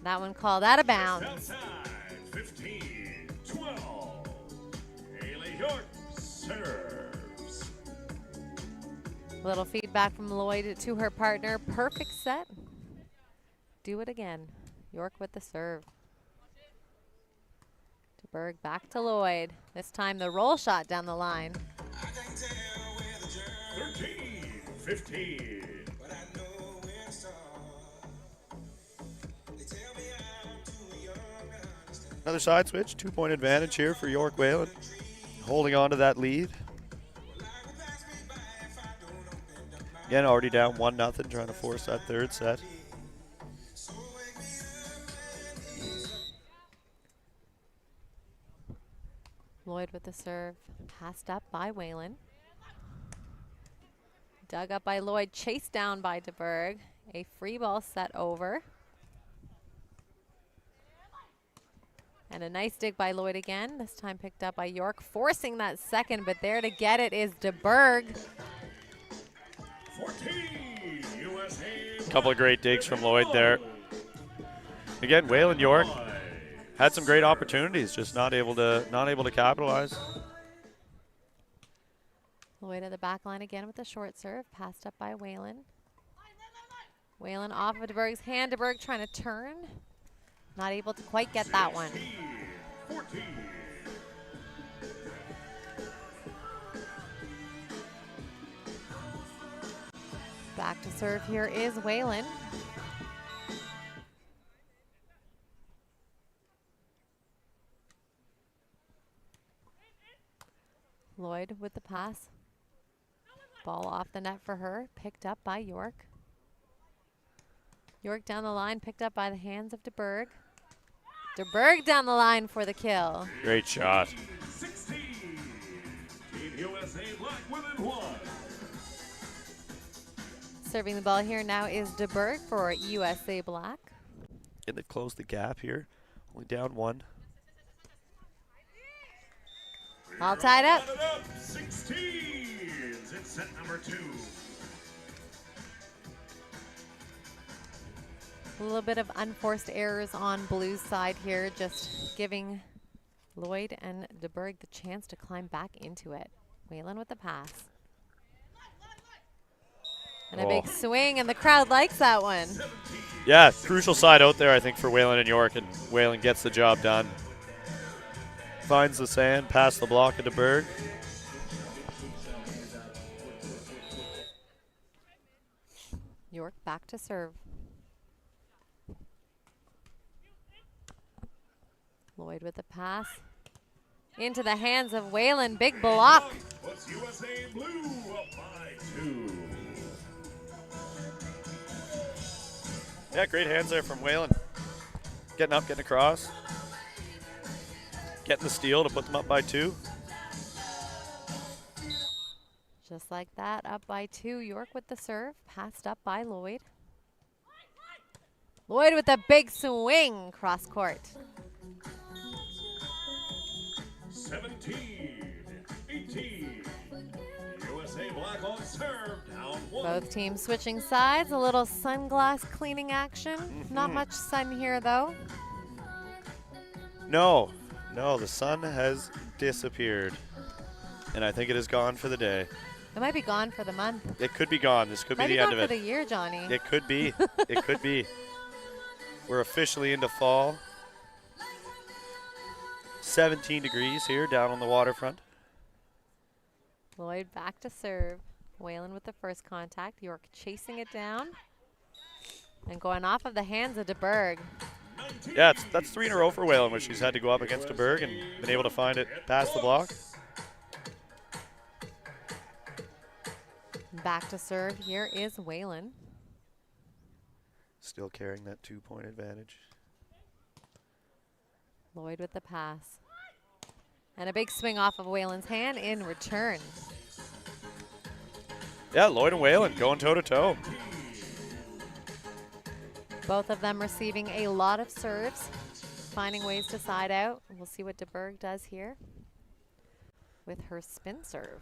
That one called out of bounds. Outside, 15-12. Haley York serves. Little feedback from Lloyd to her partner. Perfect set. Do it again. York with the serve. DeBerg back to Lloyd. This time the roll shot down the line. 13-15. Another side switch, 2-point advantage here for York Whalen. Holding on to that lead. Again, already down 1-0, trying to force that third set. Lloyd with the serve. Passed up by Whalen. Dug up by Lloyd. Chased down by DeBerg. A free ball set over. And a nice dig by Lloyd again. This time picked up by York. Forcing that second, but there to get it is DeBerg. 14, USA. Couple of great digs from Lloyd there. Again, Whalen York had some great opportunities, just not able to capitalize. Lloyd at the back line again with the short serve. Passed up by Whalen. Whalen off of DeBerg's hand. DeBerg trying to turn. Not able to quite get that one. 14. Back to serve here is Whalen. Lloyd with the pass. Ball off the net for her. Picked up by York. York down the line, picked up by the hands of DeBerg. DeBerg down the line for the kill. Great shot. 16. Team USA Black Women 1. Serving the ball here now is DeBerg for USA Black. And they've closed the gap here. Only down 1. All tied up. 16s in set number 2. A little bit of unforced errors on Blue's side here, just giving Lloyd and DeBerg the chance to climb back into it. Whalen with the pass. And a big swing, and the crowd likes that one. 17 Yeah, crucial side out there, I think, for Whalen and York, and Whalen gets the job done. Finds the sand, past the block of DeBerg. York back to serve. Lloyd with the pass. Into the hands of Whalen. Big block. Puts USA Blue up by 2. Yeah, great hands there from Whalen. Getting up, getting across. Getting the steal to put them up by 2. Just like that, up by 2. York with the serve. Passed up by Lloyd. Lloyd with a big swing cross court. 17-18. USA Black on serve, down 1. Both teams switching sides. A little sunglass cleaning action. Not much sun here, though. No, the sun has disappeared. And I think it is gone for the day. It might be gone for the month. It could be gone. This could be Might be the end gone of for it. the year, Johnny. It could be. It could be. We're officially into fall. 17 degrees here down on the waterfront. Lloyd back to serve. Whalen with the first contact. York chasing it down. And going off of the hands of DeBerg. Yeah, that's 3 in a row for Whalen, where she's had to go up against DeBerg and been able to find it past the block. Back to serve. Here is Whalen. Still carrying that 2-point advantage. Lloyd with the pass. And a big swing off of Whalen's hand in return. Yeah, Lloyd and Whalen going toe-to-toe. Both of them receiving a lot of serves, finding ways to side out. We'll see what DeBerg does here with her spin serve.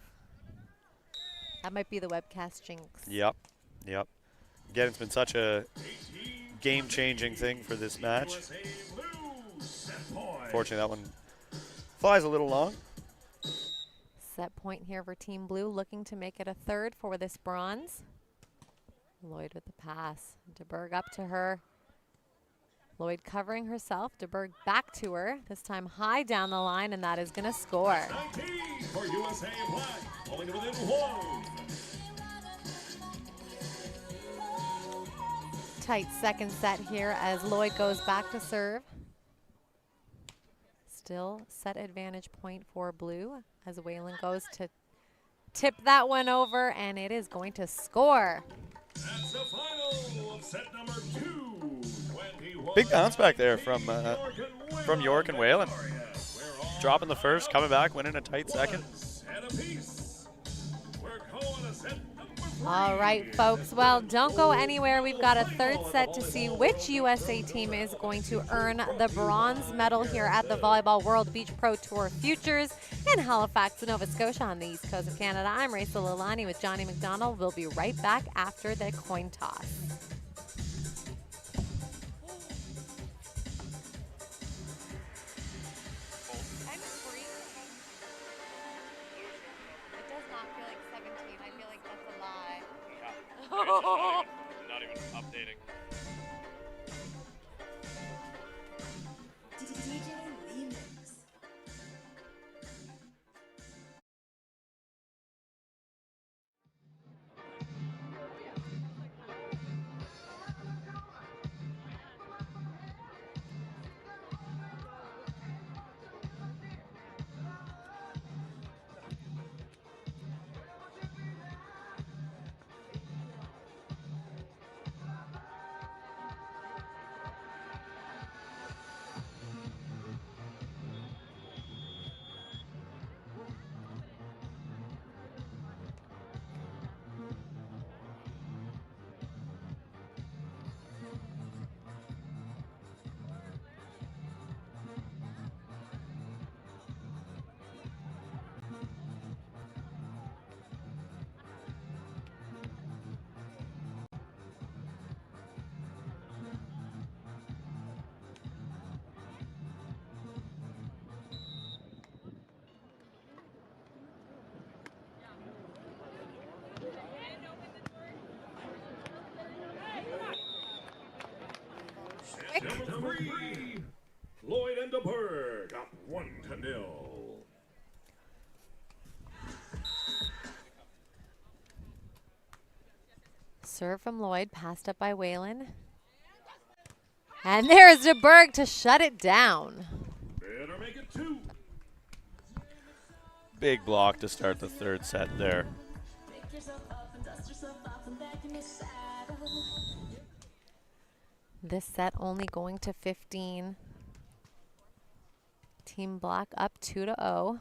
That might be the webcast jinx. Yep. Again, it's been such a game-changing thing for this match. Fortunately, that one flies a little long. Set point here for Team Blue, looking to make it a third for this bronze. Lloyd with the pass. DeBerg up to her. Lloyd covering herself. DeBerg back to her. This time high down the line, and that is going to score. 19 for USA Black, only to within 1. Tight second set here as Lloyd goes back to serve. Still set advantage point for Blue as Whalen goes to tip that one over, and it is going to score. That's the final of set number 2. Big bounce back there from York and Whalen. Dropping the first, coming back, winning a tight second. All right, folks. Well, don't go anywhere. We've got a third set to see which USA team is going to earn the bronze medal here at the Volleyball World Beach Pro Tour Futures in Halifax, Nova Scotia on the east coast of Canada. I'm Rachel Lalani with Johnny McDonald. We'll be right back after the coin toss. It does not feel like 17. I feel like that's a lie. Not even updating. back. Number 3, Lloyd and DeBerg up 1-0. Serve from Lloyd, passed up by Whalen. And there's DeBerg to shut it down. Better make it 2. Big block to start the third set there. This set only going to 15. Team Black up 2-0.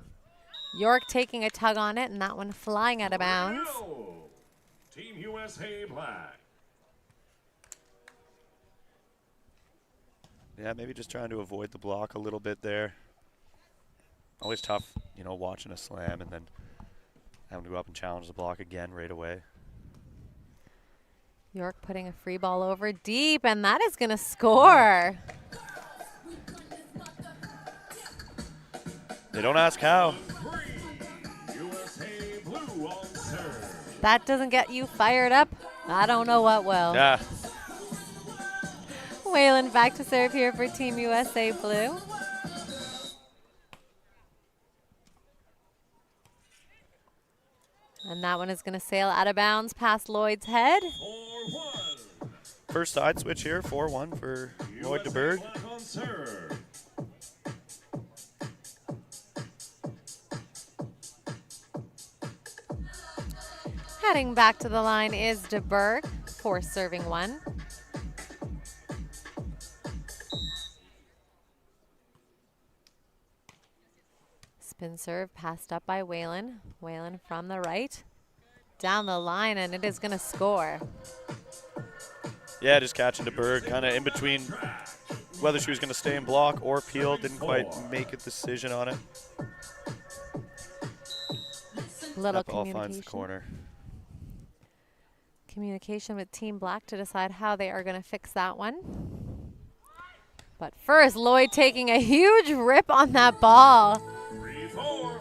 York taking a tug on it, and that one flying out of bounds. Team USA Black. Yeah, maybe just trying to avoid the block a little bit there. Always tough, you know, watching a slam and then having to go up and challenge the block again right away. York putting a free ball over deep, and that is going to score. They don't ask how. USA Blue on serve. That doesn't get you fired up. I don't know what will. Yeah. Whalen back to serve here for Team USA Blue. And that one is going to sail out of bounds past Lloyd's head. 4-1. First side switch here, 4-1 for Lloyd DeBerg. Black on serve. Heading back to the line is DeBerg for serving one. Spin serve passed up by Whalen. Whalen from the right. Down the line, and it is going to score. Yeah, just catching DeBerg kind of in between whether she was going to stay in block or peel. Didn't quite make a decision on it. Little That ball finds the communication. corner. Communication with Team Black to decide how they are going to fix that one. But first, Lloyd taking a huge rip on that ball. 3-4.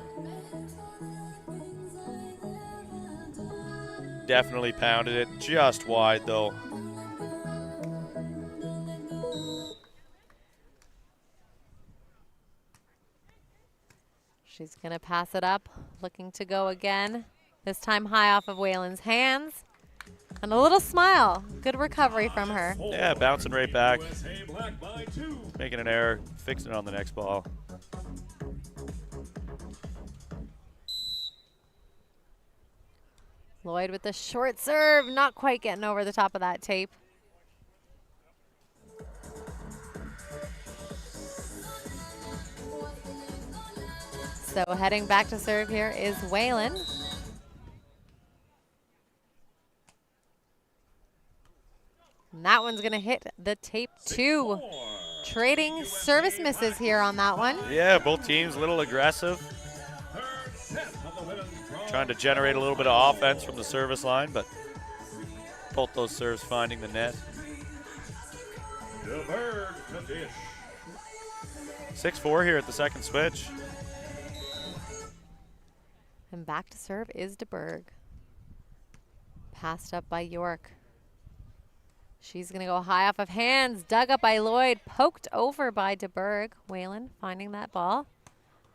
Definitely pounded it just wide though. She's going to pass it up, looking to go again. This time high off of Whalen's hands. And a little smile. Good recovery from her. Yeah, bouncing right back. USA Black by 2. Making an error, fixing it on the next ball. Lloyd with the short serve, not quite getting over the top of that tape. So heading back to serve here is Whalen. And that one's going to hit the tape too. Trading service misses here on that one. Yeah, both teams a little aggressive. Third set of the women's bronze. Trying to generate a little bit of offense from the service line, but both those serves finding the net. DeBerg to dish. 6-4 here at the second switch. And back to serve is DeBerg. Passed up by York. She's going to go high off of hands. Dug up by Lloyd. Poked over by DeBerg. Whalen finding that ball.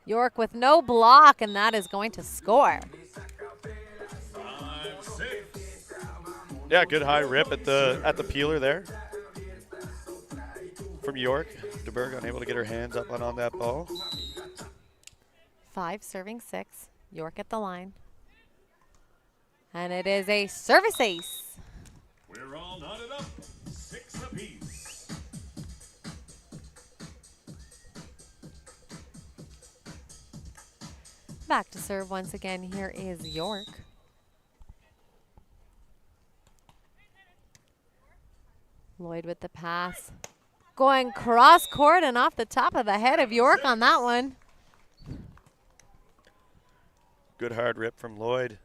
York with no block, and that is going to score. 5-6. Yeah, good high rip at the peeler there from York. DeBerg unable to get her hands up on that ball. 5 serving 6. York at the line. And it is a service ace. We're all knotted up. 6 apiece. Back to serve once again. Here is York. Lloyd with the pass. Going cross court and off the top of the head of York on that one. Good hard rip from Lloyd.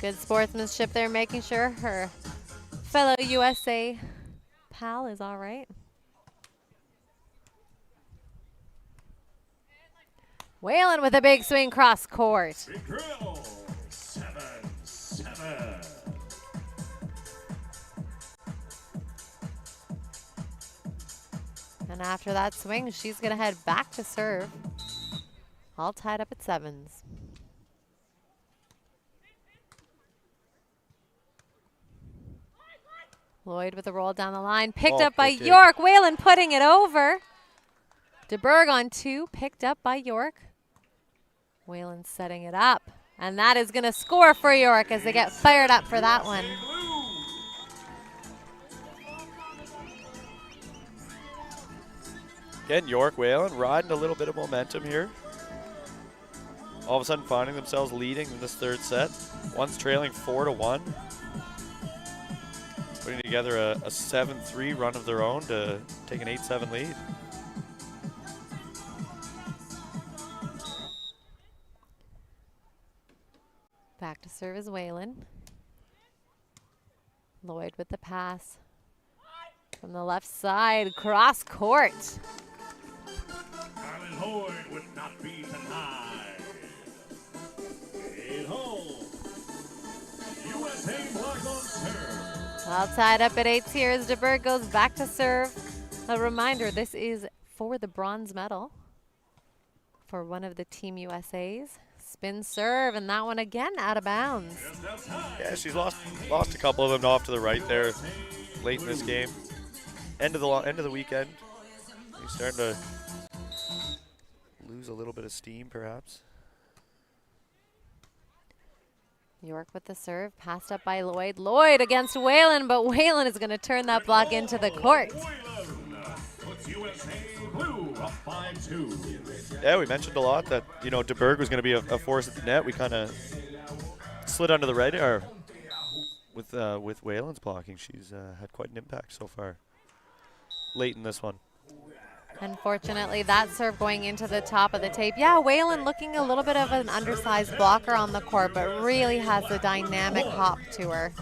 Good sportsmanship there, making sure her fellow USA pal is all right. Whalen with a big swing cross court. Big drill. 7-7. And after that swing, she's going to head back to serve. All tied up at 7s. Lloyd with a roll down the line. Picked up by York. Whalen putting it over. DeBerg on 2. Picked up by York. Whalen setting it up. And that is going to score for York as they get fired up for that one. Again, York Whalen riding a little bit of momentum here. All of a sudden finding themselves leading in this third set. One's trailing 4-1. Putting together a 7-3 run of their own to take an 8-7 lead. Back to serve is Whalen. Lloyd with the pass. From the left side, cross court. Carlin Lloyd would not be denied. 8-hole. USA block on serve. All tied up at 8s here as DeBerg goes back to serve. A reminder, this is for the bronze medal for one of the Team USA's. Spin serve, and that one again out of bounds. Yeah, she's lost a couple of them off to the right there late in this game. End of the weekend. He's starting to lose a little bit of steam, perhaps. York with the serve, passed up by Lloyd. Lloyd against Whalen, but Whalen is going to turn that block into the court. Yeah, we mentioned a lot that, you know, DeBerg was going to be a force at the net. We kind of slid under the radar with Whalen's blocking. She's had quite an impact so far late in this one. Unfortunately, that serve going into the top of the tape. Yeah, Whalen looking a little bit of an undersized blocker on the court, but really has a dynamic hop to her.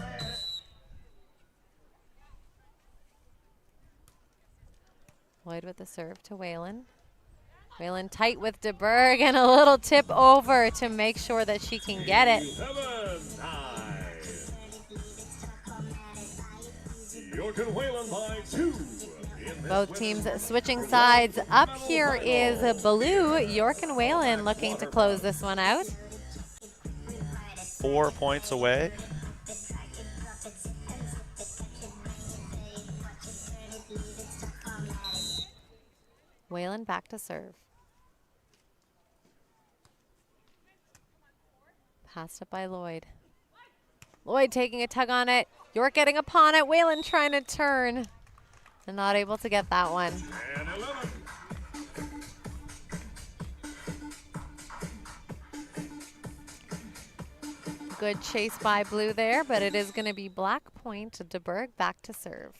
Lloyd with the serve to Whalen. Whalen tight with DeBerg and a little tip over to make sure that she can get it. York and Whalen by 2. Both teams switching sides. Up here is blue. York and Whalen looking to close this one out. 4 points away. Whalen back to serve. Passed up by Lloyd. Lloyd taking a tug on it. York getting upon it. Whalen trying to turn and not able to get that one. And 11. Good chase by blue there, but it is going to be black point. DeBerg back to serve.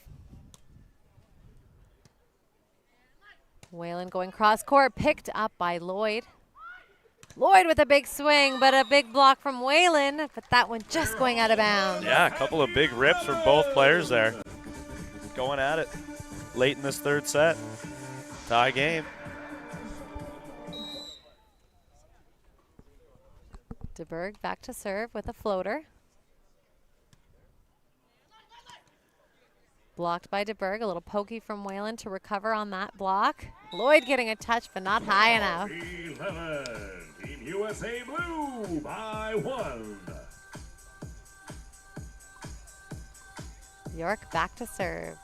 Whalen going cross court, picked up by Lloyd. Lloyd with a big swing, but a big block from Whalen, but that one just going out of bounds. Yeah, a couple of big rips from both players there. Going at it late in this third set. Tie game. DeBerg back to serve with a floater. Blocked by DeBerg, a little pokey from Whalen to recover on that block. Lloyd getting a touch, but not high enough. 11. Team USA blue by 1. York back to serve.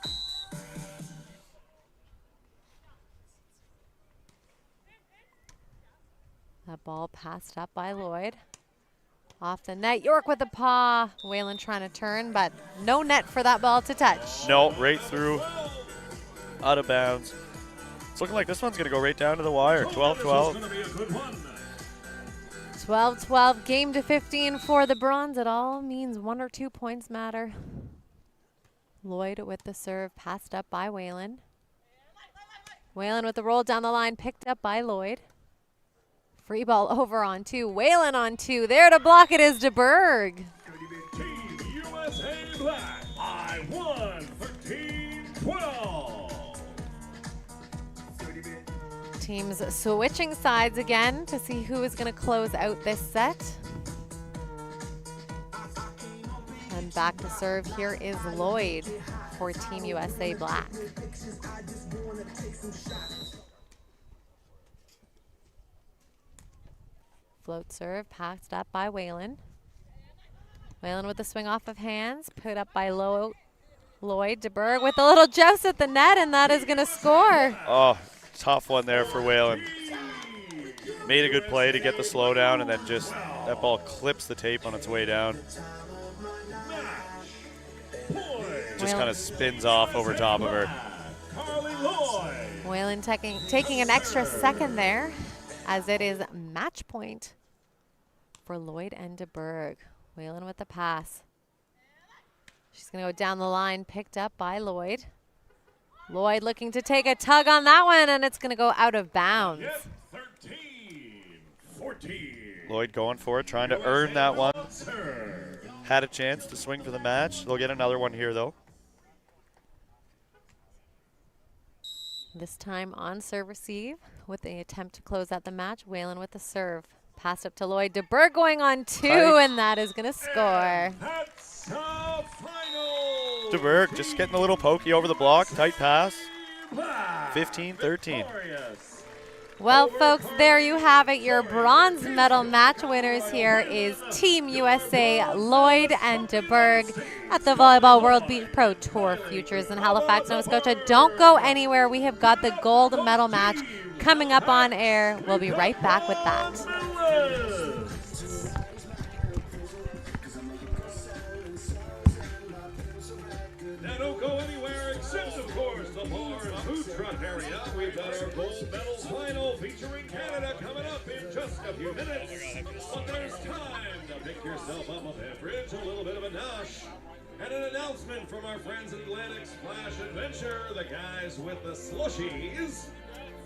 That ball passed up by Lloyd. Off the net, York with the paw. Whalen trying to turn, but no net for that ball to touch. No, right through, out of bounds. It's looking like this one's going to go right down to the wire. 12-12. 12-12, game to 15 for the bronze. It all means 1 or 2 points matter. Lloyd with the serve, passed up by Whalen. Whalen with the roll down the line, picked up by Lloyd. Free ball over on 2. Whalen on 2. There to block it is DeBerg. Team USA black by 1. 13-12. Teams switching sides again to see who is going to close out this set. And And back to serve here is Lloyd for Team USA Black. Float serve, passed up by Whalen. Whalen with the swing off of hands, put up by Lloyd. DeBerg with a little joust at the net, and that is going to score. Oh, tough one there for Whalen. Made a good play to get the slow down, and then just that ball clips the tape on its way down. Just kind of spins off over top of her. Whalen taking an extra second there, as it is match point for Lloyd and DeBerg. Whalen with the pass. She's going to go down the line, picked up by Lloyd. Lloyd looking to take a tug on that one, and it's going to go out of bounds. 13-14. Lloyd going for it, trying to earn that one. Had a chance to swing for the match. They'll get another one here, though. This time on serve receive with the attempt to close out the match. Whalen with the serve. Pass up to Lloyd. DeBerg going on two, and that is going to score. That's the final. DeBerg just getting a little pokey over the block. Tight pass. 15-13. Well, folks, there you have it. Your bronze medal match winners here is Team USA, Lloyd and DeBerg at the Volleyball World Beach Pro Tour Futures in Halifax, Nova Scotia. Don't go anywhere. We have got the gold medal match coming up on air. We'll be right back with that. Now don't go anywhere except, of course, the bar and food truck area. We've got our gold medal final featuring Canada coming up in just a few minutes. But there's time to pick yourself up a beverage, a little bit of a nosh, and an announcement from our friends at Atlantic Splash Adventure, the guys with the slushies.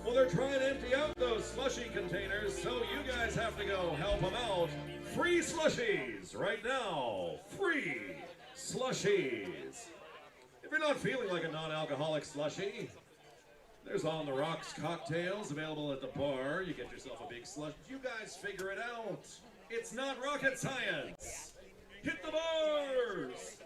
Well, they're trying to empty out those slushy containers, so you guys have to go help them out. Free slushies right now. Free slushies. If you're not feeling like a non-alcoholic slushie, there's On the Rocks cocktails available at the bar. You get yourself a big slush. You guys figure it out. It's not rocket science. Hit the bars.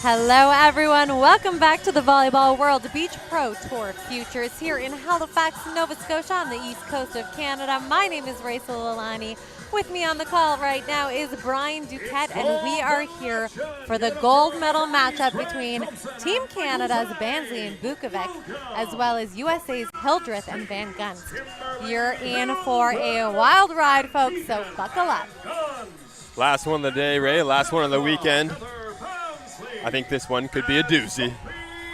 Hello everyone, welcome back to the Volleyball World Beach Pro Tour Futures here in Halifax, Nova Scotia on the east coast of Canada. My name is Rachel Alani. With me on the call right now is Brian Duquette, and we are here for the gold medal matchup between Team Canada's Bansley and Bukovic, as well as USA's Hildreth and Van Gunst. You're in for a wild ride, folks, so buckle up. Last one of the day, Ray. Last one of the weekend. I think this one could be a doozy.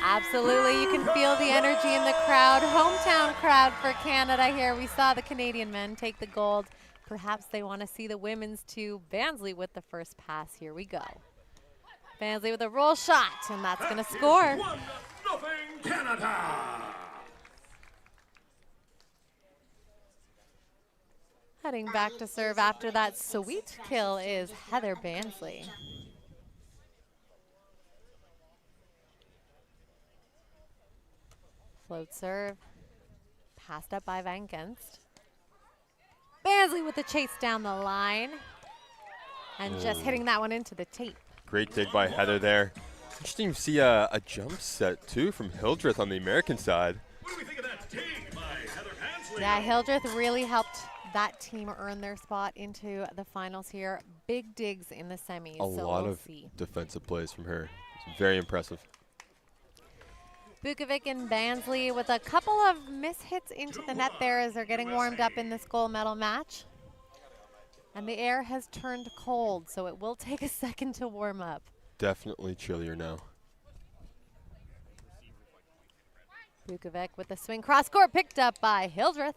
Absolutely, you can feel the energy in the crowd. Hometown crowd for Canada here. We saw the Canadian men take the gold. Perhaps they want to see the women's to Bansley with the first pass. Here we go. Bansley with a roll shot, and that's going to score. 1-0 Canada. Heading back to serve after that sweet kill is Heather Bansley. Float serve, passed up by Van Gunst. Bansley with the chase down the line, and just hitting that one into the tape. Great dig by Heather there. Interesting to see a jump set, too, from Hildreth on the American side. What do we think of that dig by Heather Bansley? Yeah, Hildreth really helped that team earn their spot into the finals here. Big digs in the semis. A lot of defensive plays from her. It's very impressive. Bukovic and Bansley with a couple of mishits into the net there as they're getting warmed up in this gold medal match. And the air has turned cold, so it will take a second to warm up. Definitely chillier now. Bukovic with the swing cross court picked up by Hildreth.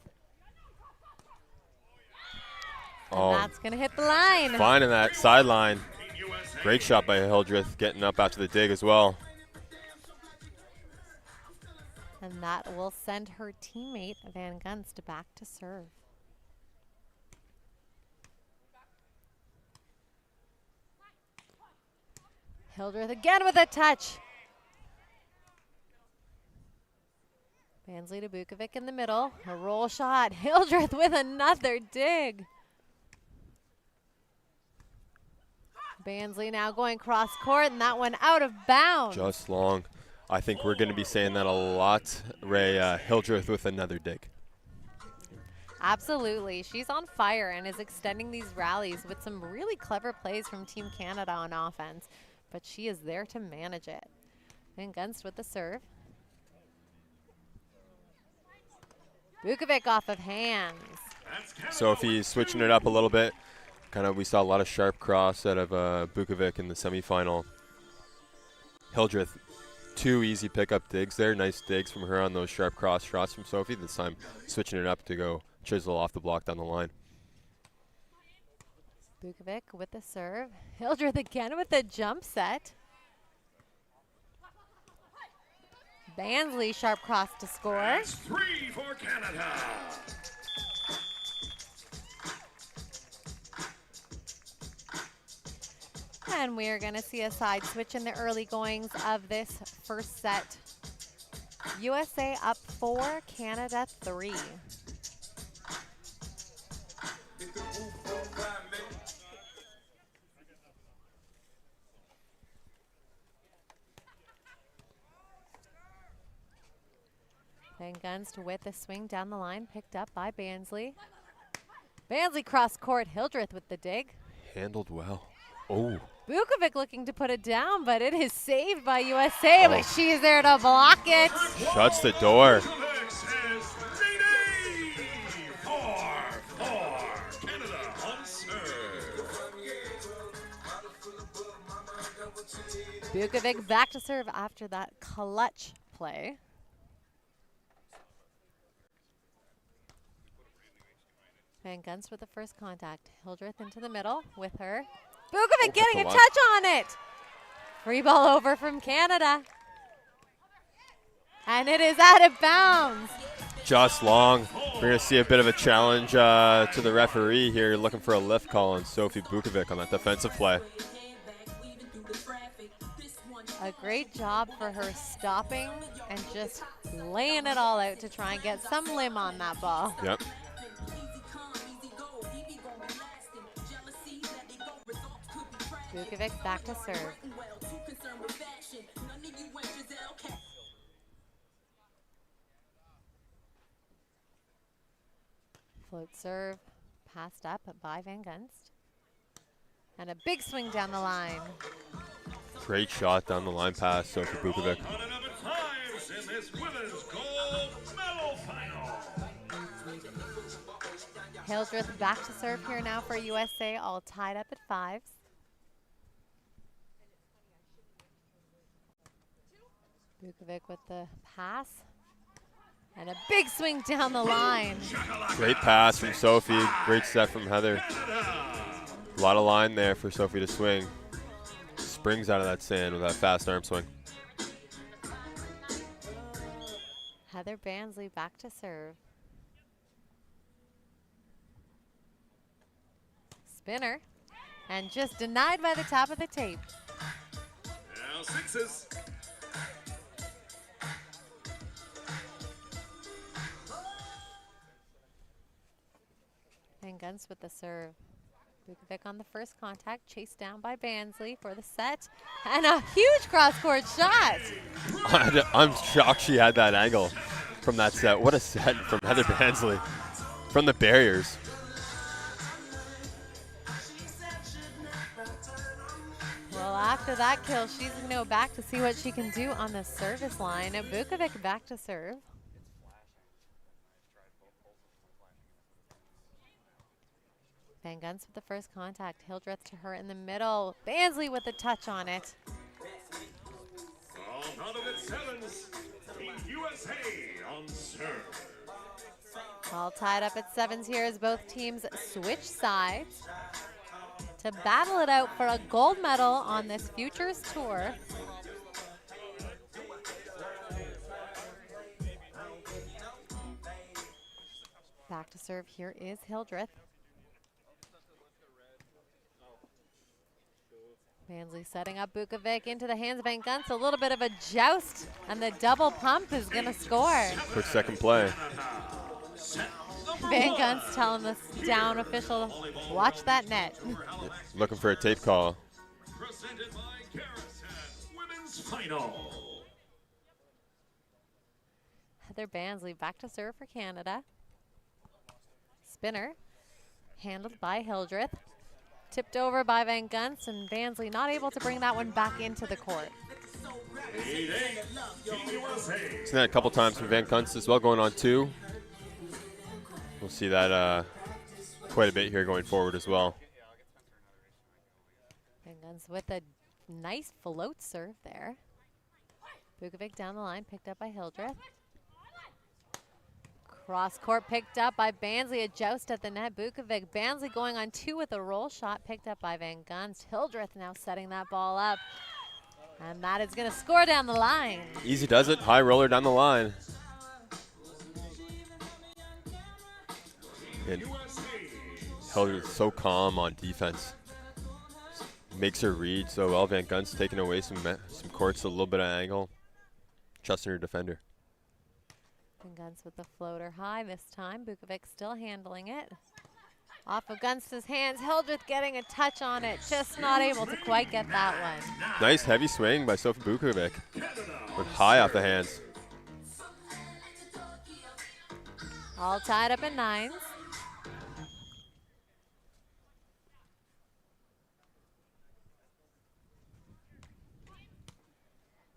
And that's going to hit the line. Finding that sideline. Great shot by Hildreth, getting up after the dig as well. And that will send her teammate, Van Gunst, back to serve. Hildreth again with a touch. Bansley to Bukovic in the middle. A roll shot. Hildreth with another dig. Bansley now going cross court, and that one out of bounds. Just long. I think we're going to be saying that a lot. Ray, Hildreth with another dig. Absolutely. She's on fire and is extending these rallies with some really clever plays from Team Canada on offense, but she is there to manage it. Van Gunst with the serve. Bukovic off of hands. Sophie switching it up a little bit. We saw a lot of sharp cross out of Bukovic in the semifinal. Hildreth, 2 easy pickup digs there. Nice digs from her on those sharp cross shots from Sophie. This time switching it up to go chisel off the block down the line. Bukovic with the serve. Hildreth again with the jump set. Bansley sharp cross to score. That's 3 for Canada. And we are going to see a side switch in the early goings of this first set. USA up 4, Canada 3. Van Gunst with the swing down the line, picked up by Bansley. Bansley cross court, Hildreth with the dig. Handled well. Oh. Bukovic looking to put it down, but it is saved by USA, but she's there to block it. Shuts the door. Bukovic back to serve after that clutch play. Van Gunst with the first contact. Hildreth into the middle with her. Bukovic getting a touch on it. Free ball over from Canada. And it is out of bounds. Just long. We're going to see a bit of a challenge to the referee here, looking for a lift call on Sophie Bukovic on that defensive play. A great job for her stopping and just laying it all out to try and get some limb on that ball. Yep. Bukovic back to serve. Float serve, passed up by Van Gunst. And a big swing down the line. Great shot down the line pass, Sophie Bukovic. On another times in this women's gold medal final. Hildreth back to serve here now for USA, all tied up at 5s. Bukovic with the pass. And a big swing down the line. Great pass from Sophie. Great set from Heather. A lot of line there for Sophie to swing. Springs out of that sand with that fast arm swing. Heather Bansley back to serve. Spinner. And just denied by the top of the tape. Now 6s. Van Gunst with the serve. Bukovic on the first contact, chased down by Bansley for the set. And a huge cross-court shot. I'm shocked she had that angle from that set. What a set from Heather Bansley from the barriers. Well, after that kill, she's going to go back to see what she can do on the service line. Bukovic back to serve. Van Gunst with the first contact. Hildreth to her in the middle. Bansley with the touch on it. All out of it 7s. Team USA on serve. All tied up at 7s here as both teams switch sides to battle it out for a gold medal on this Futures Tour. Back to serve here is Hildreth. Bansley setting up Bukovic into the hands of Van Gunst. A little bit of a joust, and the double pump is going to score. Quick second play. Van Gunst telling the down official, watch that net. Looking for a tape call. Presented by Garrison. Women's final. Heather Bansley back to serve for Canada. Spinner, handled by Hildreth. Tipped over by Van Gunst, and Bansley not able to bring that one back into the court. 8-8. Team USA. Seen that a couple times from Van Gunst as well, going on 2. We'll see that quite a bit here going forward as well. Van Gunst with a nice float serve there. Bukovic down the line, picked up by Hildreth. Cross court picked up by Bansley, a joust at the net. Bukovic, Bansley going on 2 with a roll shot picked up by Van Gunst. Hildreth now setting that ball up. And that is going to score down the line. Easy does it, high roller down the line. And Hildreth is so calm on defense. Makes her read so well. Van Gunst taking away some courts, a little bit of angle. Trusting her defender. Van Gunst with the floater high this time. Bukovic still handling it. Off of Gunst's hands. Hildreth getting a touch on it. Just not able to quite get that one. Nice heavy swing by Sophie Bukovic. Went high off the hands. All tied up at 9s.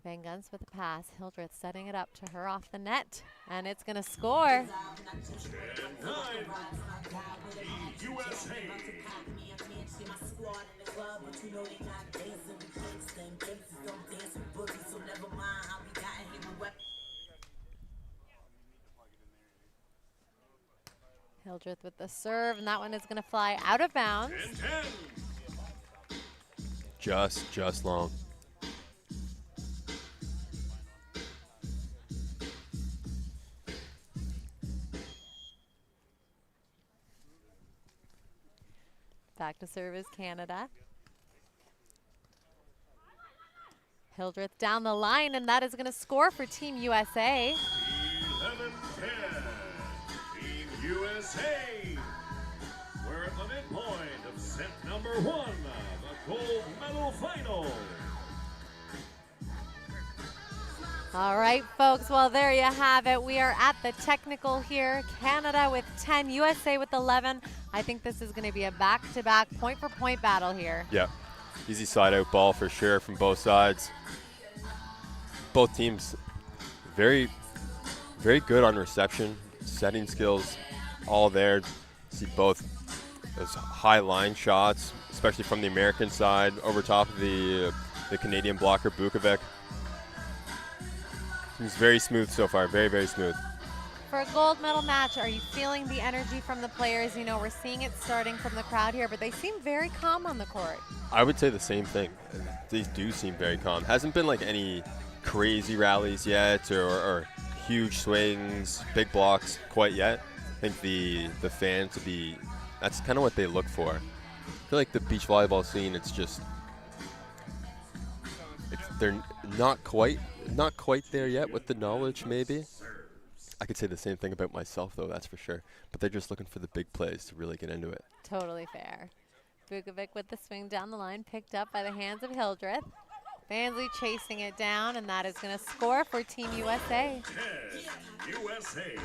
Van Gunst with the pass. Hildreth setting it up to her off the net. And it's going to score. 10-9. Team USA. Hildreth with the serve, and that one is going to fly out of bounds. 10-10. Just long. Back to serve is Canada. Hildreth down the line, and that is going to score for Team USA. 11-10. Team USA. We're at the midpoint of set number 1, the gold medal final. All right, folks. Well, there you have it. We are at the technical here. Canada with 10, USA with 11. I think this is going to be a back-to-back point-for-point battle here. Yeah. Easy side-out ball for sure from both sides. Both teams very, very good on reception, setting skills, all there. See both those high line shots, especially from the American side, over top of the Canadian blocker, Bukovic. He's very smooth so far, very, very smooth. For a gold medal match, are you feeling the energy from the players? You know, we're seeing it starting from the crowd here, but they seem very calm on the court. I would say the same thing. They do seem very calm. Hasn't been like any crazy rallies yet or huge swings, big blocks quite yet. I think the fans would be, that's kind of what they look for. I feel like the beach volleyball scene, they're not quite there yet with the knowledge maybe. I could say the same thing about myself though, that's for sure. But they're just looking for the big plays to really get into it. Totally fair. Bukovic with the swing down the line, picked up by the hands of Hildreth. Bansley chasing it down, and that is going to score for Team USA. 10, USA.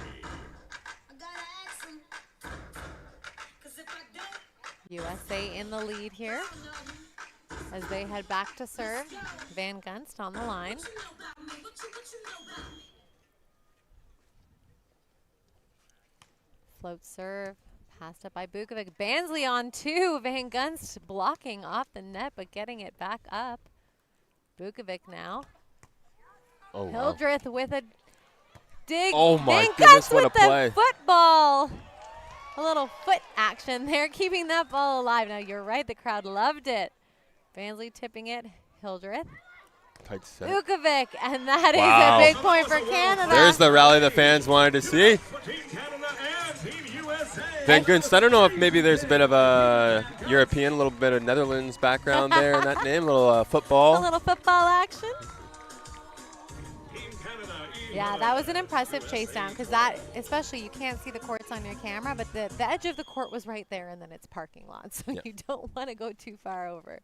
USA in the lead here as they head back to serve. Van Gunst on the line. Float serve, passed up by Bukovic. Bansley on two. Van Gunst blocking off the net, but getting it back up. Bukovic now. Oh, wow. Hildreth with a dig. Oh my Van goodness, Gunst what with a the play. football. A little foot action there, keeping that ball alive. Now, you're right, the crowd loved it. Bansley tipping it. Hildreth. Tight set. Bukovic, and that Wow. is a big point for Canada. There's the rally the fans wanted to see. Team Canada and Team USA. Van Gunst, I don't know if maybe there's a bit of a European, a little bit of Netherlands background there in that name, a little football. A little football action. Team Canada. Yeah, that was an impressive chase down because that, especially you can't see the courts on your camera, but the edge of the court was right there, and then it's parking lot, so Yeah. you don't want to go too far over.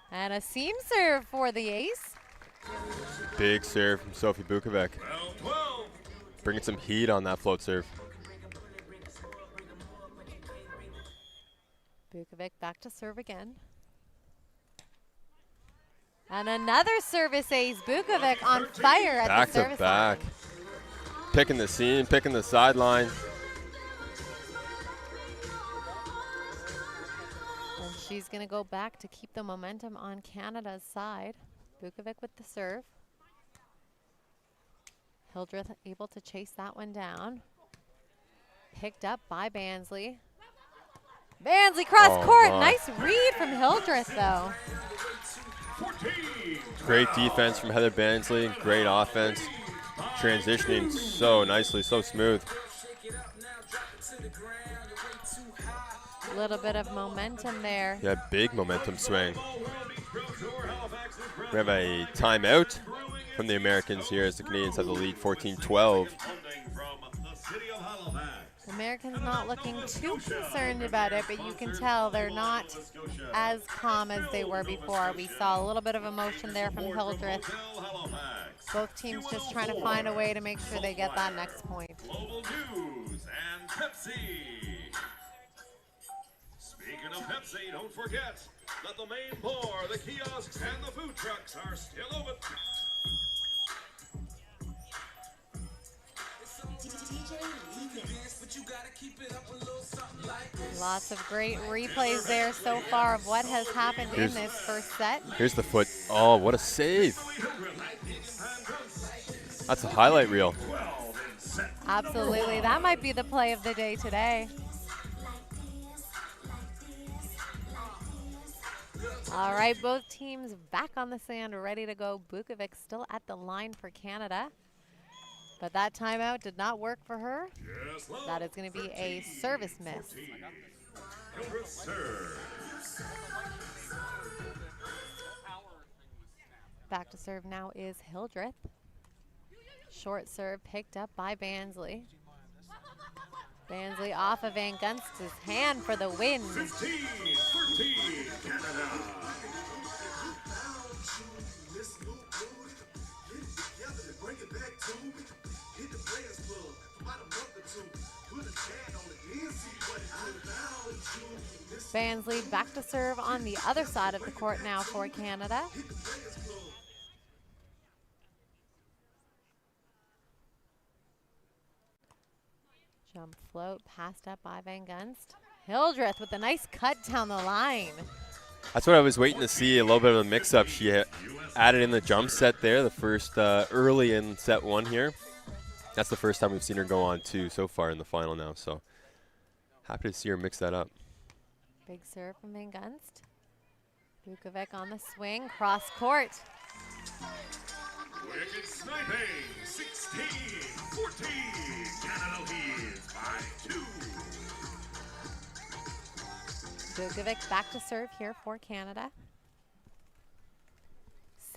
And a seam serve for the ace. Big serve from Sophie Bukovic. 12. Bringing some heat on that float serve. Bukovic back to serve again. And another service ace. Bukovic on fire at Back the to service back. line. Picking the seam, picking the sideline. And she's going to go back to keep the momentum on Canada's side. Bukovic with the serve. Hildreth able to chase that one down. Picked up by Bansley. Bansley cross Oh court. my. Nice read from Hildreth, though. 14. Great defense from Heather Bansley. Great offense. Transitioning so nicely, so smooth. A little bit of momentum there. Yeah, big momentum swing. We have a timeout from the Americans here as the Canadians have the lead 14-12. Funding from the city of Halifax. The Americans not looking too concerned about it, but you can tell they're not as calm as they were before. We saw a little bit of emotion there from Hildreth. Both teams just trying to find a way to make sure they get that next point. Global News and Pepsi. Speaking of Pepsi, don't forget that the main bar, the kiosks, and the food trucks are still open. Lots of great replays there so far of what has happened in this first set. Here's the foot. Oh, what a save. That's a highlight reel. Absolutely. That might be the play of the day today. All right, both teams back on the sand, ready to go. Bukovic still at the line for Canada. But that timeout did not work for her. That is going to be a service miss. Back to serve now is Hildreth. Short serve picked up by Bansley. Bansley off of Van Gunst's hand for the win. 15-13, Canada. Bansley back to serve on the other side of the court now for Canada. Jump float passed up by Van Gunst. Hildreth with a nice cut down the line. That's what I was waiting to see, a little bit of a mix-up. She added in the jump set there, the first early in set 1 here. That's the first time we've seen her go on 2 so far in the final now, so happy to see her mix that up. Big serve from Van Gunst. Vukovic on the swing, cross court. Wicked sniping, 16-14. Canada leads by 2. Vukovic back to serve here for Canada.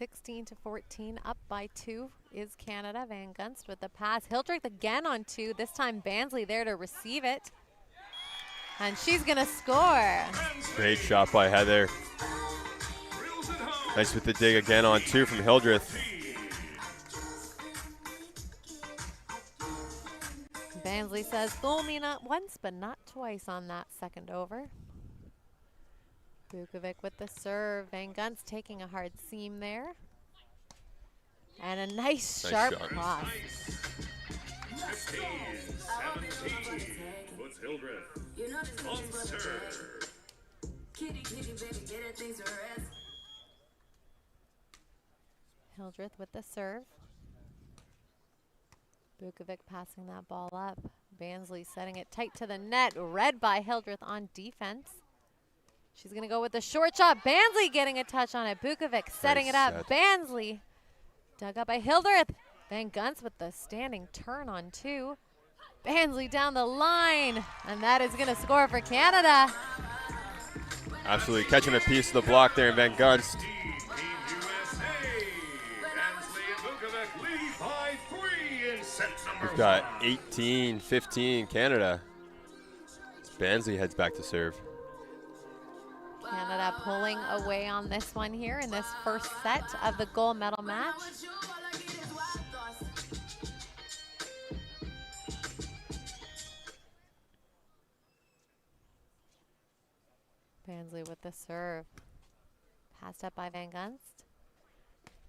16-14, up by 2 is Canada. Van Gunst with the pass. Hildreth again on 2. This time Bansley there to receive it. And she's gonna score. Great shot by Heather. Nice with the dig again on 2 from Hildreth. Bansley says, fool me not once, but not twice on that second over. Vukovic with the serve. Van Gunst taking a hard seam there. And a nice sharp shot. cross. 15-17. Puts Hildreth on serve. Hildreth with the serve. Vukovic passing that ball up. Bansley setting it tight to the net. Read by Hildreth on defense. She's going to go with the short shot. Bansley getting a touch on it. Vukovic setting it up. Bansley dug up by Hildreth. Van Gunst with the standing turn on 2. Bansley down the line. And that is going to score for Canada. Absolutely catching a piece of the block there in Van Gunst. We've got 18-15 Canada. Bansley heads back to serve. Canada pulling away on this one here in this first set of the gold medal match. Bansley with the serve. Passed up by Van Gunst.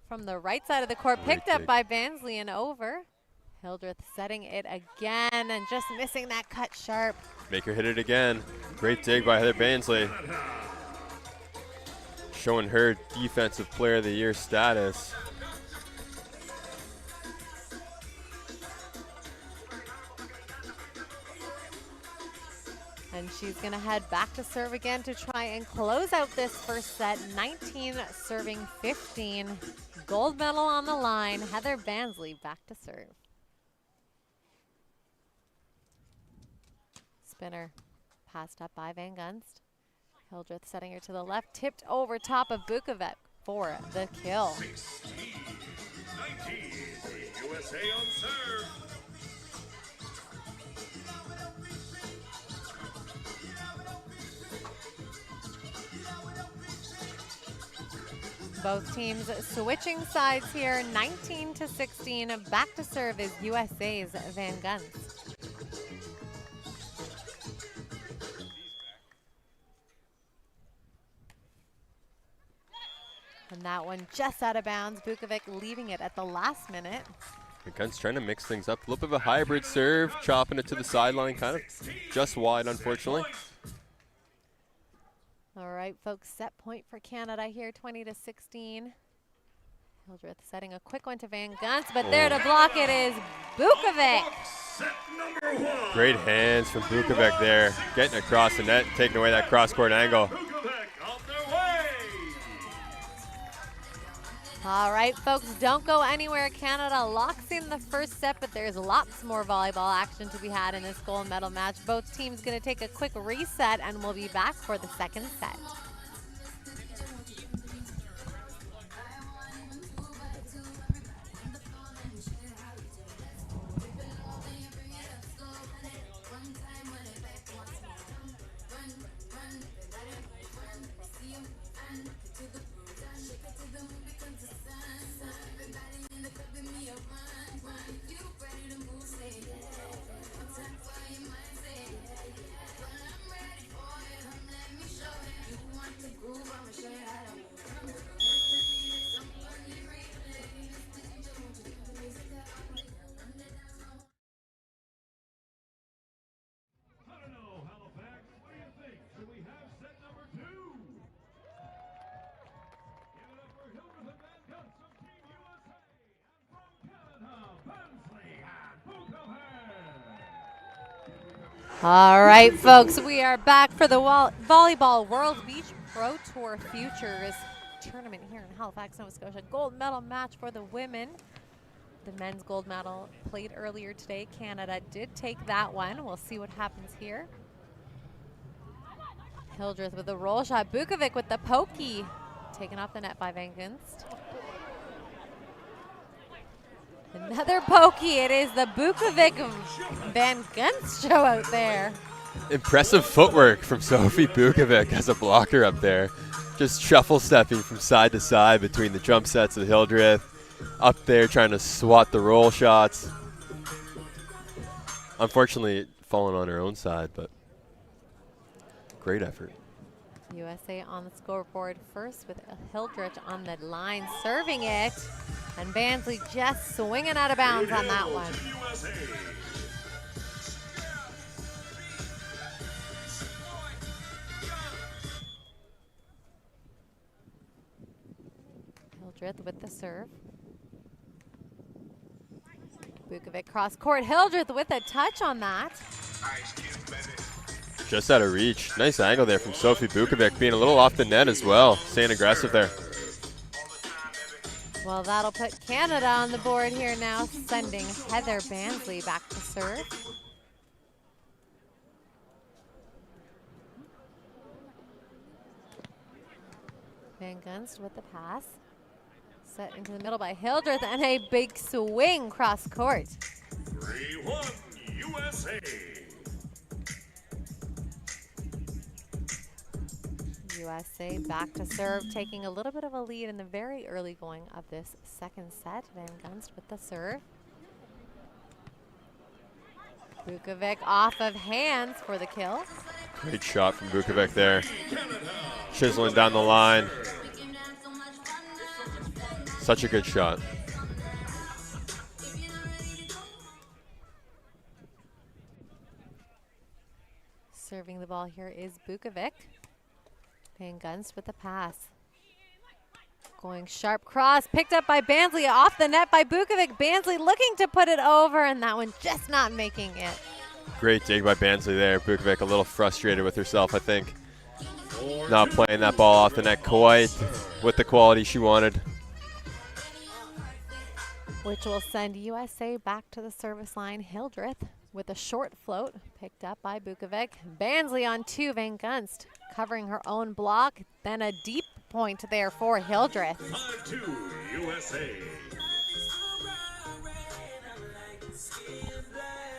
From the right side of the court, picked up by Bansley and over. Hildreth setting it again and just missing that cut sharp. Make her hit it again. Great dig by Heather Bansley. Showing her Defensive Player of the Year status. And she's going to head back to serve again to try and close out this first set. 19 serving 15. Gold medal on the line. Heather Bansley back to serve. Spinner passed up by Van Gunst. Hildreth setting her to the left, tipped over top of Vukovic for the kill. 16-19. USA on serve. Both teams switching sides here, 19-16. Back to serve is USA's Van Gunst. And that one just out of bounds. Vukovic leaving it at the last minute. Gunst trying to mix things up. A little bit of a hybrid serve, chopping it to the sideline, kind of just wide, unfortunately. All right, folks, set point for Canada here, 20-16. Hildreth setting a quick one to Van Gunst, but there to block it is Vukovic. Set number 1. Great hands from Vukovic there, getting across the net, taking away that cross-court angle. Vukovic on their way. All right, folks, don't go anywhere. Canada locks in the first set, but there's lots more volleyball action to be had in this gold medal match. Both teams going to take a quick reset, and we'll be back for the second set. All right, folks, we are back for the Volleyball World Beach Pro Tour Futures tournament here in Halifax, Nova Scotia. Gold medal match for the women. The men's gold medal played earlier today. Canada did take that one. We'll see what happens here. Hildreth with the roll shot. Bukovic with the pokey. Taken off the net by Van Gunst. Another pokey. It is the Bukovic Van Gunst show out there. Impressive footwork from Sophie Bukovic as a blocker up there. Just shuffle stepping from side to side between the jump sets of Hildreth. Up there trying to swat the roll shots. Unfortunately, falling on her own side, but great effort. USA on the scoreboard first with Hildreth on the line serving it. And Bansley just swinging out of bounds on that one. Hildreth with the serve. Bukovic cross court. Hildreth with a touch on that. Just out of reach. Nice angle there from Sophie Bukovic, being a little off the net as well. Staying aggressive there. Well, that'll put Canada on the board here now, sending Heather Bansley back to serve. Van Gunst with the pass. Set into the middle by Hildreth, and a big swing cross court. 3-1 USA. USA back to serve, taking a little bit of a lead in the very early going of this second set. Van Gunst with the serve. Bukovic off of hands for the kill. Great shot from Bukovic there. Chiseling down the line. Such a good shot. Serving the ball here is Bukovic. Van Gunst with the pass. Going sharp cross, picked up by Bansley, off the net by Bukovic. Bansley looking to put it over, and that one just not making it. Great dig by Bansley there. Bukovic a little frustrated with herself, I think. Not playing that ball off the net quite with the quality she wanted. Which will send USA back to the service line. Hildreth with a short float, picked up by Bukovic. Bansley on two, Van Gunst covering her own block. Then a deep point there for Hildreth. 5-2 USA.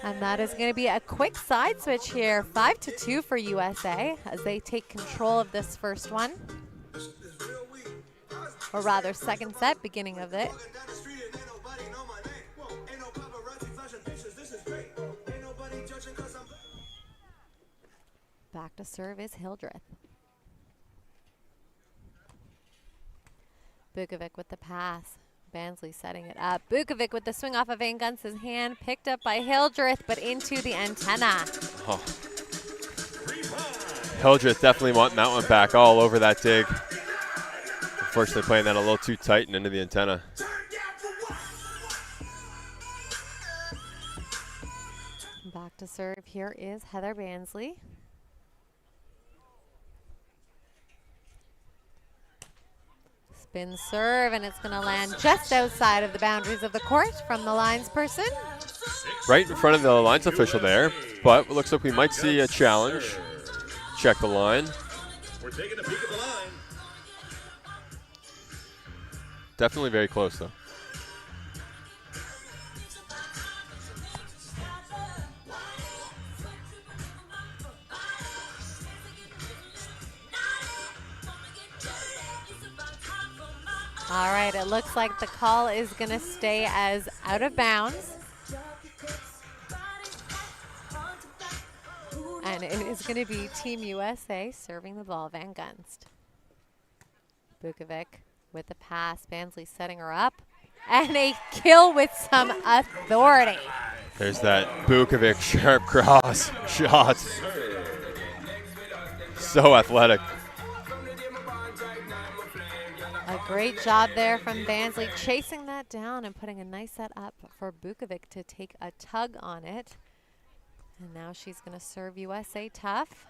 And that is going to be a quick side switch here. 5-2 for USA as they take control of this first one. Or rather, second set, beginning of it. Back to serve is Hildreth. Bukovic with the pass. Bansley setting it up. Bukovic with the swing off of Van Gunst's hand. Picked up by Hildreth, but into the antenna. Oh. Hildreth definitely wanting that one back all over that dig. Unfortunately playing that a little too tight and into the antenna. Back to serve here is Heather Bansley. Spin serve, and it's going to land just outside of the boundaries of the court from the linesperson. Right in front of the lines official there, but it looks like we might see a challenge. Check the line. We're taking a peek at the line. Definitely very close though. All right, it looks like the call is going to stay as out of bounds. And it is going to be Team USA serving the ball, Van Gunst. Bukovic with the pass, Bansley setting her up. And a kill with some authority. There's that Bukovic sharp cross shot. So athletic. A great job there from Bansley, chasing that down and putting a nice set up for Bukovic to take a tug on it. And now she's going to serve USA tough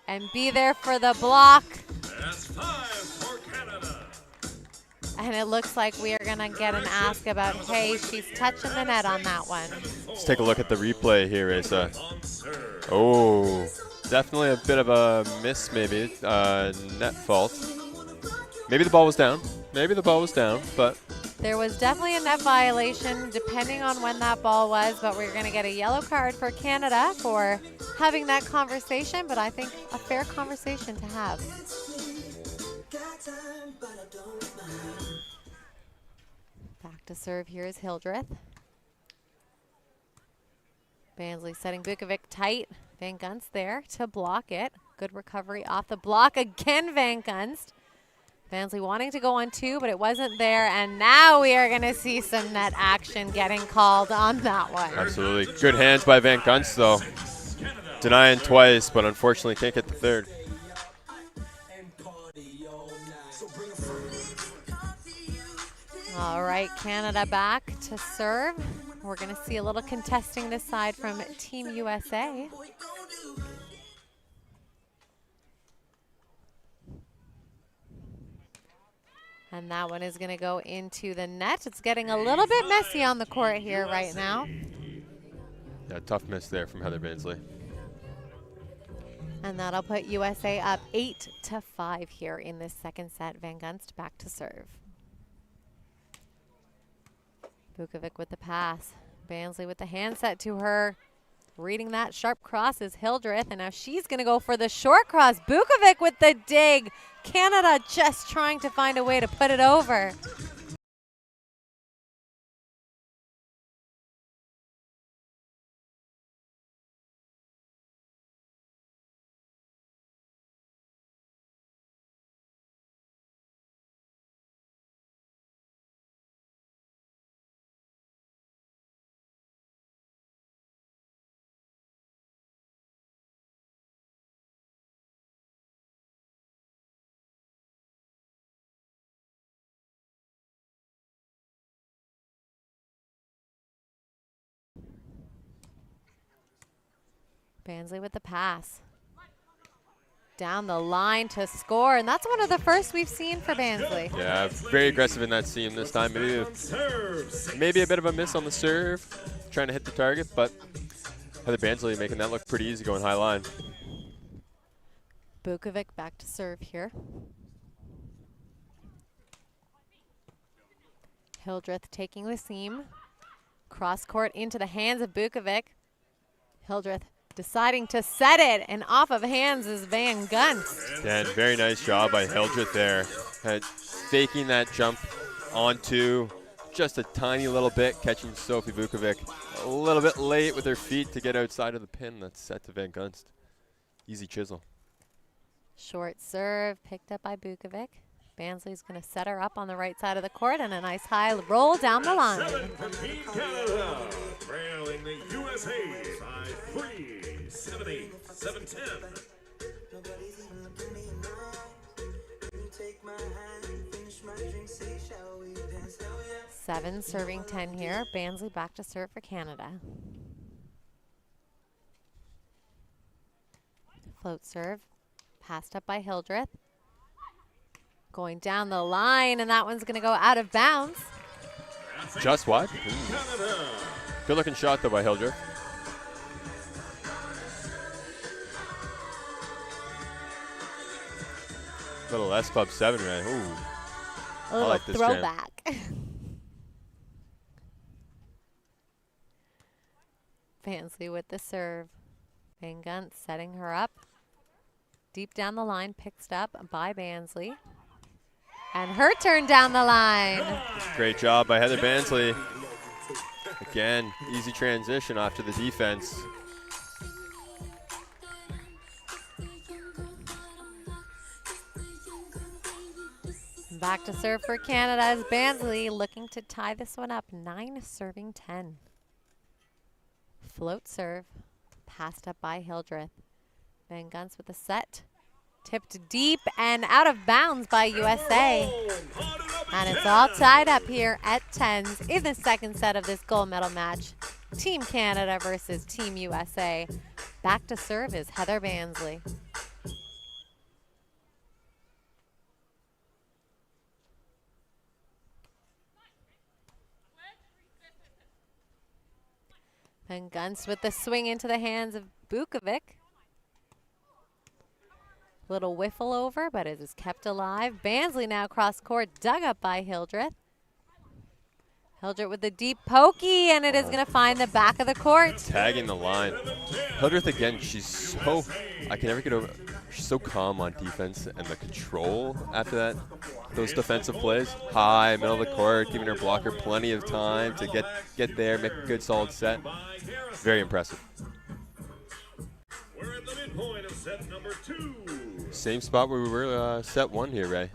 and be there for the block. That's 5 for Canada. And it looks like we are going to get an ask about, hey, she's touching the net on that one. Let's take a look at the replay here, Asa. Oh, definitely a bit of a miss, maybe. Net fault. Maybe the ball was down. Maybe the ball was down, but There was definitely a net violation depending on when that ball was, but we're going to get a yellow card for Canada for having that conversation, but I think a fair conversation to have. Back to serve here is Hildreth. Bansley setting Bukovic tight. Van Gunst there to block it. Good recovery off the block. Again, Van Gunst. Bansley wanting to go on 2, but it wasn't there. And now we are going to see some net action getting called on that one. absolutely. Good hands by Van Gunst, though. Denying twice, but unfortunately can't get the third. All right, Canada back to serve. We're going to see a little contesting this side from Team USA. And that one is going to go into the net. It's getting a little bit messy on the court here right now. Yeah, tough miss there from Heather Bansley. And that'll put USA up 8-5 here in this second set. Van Gunst back to serve. Bukovic with the pass. Bansley with the hand set to her. Reading that sharp cross is Hildreth, and now she's going to go for the short cross. Bukovic with the dig. Canada just trying to find a way to put it over. Bansley with the pass. Down the line to score, and that's one of the first we've seen for Bansley. Yeah, very aggressive in that seam this time. Maybe a bit of a miss on the serve, trying to hit the target, but Heather Bansley making that look pretty easy going high line. Bukovic back to serve here. Hildreth taking the seam. Cross court into the hands of Bukovic. Hildreth deciding to set it, and off of hands is Van Gunst. Dan, very nice job by Hildreth there. Faking that jump onto just a tiny little bit, catching Sophie Bukovic a little bit late with her feet to get outside of the pin that's set to Van Gunst. Easy chisel. Short serve picked up by Bukovic. Bansley's going to set her up on the right side of the court, and a nice high roll down the line. 7 for Team Canada, trailing the USA by 3, 7-8, 7-10. 7 serving 10 here. Bansley back to serve for Canada. Float serve, passed up by Hildreth. Going down the line, and that one's going to go out of bounds. Just wide. Good looking shot though by Hildreth. Little S Club 7 man. Ooh. A little like this jam. throwback. Bansley with the serve. Van Gunst setting her up. Deep down the line, picked up by Bansley. And her turn down the line. Great job by Heather Bansley. Again, easy transition off to the defense. Back to serve for Canada as Bansley looking to tie this one up. 9 serving 10. Float serve, passed up by Hildreth. Van Gunst with the set. Tipped deep and out of bounds by USA. And it's all tied up here at 10s in the second set of this gold medal match. Team Canada versus Team USA. Back to serve is Heather Bansley. And Gunst with the swing into the hands of Bukovic. Little whiffle over, but it is kept alive. Bansley now cross court, dug up by Hildreth. Hildreth with the deep pokey, and it is going to find the back of the court. Tagging the line. Hildreth again, she's so, I can never get over, she's so calm on defense and the control after that. Those defensive plays, high, middle of the court, giving her blocker plenty of time to get there, make a good solid set. Very impressive. We're at the midpoint of set number 2. Same spot where we were set 1 here, Ray.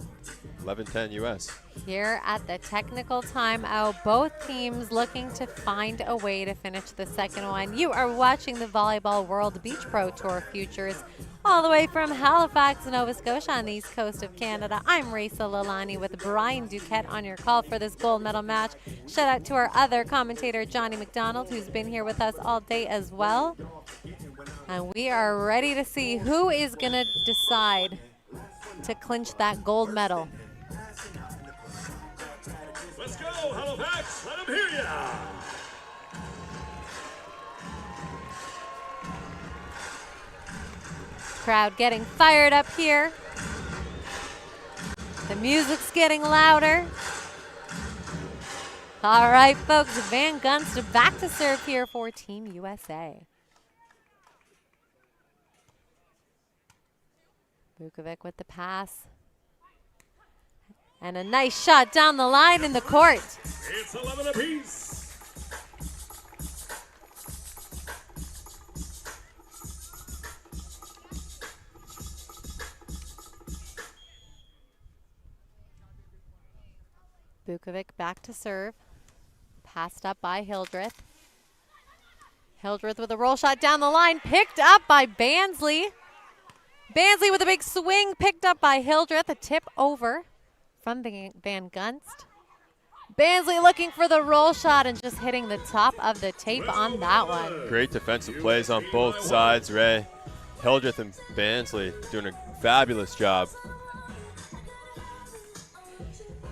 11-10 US. Here at the technical timeout, both teams looking to find a way to finish the second one. You are watching the Volleyball World Beach Pro Tour Futures all the way from Halifax, Nova Scotia on the east coast of Canada. I'm Raisa Lalani with Brian Duquette on your call for this gold medal match. Shout out to our other commentator, Johnny McDonald, who's been here with us all day as well. And we are ready to see who is going to decide to clinch that gold medal. Let's go, Halifax. Let them hear ya. Crowd getting fired up here. The music's getting louder. All right, folks, Van Gunst back to serve here for Team USA. Bukovic with the pass. And a nice shot down the line in the court. It's 11 apiece. Bukovic back to serve. Passed up by Hildreth. Hildreth with a roll shot down the line, picked up by Bansley. Bansley with a big swing, picked up by Hildreth. A tip over from Van Gunst. Bansley looking for the roll shot and just hitting the top of the tape on that one. Great defensive plays on both sides, Ray. Hildreth and Bansley doing a fabulous job.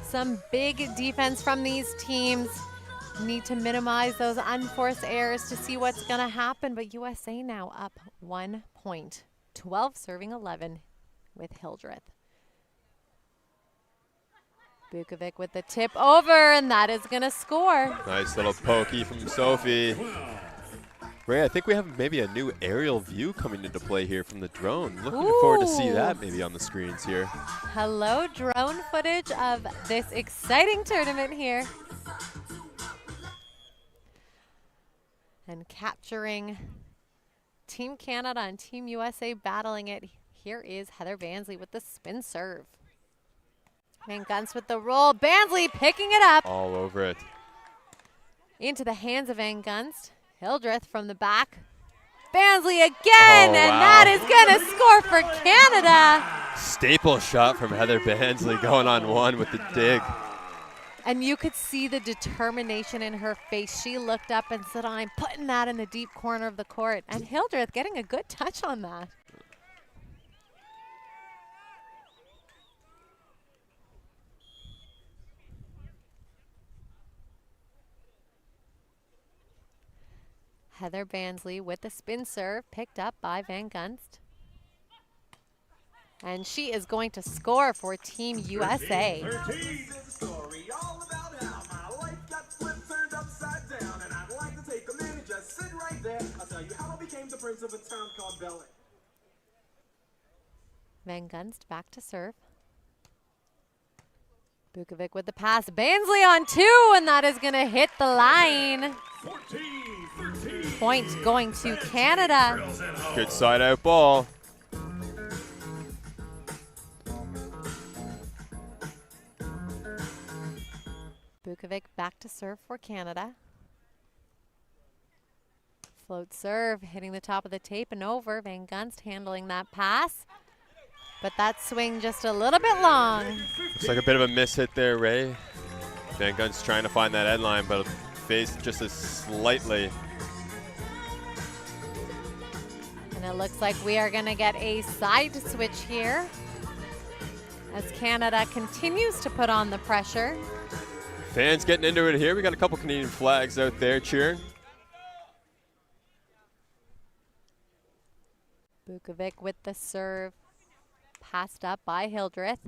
Some big defense from these teams. Need to minimize those unforced errors to see what's going to happen. But USA now up 1 point. 12 serving 11 with Hildreth. Bukovic with the tip over, and that is going to score. Nice little pokey from Sophie. Ray, I think we have maybe a new aerial view coming into play here from the drone. Looking forward to see that maybe on the screens here. Hello, drone footage of this exciting tournament here. And capturing Team Canada and Team USA battling it. Here is Heather Bansley with the spin serve. Van Gunst with the roll. Bansley picking it up. All over it. Into the hands of Van Gunst. Hildreth from the back. Bansley again, and that is going to score for Canada. Staple shot from Heather Bansley going on one with the dig. And you could see the determination in her face. She looked up and said, I'm putting that in the deep corner of the court. And Hildreth getting a good touch on that. Heather Bansley with the spin serve, picked up by Van Gunst. And she is going to score for Team USA. Story all about how my life got flipped, turned upside down, and I'd like to take a minute, just sit right there. I'll tell you how I became the prince of a town called Bel Air. Van Gunst back to serve. Bukovic with the pass. Bansley on 2, and that is going to hit the line. 14-13. Point going to Canada. Good side out ball. Bukovic back to serve for Canada. Float serve, hitting the top of the tape and over. Van Gunst handling that pass. But that swing just a little bit long. Looks like a bit of a miss hit there, Ray. Van Gunst trying to find that end line, but face just as slightly. And it looks like we are going to get a side switch here as Canada continues to put on the pressure. Fans getting into it here. We got a couple Canadian flags out there cheering. Bukovic with the serve. Passed up by Hildreth.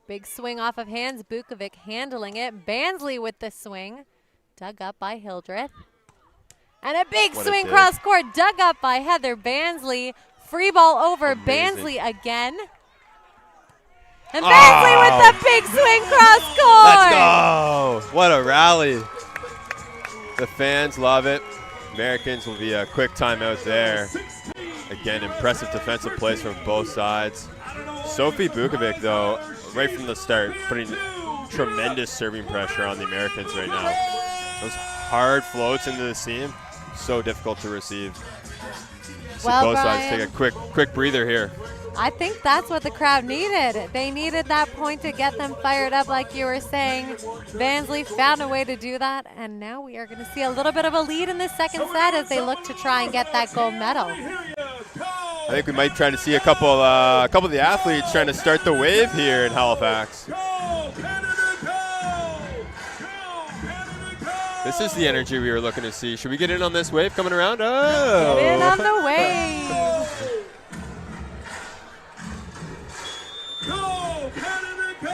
Big swing off of hands. Bukovic handling it. Bansley with the swing. Dug up by Hildreth. And a big swing cross court. Dug up by Heather Bansley. Free ball over. Bansley again. And Bansley with the big swing cross court. Let's go. What a rally. The fans love it. Americans will be a quick timeout there. Again, impressive defensive plays from both sides. Sophie Bukovic, though, right from the start, putting tremendous serving pressure on the Americans right now. Those hard floats into the seam, so difficult to receive. So Well, both Brian, sides take a quick breather here. I think that's what the crowd needed. They needed that point to get them fired up, like you were saying. Bansley found a way to do that, and now we are going to see a little bit of a lead in the second set as they look to try and get that gold medal. I think we might try to see a couple of the athletes trying to start the wave here in Halifax. This is the energy we were looking to see. Should we get in on this wave coming around? Oh! Get in on the wave. Go, Canada, go!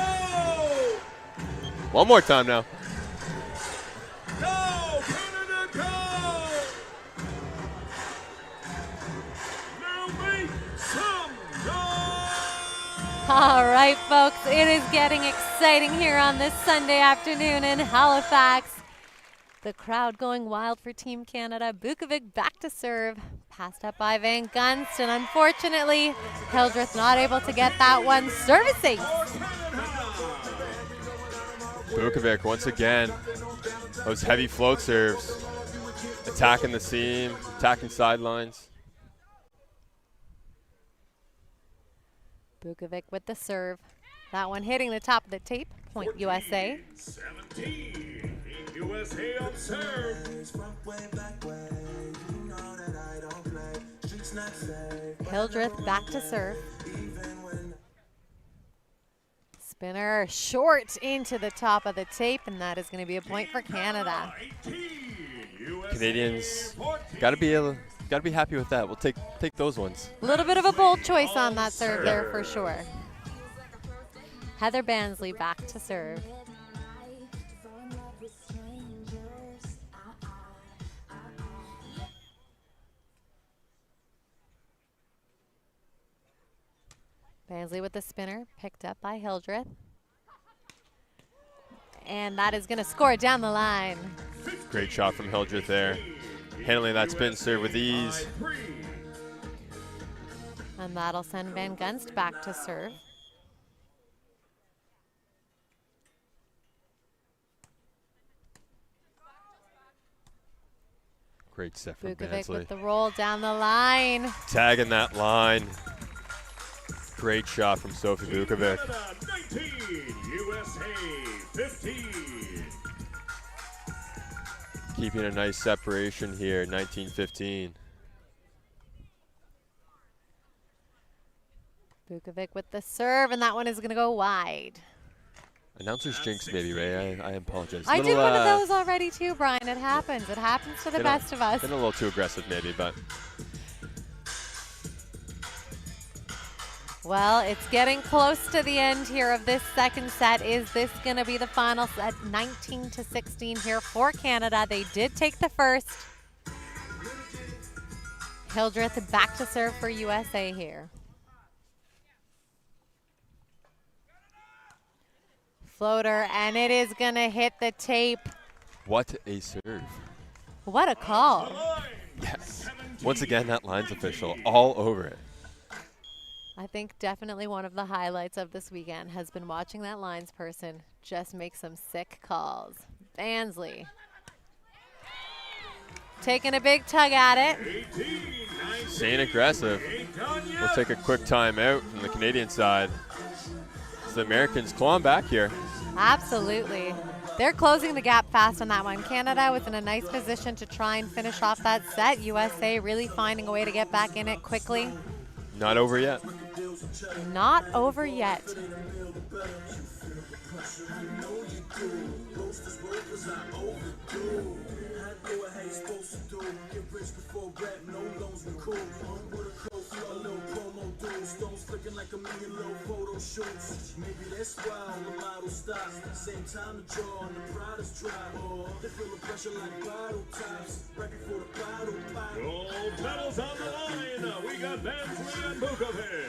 One more time now. Go, Canada, go! Now make some noise! All right, folks, it is getting exciting here on this Sunday afternoon in Halifax. The crowd going wild for Team Canada. Bukovic back to serve. Passed up by Van Gunst, and unfortunately, Hildreth not able to get that one servicing. Bukovic once again. Those heavy float serves. Attacking the seam, attacking sidelines. Bukovic with the serve. That one hitting the top of the tape. Point USA. 17. USA on serve. Hildreth back to serve. Spinner short into the top of the tape, and that is going to be a point for Canada. Canadians gotta be happy with that. We'll take those ones. A little bit of a bold choice on that serve there for sure. Heather Bansley back to serve. Bansley with the spinner, picked up by Hildreth. And that is going to score down the line. Great shot from Hildreth there. Handling that spin serve with ease. And that'll send Van Gunst back to serve. Great set from Bukovic Bansley. with the roll down the line. Tagging that line. Great shot from Sophie Bukovic. 19, USA 15. Keeping a nice separation here, 19-15. Bukovic with the serve, and that one is going to go wide. Announcer's jinx, maybe, Ray. I apologize. I did one of those already too, Brian. It happens. It happens to the best of us. Been a little too aggressive, maybe, but. Well, it's getting close to the end here of this second set. Is this going to be the final set? 19-16 here for Canada. They did take the first. Hildreth back to serve for USA here. Floater, and it is going to hit the tape. What a serve. What a call. Yes. Once again, that line's official all over it. I think definitely one of the highlights of this weekend has been watching that lines person just make some sick calls. Bansley taking a big tug at it. Staying aggressive. We'll take a quick timeout from the Canadian side. So the Americans clawing back here. Absolutely. They're closing the gap fast on that one. Canada was in a nice position to try and finish off that set. USA really finding a way to get back in it quickly. Not over yet. Not over yet. Gold medals on the line. We got Bansley and Bukovic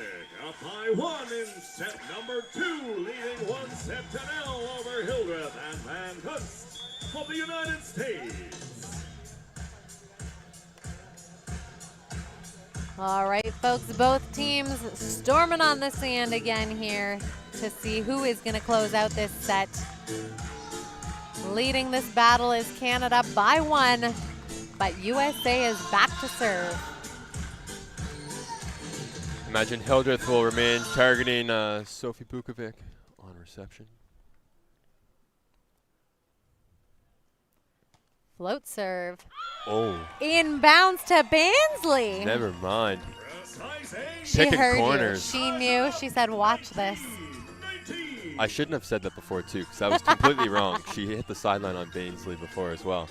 up by 1 in set number 2, leading 1 set to 0 over Hildreth and Van Gunst of the United States. All right, folks, both teams storming on the sand again here to see who is going to close out this set. Leading this battle is Canada by 1, but USA is back to serve. Imagine Hildreth will remain targeting Sophie Bukovic on reception. Float serve. Oh, Inbounds to Bansley. never mind. She Picking heard corners. you. She knew. She said, watch this. I shouldn't have said that before, too, because that was completely wrong. She hit the sideline on Bansley before as well.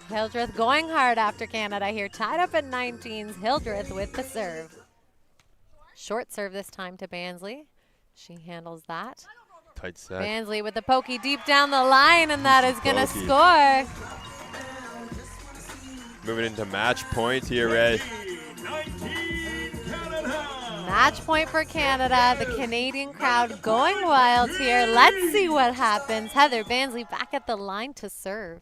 Hildreth going hard after Canada here. Tied up at 19s. Hildreth with the serve. Short serve this time to Bansley. She handles that. Tight set. Bansley with the pokey deep down the line, and that is going to Pokey. score. Moving into match point here, Ray. 19 Canada. Match point for Canada. The Canadian crowd going wild here. Let's see what happens. Heather Bansley back at the line to serve.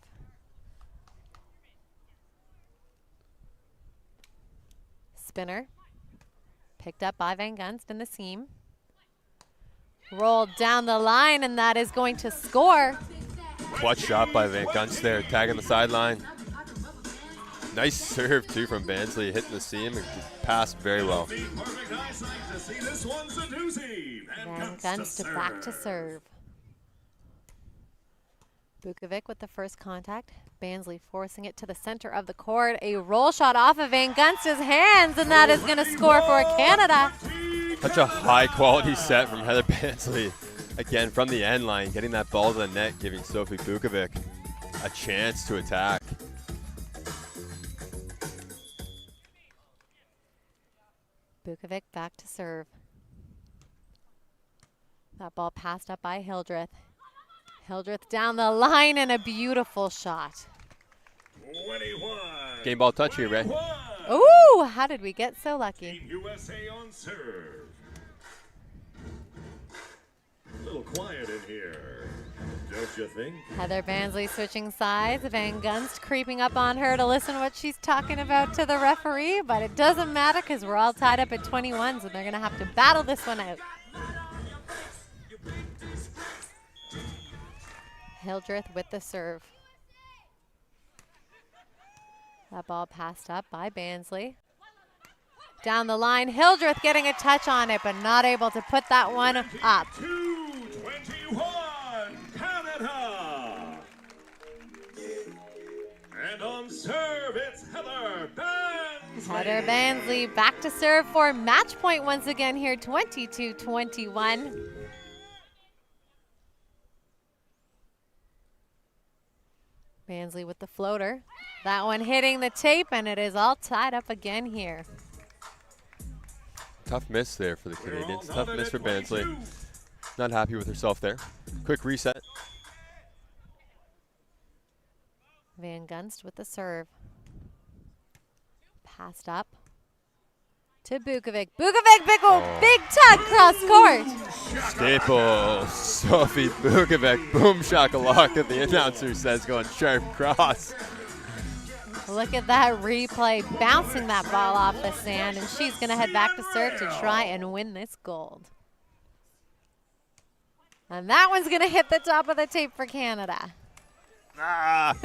Spinner. Picked up by Van Gunst in the seam. Rolled down the line, and that is going to score. Clutch shot by Van Gunst there, tagging the sideline. Nice serve, too, from Bansley, hitting the seam and passed very well. Perfect eyesight to see this one's a doozy. Van Gunst back to serve. Bukovic with the first contact. Bansley forcing it to the center of the court. A roll shot off of Van Gunst's hands, and that is going to score for Canada. Such a high-quality set from Heather Bansley. Again, from the end line, getting that ball to the net, giving Sophie Bukovic a chance to attack. Bukovic back to serve. That ball passed up by Hildreth. Hildreth down the line, and a beautiful shot. 21. Game ball touch here, Ray. Ooh, how did we get so lucky? Team USA on serve. A little quiet in here, don't you think? Heather Bansley switching sides. Van Gunst creeping up on her to listen to what she's talking about to the referee, but it doesn't matter because we're all tied up at 21s, and they're going to have to battle this one out. Hildreth with the serve. That ball passed up by Bansley. Down the line, Hildreth getting a touch on it, but not able to put that one up. 21 Canada. And on serve, it's Heather Bansley. Heather Bansley back to serve for match point once again here, 22-21. Bansley with the floater. That one hitting the tape, and it is all tied up again here. Tough miss there for the Canadians. Tough miss for Bansley. Not happy with herself there. Quick reset. Van Gunst with the serve. Passed up to Bukovic. Bukovic, big tug cross court. Staple, Sophie Bukovic, boom shakalaka, the announcer says, going sharp cross. Look at that replay, bouncing that ball off the sand, and she's going to head back to serve to try and win this gold. And that one's going to hit the top of the tape for Canada. Ah.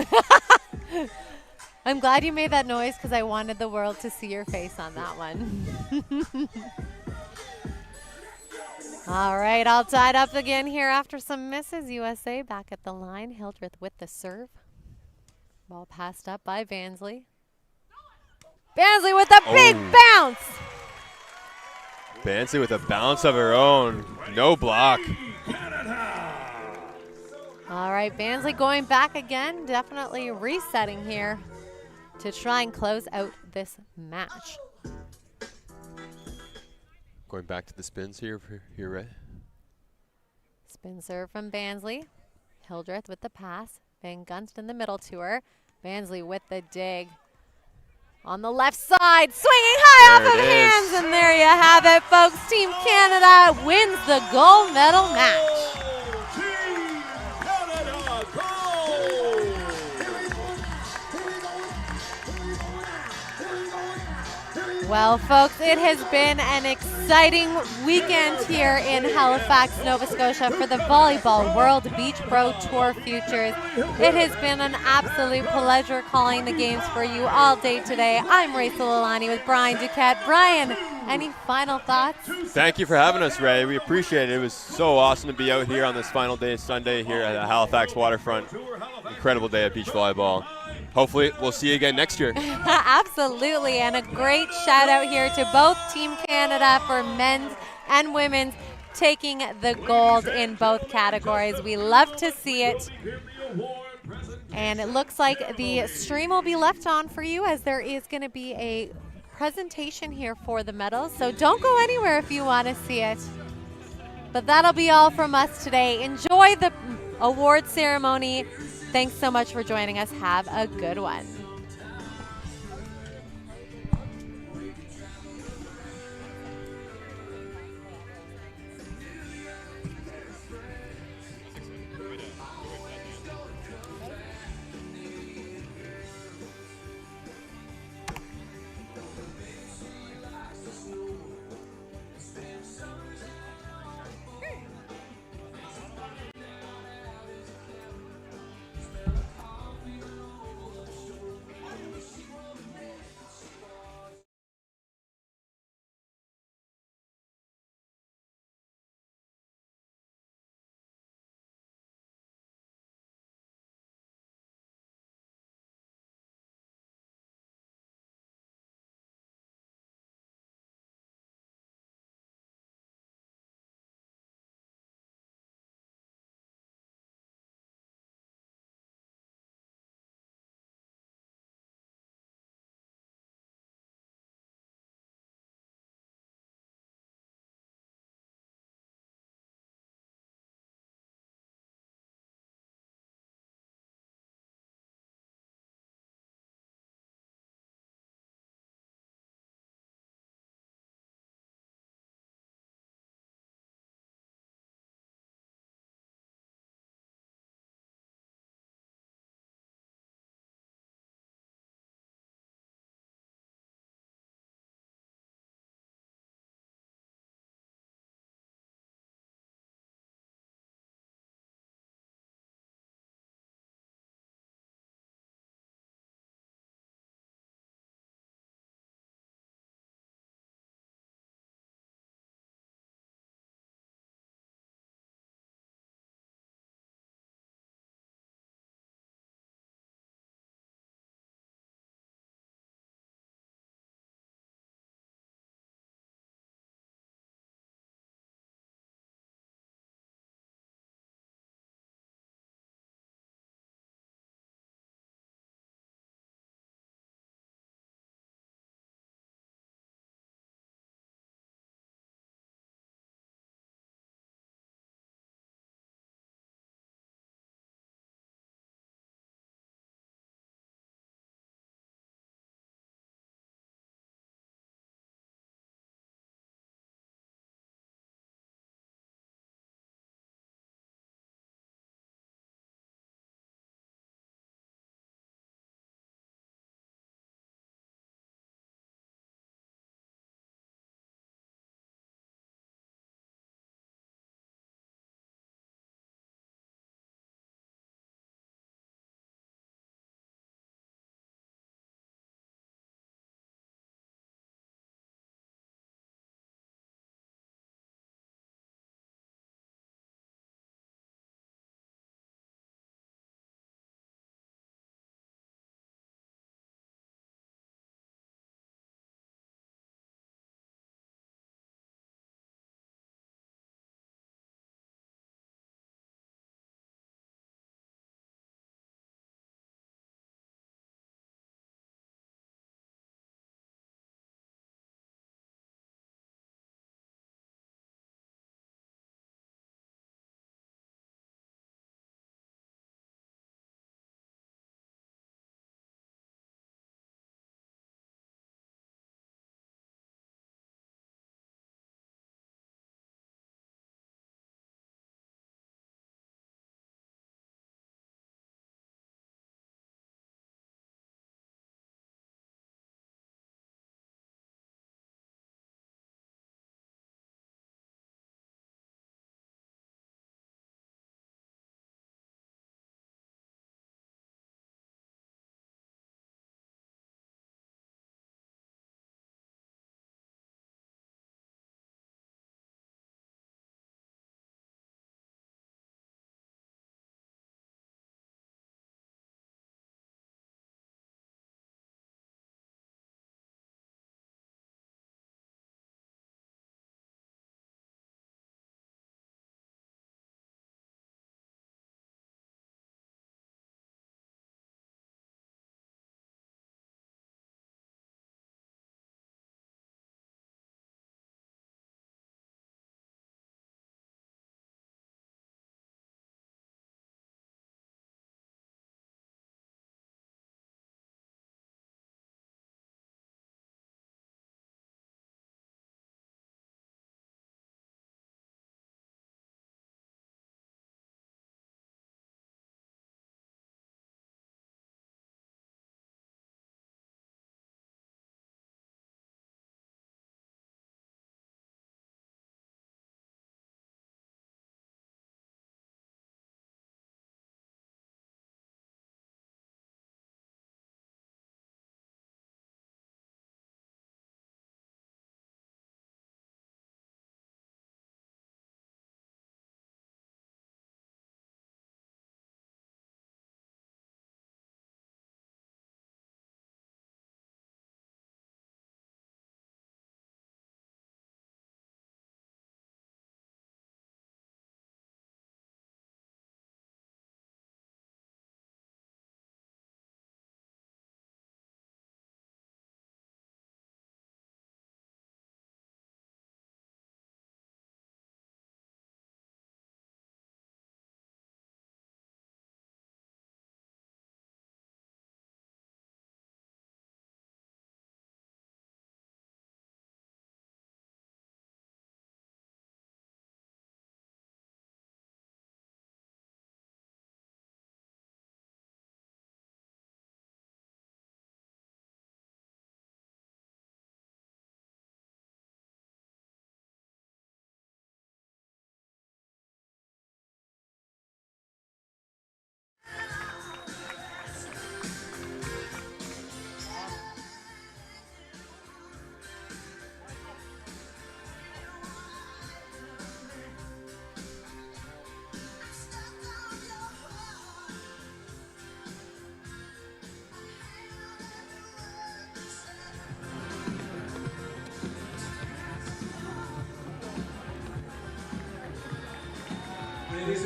I'm glad you made that noise because I wanted the world to see your face on that one. All right, all tied up again here after some misses. USA back at the line. Hildreth with the serve. Ball passed up by Bansley. Bansley with a big bounce. Bansley with a bounce of her own. No block. All right, Bansley going back again. Definitely resetting here to try and close out this match. Going back to the spins here, Ray. Spin serve from Bansley. Hildreth with the pass. Van Gunst in the middle to her. Bansley with the dig. On the left side, swinging high off of hands, and there you have it, folks. Team Canada wins the gold medal match. Well, folks, it has been an exciting weekend here in Halifax, Nova Scotia for the Volleyball World Beach Pro Tour Futures. It has been an absolute pleasure calling the games for you all day today. I'm Rachel Alani with Brian Duquette. Brian, any final thoughts? Thank you for having us, Ray. We appreciate it. It was so awesome to be out here on this final day of Sunday here at the Halifax waterfront. Incredible day at beach volleyball. Hopefully, we'll see you again next year. Absolutely, and a great shout out here to both Team Canada for men's and women's taking the gold in both categories. We love to see it. And it looks like the stream will be left on for you as there is going to be a presentation here for the medals. So don't go anywhere if you want to see it. But that'll be all from us today. Enjoy the award ceremony. Thanks so much for joining us. Have a good one.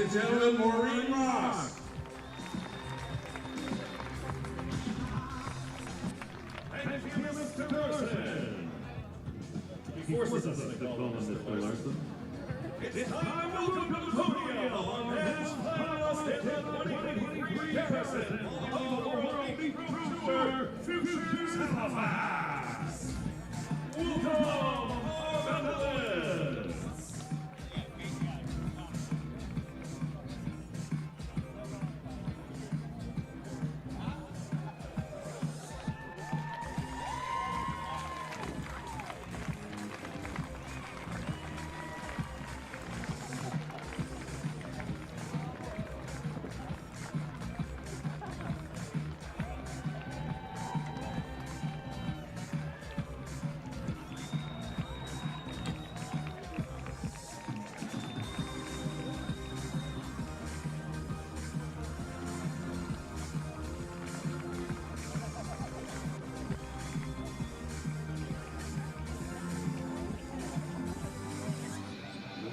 and gentlemen, Maureen Ross. Thank you, Mr. Larson. Before suspending the call on Mr. Larson, it's time to welcome to the podium on men's finalist in the 2023 Garrison Volleyball World Tour Futures Halifax. Welcome, our medalists.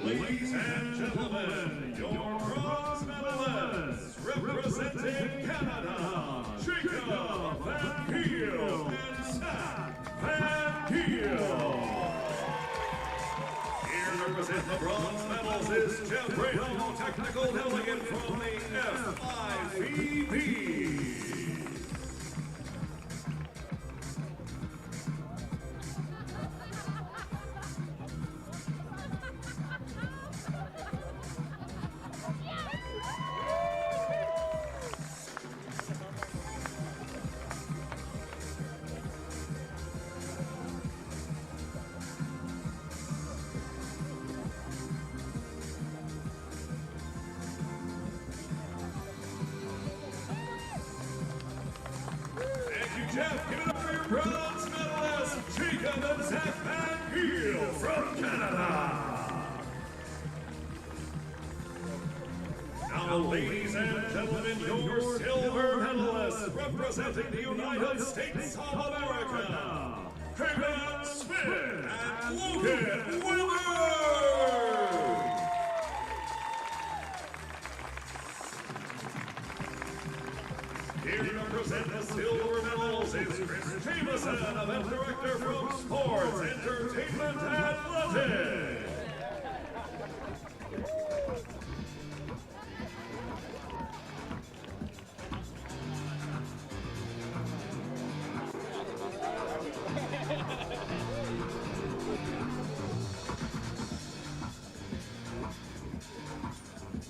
Ladies and gentlemen, your bronze medalists representing Canada, Jacob Van Giel and Sam Van Giel. Here to represent the bronze medals is Jeff Rado, technical delegate from the FIVB. Jeff, give it up for your bronze medalists, Jacob and Zach Van Giel from Canada. Now, ladies and gentlemen, your silver medalists representing the United States of America, Hagan Smith and Logan Weber. Here to represent the silver medals is Chris Jameson, event director from Sports, Entertainment, and Athletics.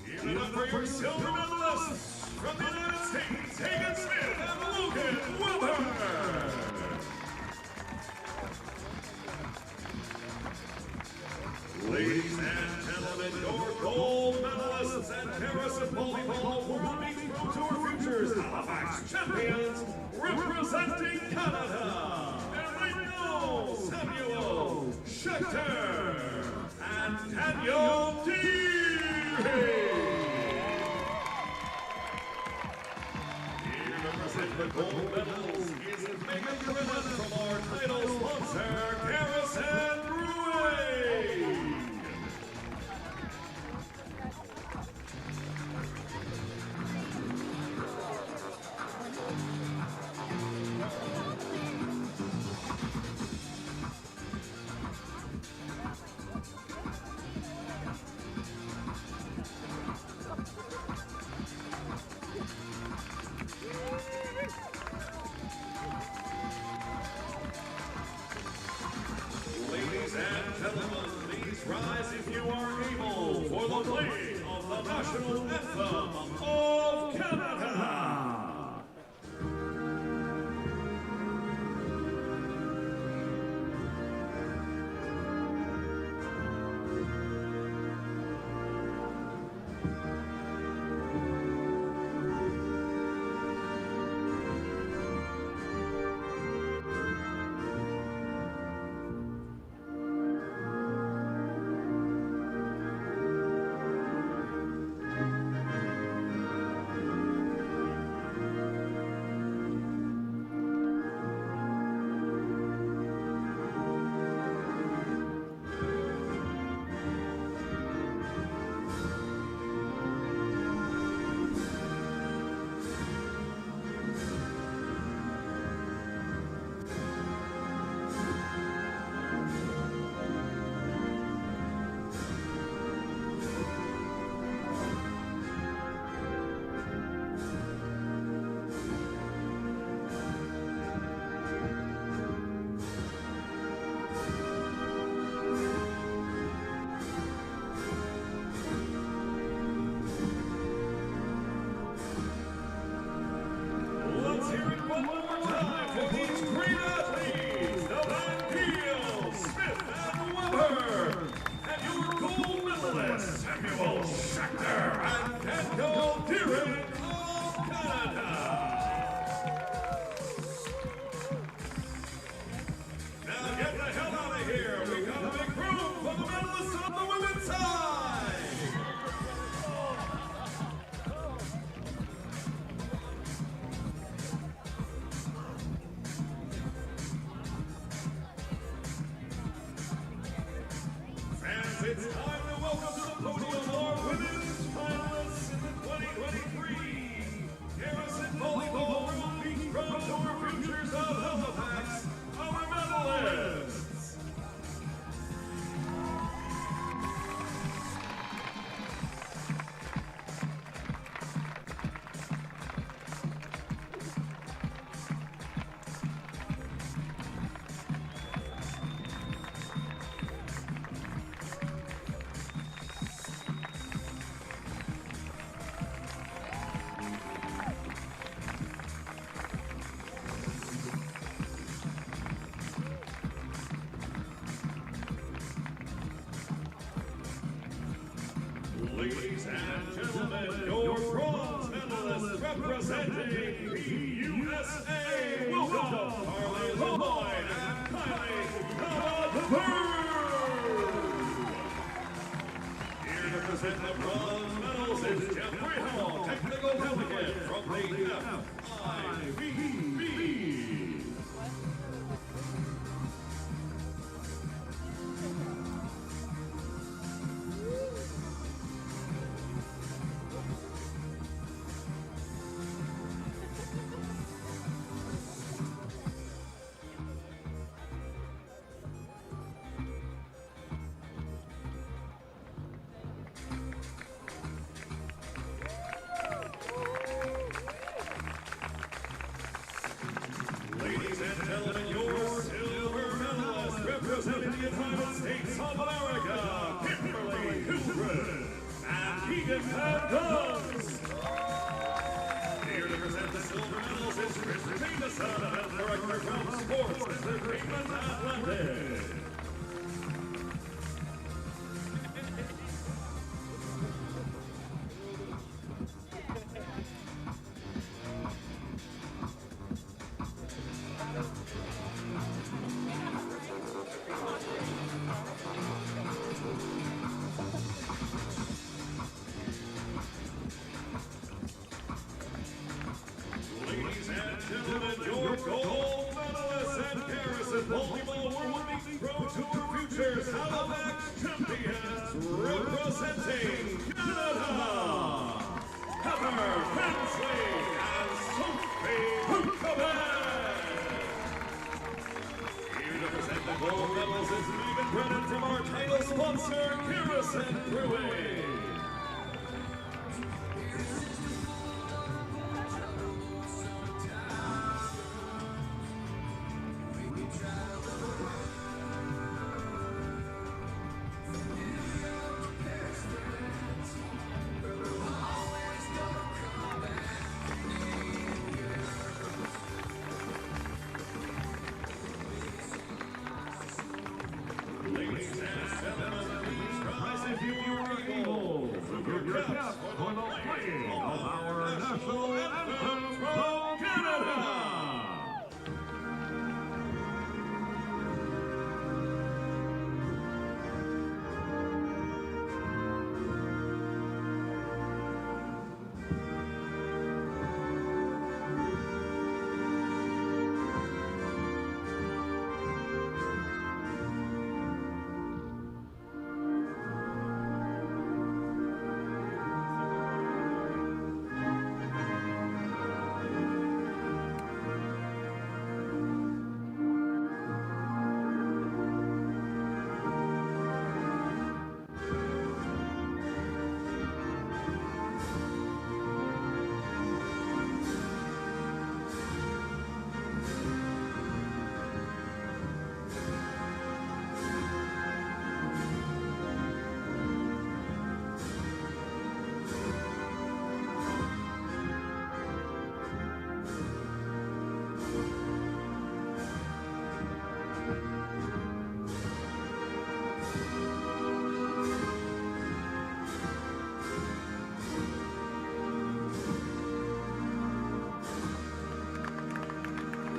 Give it up for your silver medalists from the United States, Hagan Smith and Logan Weber. Ladies and gentlemen, your gold medalists and Harrison Volleyball World Beach Pro Tour Futures Halifax champions representing Canada, Enrico Samuel Schechter and Daniel Deary. Represent the gold medals is Megan Griffin from our title sponsor, Garrison Brewing. Ladies and gentlemen, please rise if you are able for the playing of the national anthem of Canada. it's time to welcome to the podium our women's finalists in the 2023 Garrison Volleyball World Beach Pro Tour Futures of Halifax, our medalists. Ladies and gentlemen, your bronze medalists representing the USA. Welcome, Harley Lloyd and Kylie Here to present the bronze medals is Jeffrey Hall, technical delegate from the FIVB. Ladies and gentlemen, your silver medalist representing the United States of America, Kimberly Hilgren and Keegan Guns. Here to present the silver medals is Chris Jameson, Event Director from Sports Entertainment Athletics. Ladies and gentlemen, your gold medalists and Garrison Volleyball World Beach Pro Tour Futures Halifax champions representing Canada, Heather Hensley and Sophie Huckabee. Here to present the gold medals is Megan Brennan from our title sponsor, Garrison Brewing. Ladies and gentlemen, please rise if you are able to your caps for the playing of our national anthem from Canada.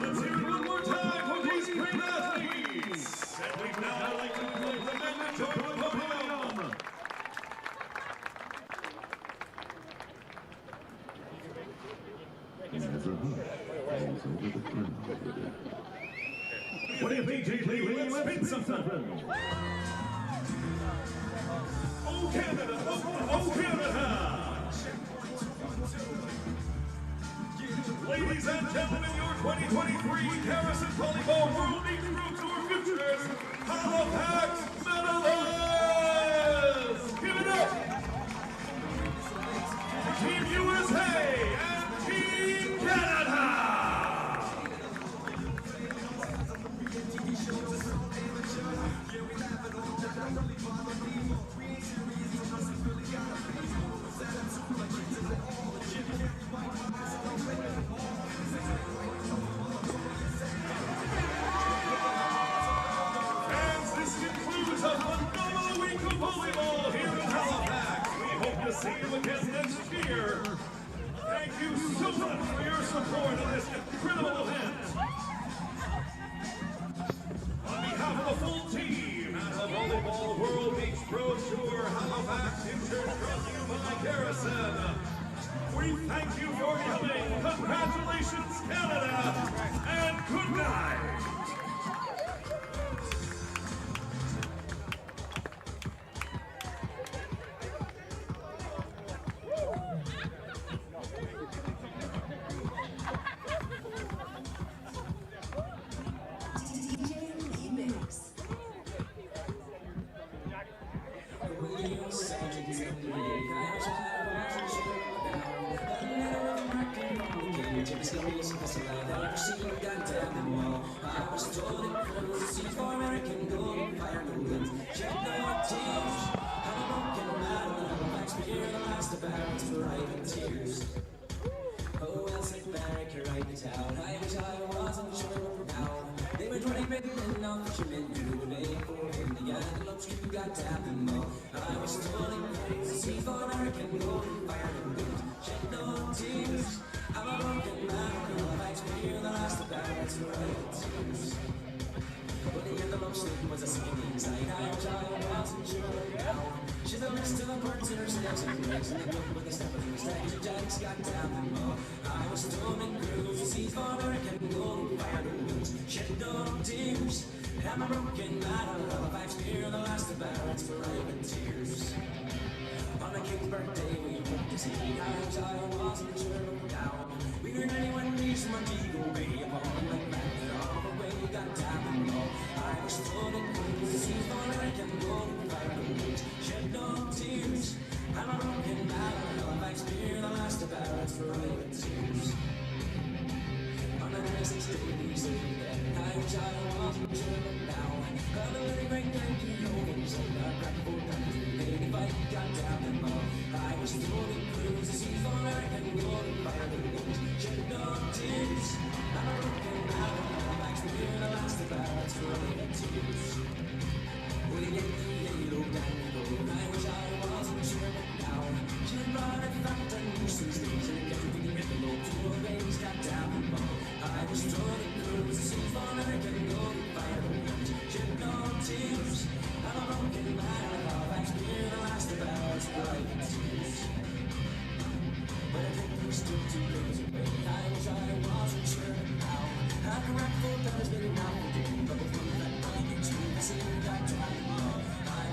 Let's hear it one more time for these great athletes. And we'd now like to invite the men to join the podium. What do you think, JT? Let's spin something. Oh Canada, oh Canada! Ladies and gentlemen, your 2023 Garrison Volleyball World Beach Pro Tour Futures Halifax medalists! Give it up! Team USA and Team Canada! Fans, this concludes a phenomenal week of volleyball here in Halifax. We hope to see you again next year. Thank you so much for your support in this incredible event. On behalf of the full team at the Volleyball World Beach Pro Tour Halifax Futures brought to you by Garrison, we thank you for coming. Congratulations, Canada, and good night.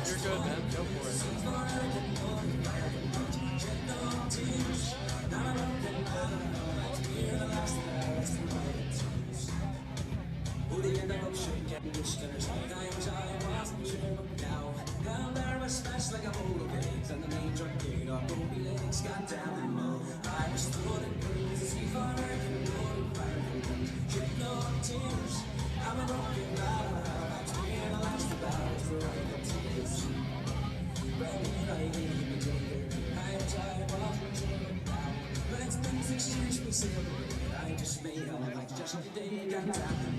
You're good, man. Go for it. But it's been 6 years we celebrated. I just made Halifax just today. Got time.